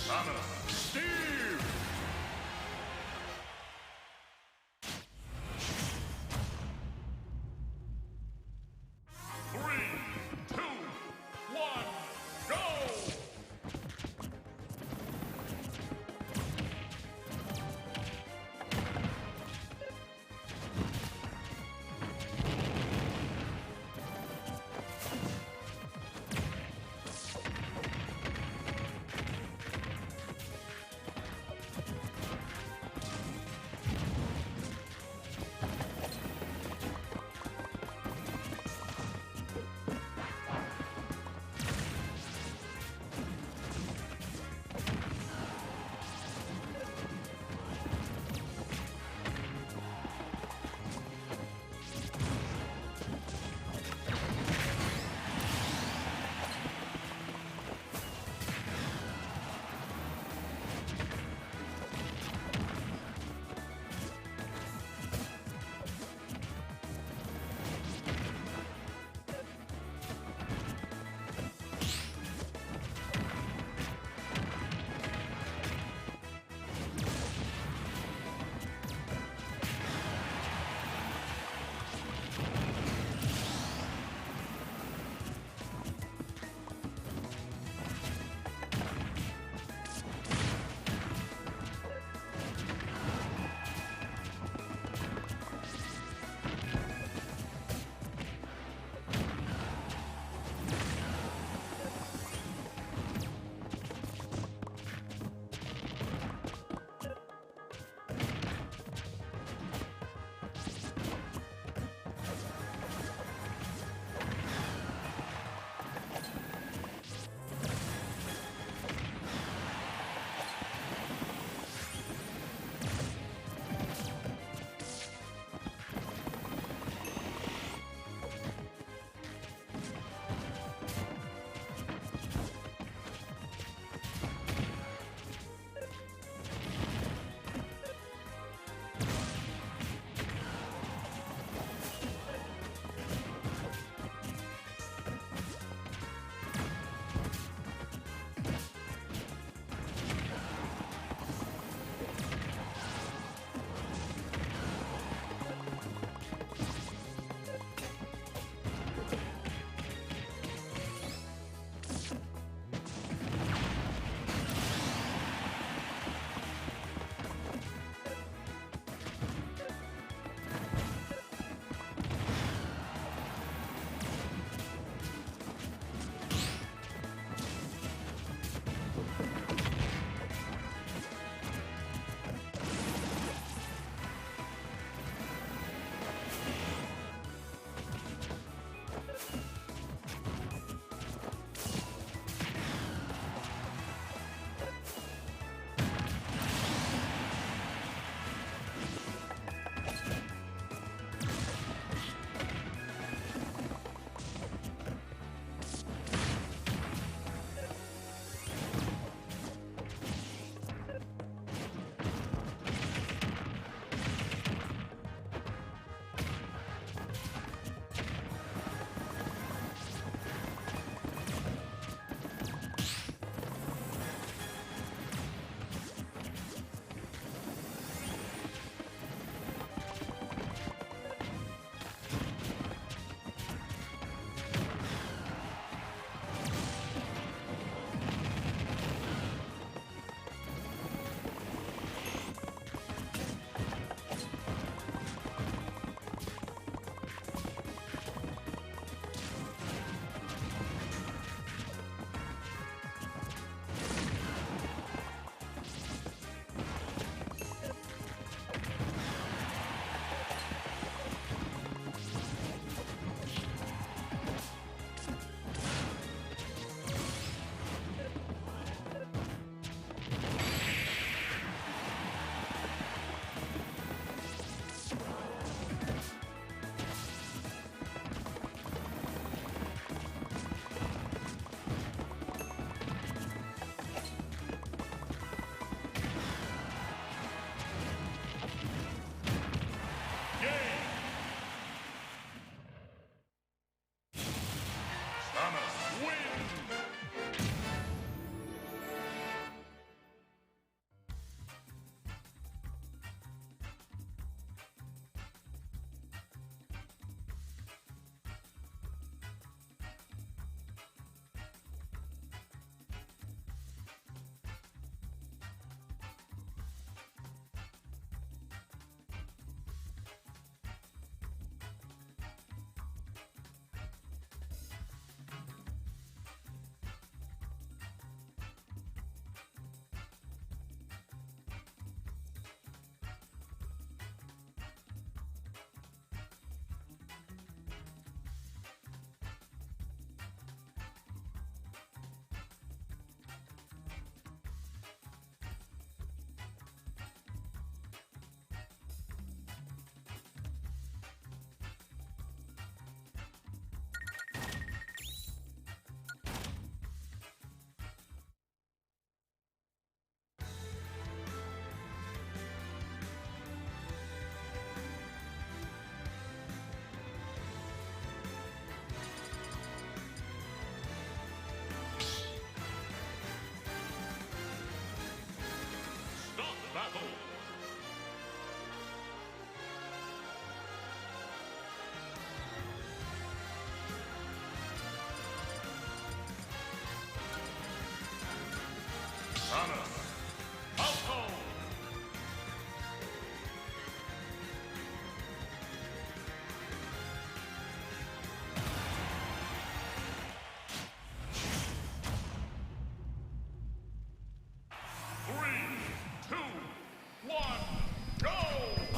Samus, Steve. 3, 2, 1, go!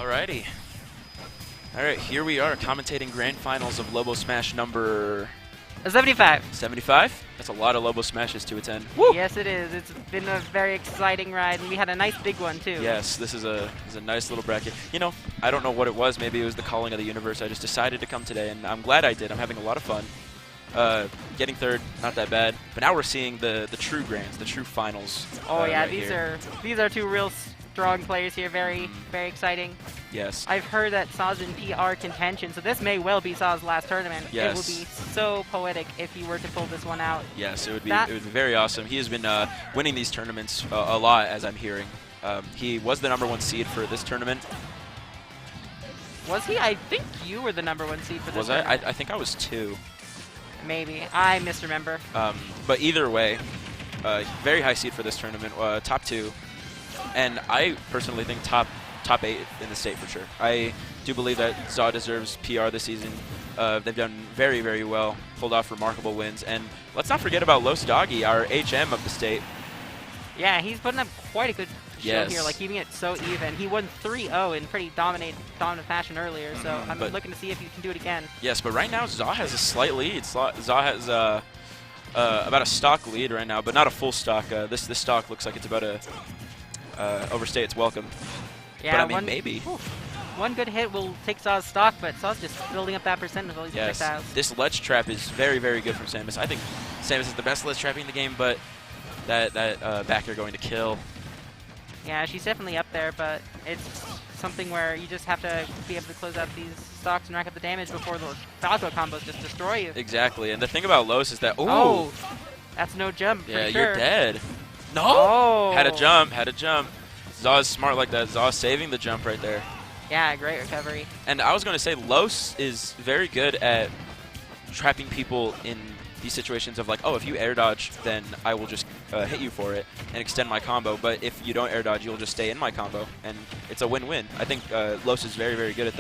Alrighty. Alright, here we are commentating grand finals of Lobo Smash number 75. 75. That's a lot of Lobo Smashes to attend. Woo! Yes, it is. It's been a very exciting ride, and we had a nice big one, too. Yes, this is a nice little bracket. You know, I don't know what it was. Maybe it was the calling of the universe. I just decided to come today, and I'm glad I did. I'm having a lot of fun. Getting third, not that bad. But now we're seeing the true grands, the true finals. Oh, yeah, right these are two real strong players here. Very exciting. Yes. I've heard that Saw's in PR contention, so this may well be Saw's last tournament. Yes. It would be so poetic if he were to pull this one out. Yes, it would be very awesome. He has been winning these tournaments a lot, as I'm hearing. He was the #1 seed for this tournament. Was he? I think you were the #1 seed for this Was I? tournament. I think I was 2. Maybe. I misremember. But either way, very high seed for this tournament, top 2. And I personally think top 8 in the state for sure. I do believe that Zaw deserves PR this season. They've done very, very well, pulled off remarkable wins. And let's not forget about Los Doggy, our HM of the state. Yeah, he's putting up quite a good show Yes. here, like keeping it so even. He won 3-0 in pretty dominant fashion earlier, so I'm but- looking to see if he can do it again. Yes, but right now Zaw has a slight lead. Zaw has about a stock lead right now, but not a full stock. This stock looks like it's about to overstay its welcome. Yeah, But I mean, maybe. One good hit will take Saw's stock, but Saw's just building up that percent with all these Yes, projectiles. this ledge trap is very, very good from Samus. I think Samus is the best ledge trapping in the game, but that back air going to kill. Yeah, she's definitely up there, but it's something where you just have to be able to close out these stocks and rack up the damage before those Falco combos just destroy you. Exactly, and the thing about Los is that, Oh, that's no jump. yeah, for you're sure. dead. No! Oh. Had to jump. Zaw's smart like that. Zaw's saving the jump right there. Yeah, great recovery. And I was going to say, Los is very good at trapping people in these situations of like, oh, if you air dodge, then I will just hit you for it and extend my combo. But if you don't air dodge, you'll just stay in my combo. And it's a win-win. I think Los is very, very good at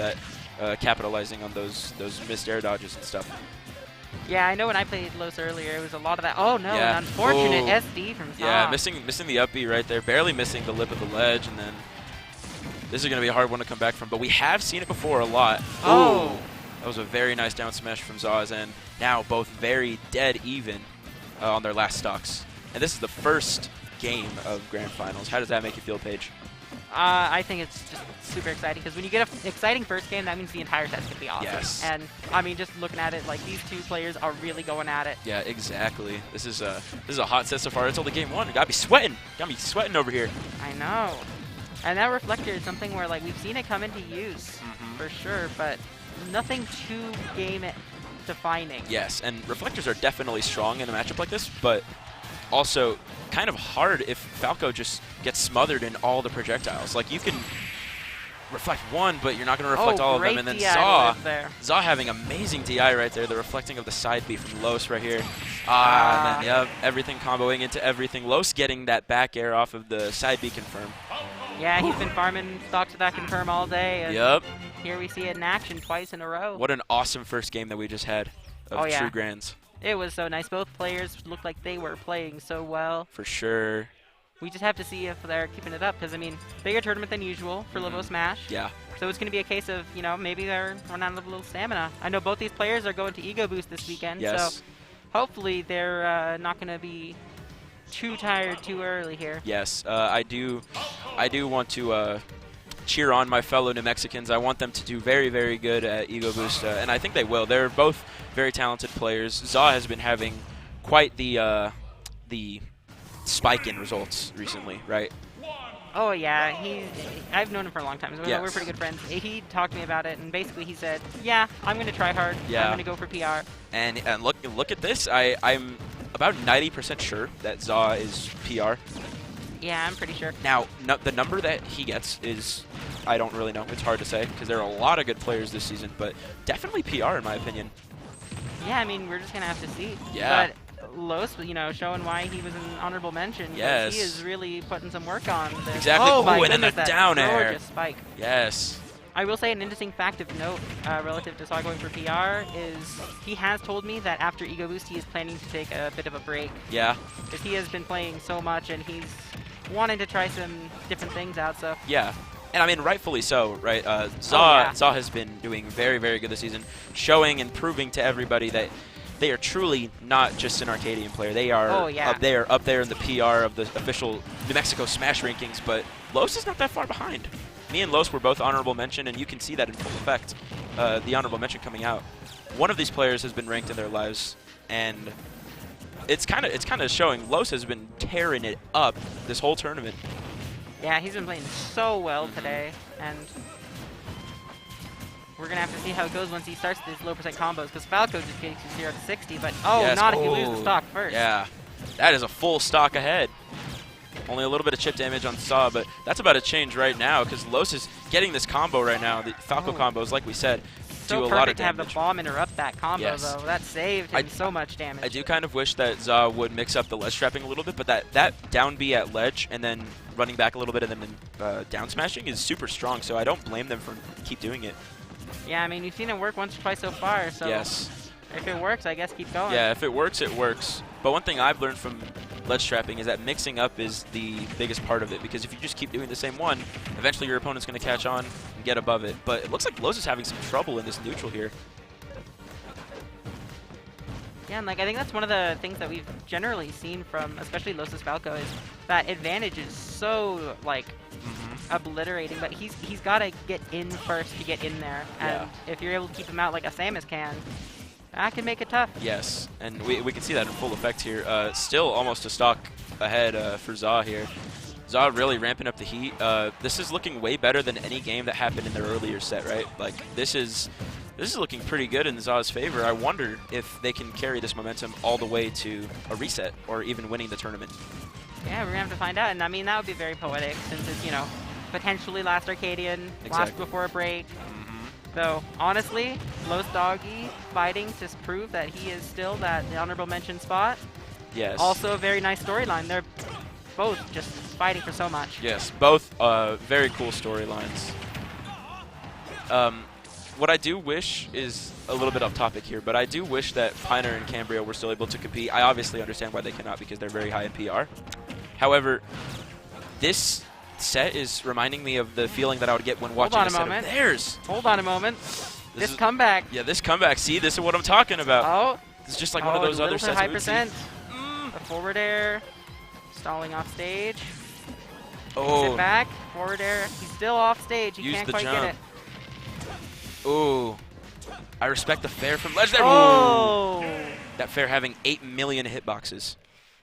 that, capitalizing on those missed air dodges and stuff. Yeah, I know when I played Los earlier, it was a lot of that. Oh no, Yeah. an unfortunate Oh. SD from Saw. Yeah, missing the up B right there, barely missing the lip of the ledge, and then this is going to be a hard one to come back from. But we have seen it before a lot. Oh. Ooh. That was a very nice down smash from Zaw's end. Now both very dead even on their last stocks. And this is the first game of Grand Finals. How does that make you feel, Paige? I think it's just super exciting because when you get an exciting first game, that means the entire set's gonna be awesome. Yes. And I mean, just looking at it, like these two players are really going at it. Yeah, exactly. This is a hot set so far. It's only game 1. You gotta be sweating. Gotta be sweating over here. I know. And that reflector is something where like we've seen it come into use for sure, but nothing too game defining. Yes, and reflectors are definitely strong in a matchup like this, but also kind of hard if Falco just gets smothered in all the projectiles. Like, you can reflect one, but you're not going to reflect all of them. And then DI there. Zaw having amazing DI right there, the reflecting of the side B from Los right here. And then, yep, everything comboing into everything. Los getting that back air off of the side B confirm. Yeah, he's been farming stock to that confirm all day. And Yep. here we see it in action twice in a row. What an awesome first game that we just had of Oh, yeah. True Grands. It was so nice. Both players looked like they were playing so well. For sure. We just have to see if they're keeping it up because, I mean, bigger tournament than usual for Lobo Smash. Yeah. So it's going to be a case of, you know, maybe they're running out of a little stamina. I know both these players are going to Ego Boost this weekend, Yes. so hopefully they're not going to be too tired too early here. Yes, I do want to cheer on my fellow New Mexicans. I want them to do very, very good at Ego Boost, and I think they will. They're both very talented players. Zaw has been having quite the spike in results recently, right? Oh, yeah. I've known him for a long time. So Yes. we're pretty good friends. He talked to me about it, and basically he said, yeah, I'm going to try hard. Yeah. I'm going to go for PR. And look at this. I'm about 90% sure that Zaw is PR. Yeah, I'm pretty sure. Now, the number that he gets is, I don't really know. It's hard to say because there are a lot of good players this season, but definitely PR in my opinion. Yeah, I mean, we're just going to have to see. Yeah. But Los, you know, showing why he was an honorable mention. 'cause Yes. He is really putting some work on this. Exactly. Oh, my Ooh, and then goodness, the that down air. gorgeous spike. Yes. I will say an interesting fact of note relative to Saw going for PR is he has told me that after Ego Boost he is planning to take a bit of a break Yeah. because he has been playing so much and he's wanting to try some different things out. So Yeah. And I mean, rightfully so, right? yeah. Zaw has been doing very, very good this season, showing and proving to everybody that they are truly not just an Arcadian player. They are up there in the PR of the official New Mexico Smash rankings, but Los is not that far behind. Me and Los were both honorable mention, and you can see that in full effect, the honorable mention coming out. One of these players has been ranked in their lives, and it's kind of showing. Los has been tearing it up this whole tournament. Yeah, he's been playing so well today, and we're going to have to see how it goes once he starts these low percent combos, because Falco just gets you 0 to 60, but Yes. not if you lose the stock first. Yeah, that is a full stock ahead. Only a little bit of chip damage on Saw, but that's about to change right now, because Los is getting this combo right now. The Falco combos, like we said, So do a perfect lot of to have damage. the bomb interrupt that combo, Yes. though. That saved him so much damage. I do kind of wish that Zaw would mix up the ledge trapping a little bit, but that down B at ledge and then running back a little bit and then down smashing is super strong, so I don't blame them for keep doing it. Yeah, I mean, you've seen it work once or twice so far, so Yes. if it works, I guess keep going. Yeah, if it works, it works. But one thing I've learned from ledge trapping is that mixing up is the biggest part of it, because if you just keep doing the same one, eventually your opponent's going to catch on and get above it. But it looks like Los is having some trouble in this neutral here. Yeah, and like I think that's one of the things that we've generally seen from, especially Los's Falco, is that advantage is so like obliterating. But he's got to get in first to get in there, and if you're able to keep him out like a Samus can, that can make it tough. Yes, and we can see that in full effect here. Still almost a stock ahead for Zaw here. Zaw really ramping up the heat. This is looking way better than any game that happened in their earlier set, right? Like this is looking pretty good in Zaw's favor. I wonder if they can carry this momentum all the way to a reset or even winning the tournament. Yeah, we're gonna have to find out, and I mean that would be very poetic since it's potentially last Arcadian, last before a break. So honestly, Los Doggy fighting to prove that he is still that honorable mention spot. Yes. Also a very nice storyline. They're both just fighting for so much. Yes, both very cool storylines. What I do wish is a little bit off topic here, but I do wish that Piner and Cambria were still able to compete. I obviously understand why they cannot, because they're very high in PR. However, this set is reminding me of the feeling that I would get when watching a set of theirs. Hold on a moment. This comeback. Yeah, this comeback. See, this is what I'm talking about. Oh. It's just like one of those other sets. High percent. A forward air. Stalling off stage. Oh. Sit back. Forward air. He's still off stage. He can't quite get it. Ooh. I respect the fair from ledge there. Oh. Ooh. That fair having 8 million hitboxes.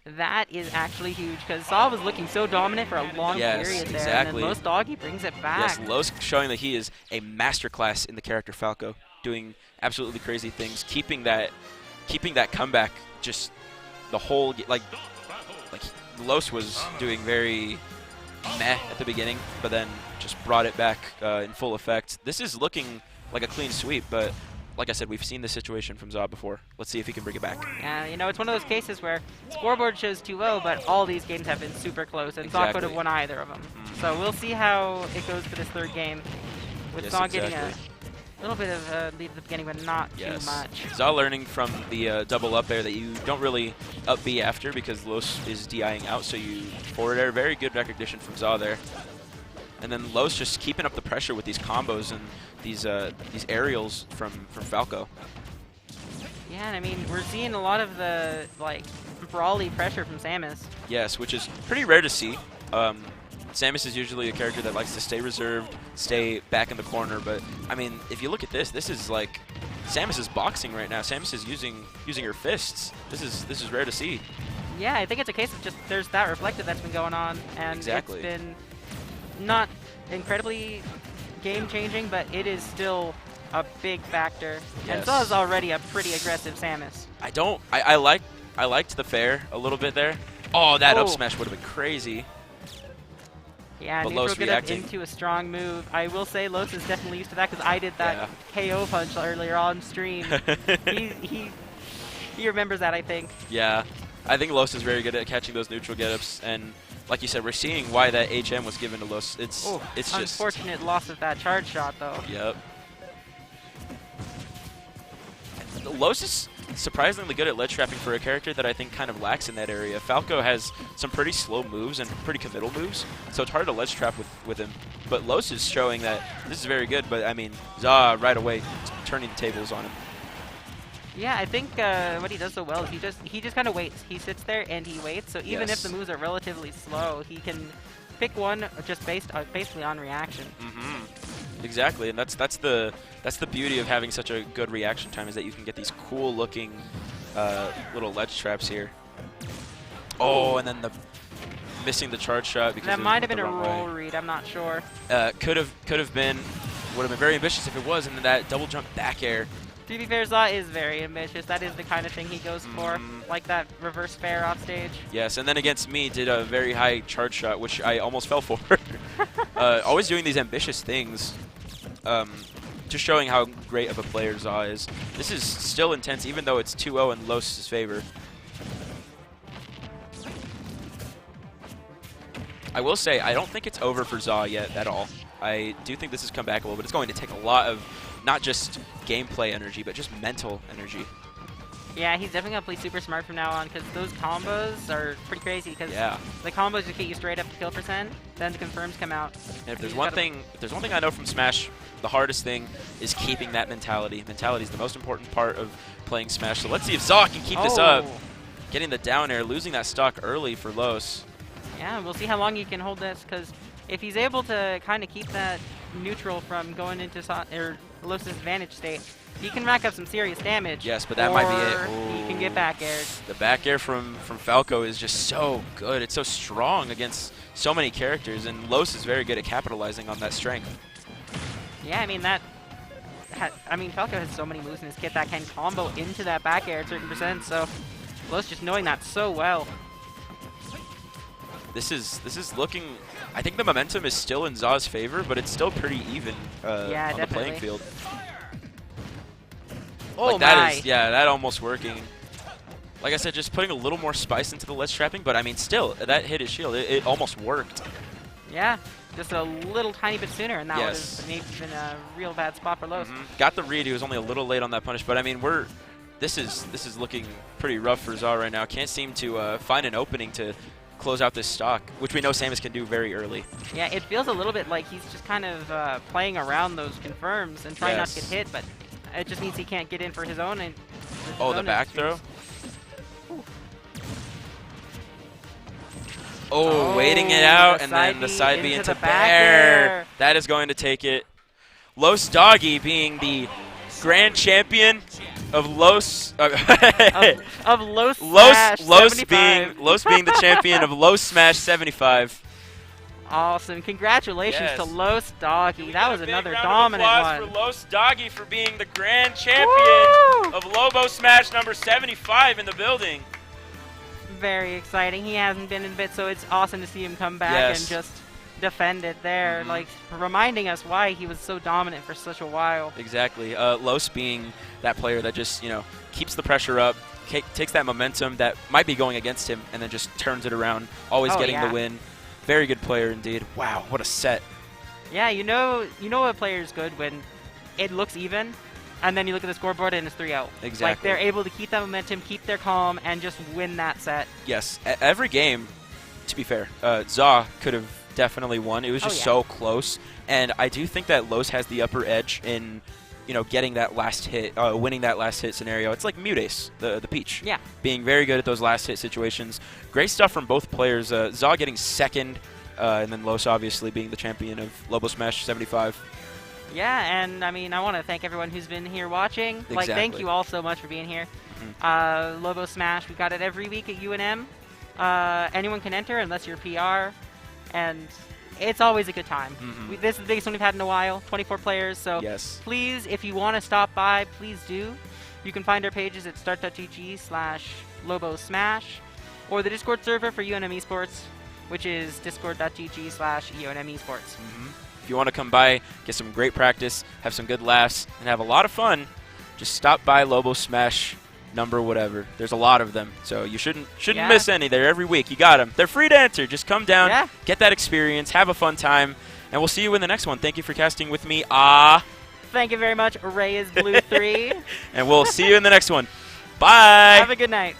That is actually huge, because Saw was looking so dominant for a long period there, exactly. and then Los Doggy brings it back. Yes, Los showing that he is a masterclass in the character Falco, doing absolutely crazy things, keeping that comeback just the whole like Los was doing very meh at the beginning, but then just brought it back in full effect. This is looking like a clean sweep, but like I said, we've seen this situation from Zaw before. Let's see if he can bring it back. Yeah, it's one of those cases where scoreboard shows too low, but all these games have been super close, and Zaw could have won either of them. So we'll see how it goes for this third game, with Zaw getting a little bit of a lead at the beginning, but not too much. Zaw learning from the double up air that you don't really up B after, because Los is DIing out, so you forward air. Very good recognition from Zaw there. And then Los just keeping up the pressure with these combos and these aerials from Falco. Yeah, and I mean, we're seeing a lot of the brawly pressure from Samus. Yes, which is pretty rare to see. Samus is usually a character that likes to stay reserved, stay back in the corner. But I mean, if you look at this, this is like Samus is boxing right now. Samus is using her fists. This is rare to see. Yeah, I think it's a case of just there's that reflective that's been going on, and it's been not incredibly game-changing, but it is still a big factor. Yes. And Zaw's already a pretty aggressive Samus. I liked the fair a little bit there. Oh, that up smash would have been crazy. Yeah, but neutral get up into a strong move. I will say Los is definitely used to that, because I did that KO punch earlier on stream. he remembers that, I think. Yeah, I think Los is very good at catching those neutral get-ups, and like you said, we're seeing why that HM was given to Los. It's just unfortunate loss of that charge shot, though. Yep. Los is surprisingly good at ledge trapping for a character that I think kind of lacks in that area. Falco has some pretty slow moves and pretty committal moves, so it's hard to ledge trap with him. But Los is showing that this is very good, but I mean, Za right away turning the tables on him. Yeah, I think what he does so well is he just kind of waits. He sits there and he waits. So even if the moves are relatively slow, he can pick one just basically on reaction. Exactly, and that's the beauty of having such a good reaction time, is that you can get these cool looking little ledge traps here. Oh, and then missing the charge shot because that might have been a wrong roll way. read. I'm not sure. Could have been, would have been very ambitious if it was, and then that double jump back air. To be fair, Za is very ambitious. That is the kind of thing he goes for, like that reverse fair off stage. Yes, and then against me did a very high charge shot, which I almost fell for. Always doing these ambitious things, just showing how great of a player Za is. This is still intense, even though it's 2-0 in Los' favor. I will say, I don't think it's over for Za yet at all. I do think this has come back a little bit. It's going to take a lot of not just gameplay energy, but just mental energy. Yeah, he's definitely gonna play super smart from now on, because those combos are pretty crazy. Because the combos just get you straight up to kill percent, then the confirms come out. And if there's one thing, I know from Smash, the hardest thing is keeping that mentality. Mentality is the most important part of playing Smash. So let's see if Za can keep this up. Getting the down air, losing that stock early for Los. Yeah, we'll see how long he can hold this, because if he's able to kind of keep that neutral from going into Los' advantage state, he can rack up some serious damage. Yes, but that might be it. Or he can get back aired. The back air from Falco is just so good. It's so strong against so many characters, and Los is very good at capitalizing on that strength. Yeah, I mean, Falco has so many moves in his kit that can combo into that back air at certain percent, so Los just knowing that so well. This is looking. I think the momentum is still in Za's favor, but it's still pretty even on the playing field. Oh, like that almost working. Like I said, just putting a little more spice into the ledge trapping, but I mean, still, that hit his shield. It almost worked. Yeah, just a little tiny bit sooner, and that would have maybe been a real bad spot for Los. Got the read. He was only a little late on that punish, but I mean, this is looking pretty rough for Za right now. Can't seem to find an opening to close out this stock, which we know Samus can do very early. Yeah, it feels a little bit like he's just kind of playing around those confirms and trying not to get hit, but it just means he can't get in for his own. The back throw? Oh, waiting it out, and then the side B into back air. That is going to take it. Los Doggy being the grand champion of Los of Los Smash 75. Los being the champion of Los Smash 75. Awesome! Congratulations to Los Doggy. That was another dominant one. For Los Doggy for being the grand champion of Lobo Smash number 75 in the building. Very exciting. He hasn't been in a bit, so it's awesome to see him come back and just defend it there, like reminding us why he was so dominant for such a while. Exactly. Los being that player that just, keeps the pressure up, takes that momentum that might be going against him, and then just turns it around, always getting the win. Very good player indeed. Wow, what a set. Yeah, you know a player is good when it looks even, and then you look at the scoreboard and it's 3-0. Exactly. Like they're able to keep that momentum, keep their calm, and just win that set. Yes, every game, to be fair, Za could have definitely won. It was just so close, and I do think that Los has the upper edge in, getting that last hit, winning that last hit scenario. It's like Mutace, the Peach. Yeah. Being very good at those last hit situations. Great stuff from both players. Za getting second, and then Los obviously being the champion of Lobo Smash 75. Yeah, and I mean, I want to thank everyone who's been here watching. Exactly. Like, thank you all so much for being here. Lobo Smash, we got it every week at UNM. Anyone can enter unless you're PR, and it's always a good time. This is the biggest one we've had in a while, 24 players, so please, if you want to stop by, please do. You can find our pages at start.gg/Lobo Smash, or the Discord server for UNM Esports, which is discord.gg/UNM Esports. If you want to come by, get some great practice, have some good laughs, and have a lot of fun, just stop by Lobo Smash number whatever. There's a lot of them, so you shouldn't miss any. They're every week. You got them. They're free to enter. Just come down, get that experience, have a fun time, and we'll see you in the next one. Thank you for casting with me. Thank you very much. Ray is Blue 3. And we'll see you in the next one. Bye. Have a good night.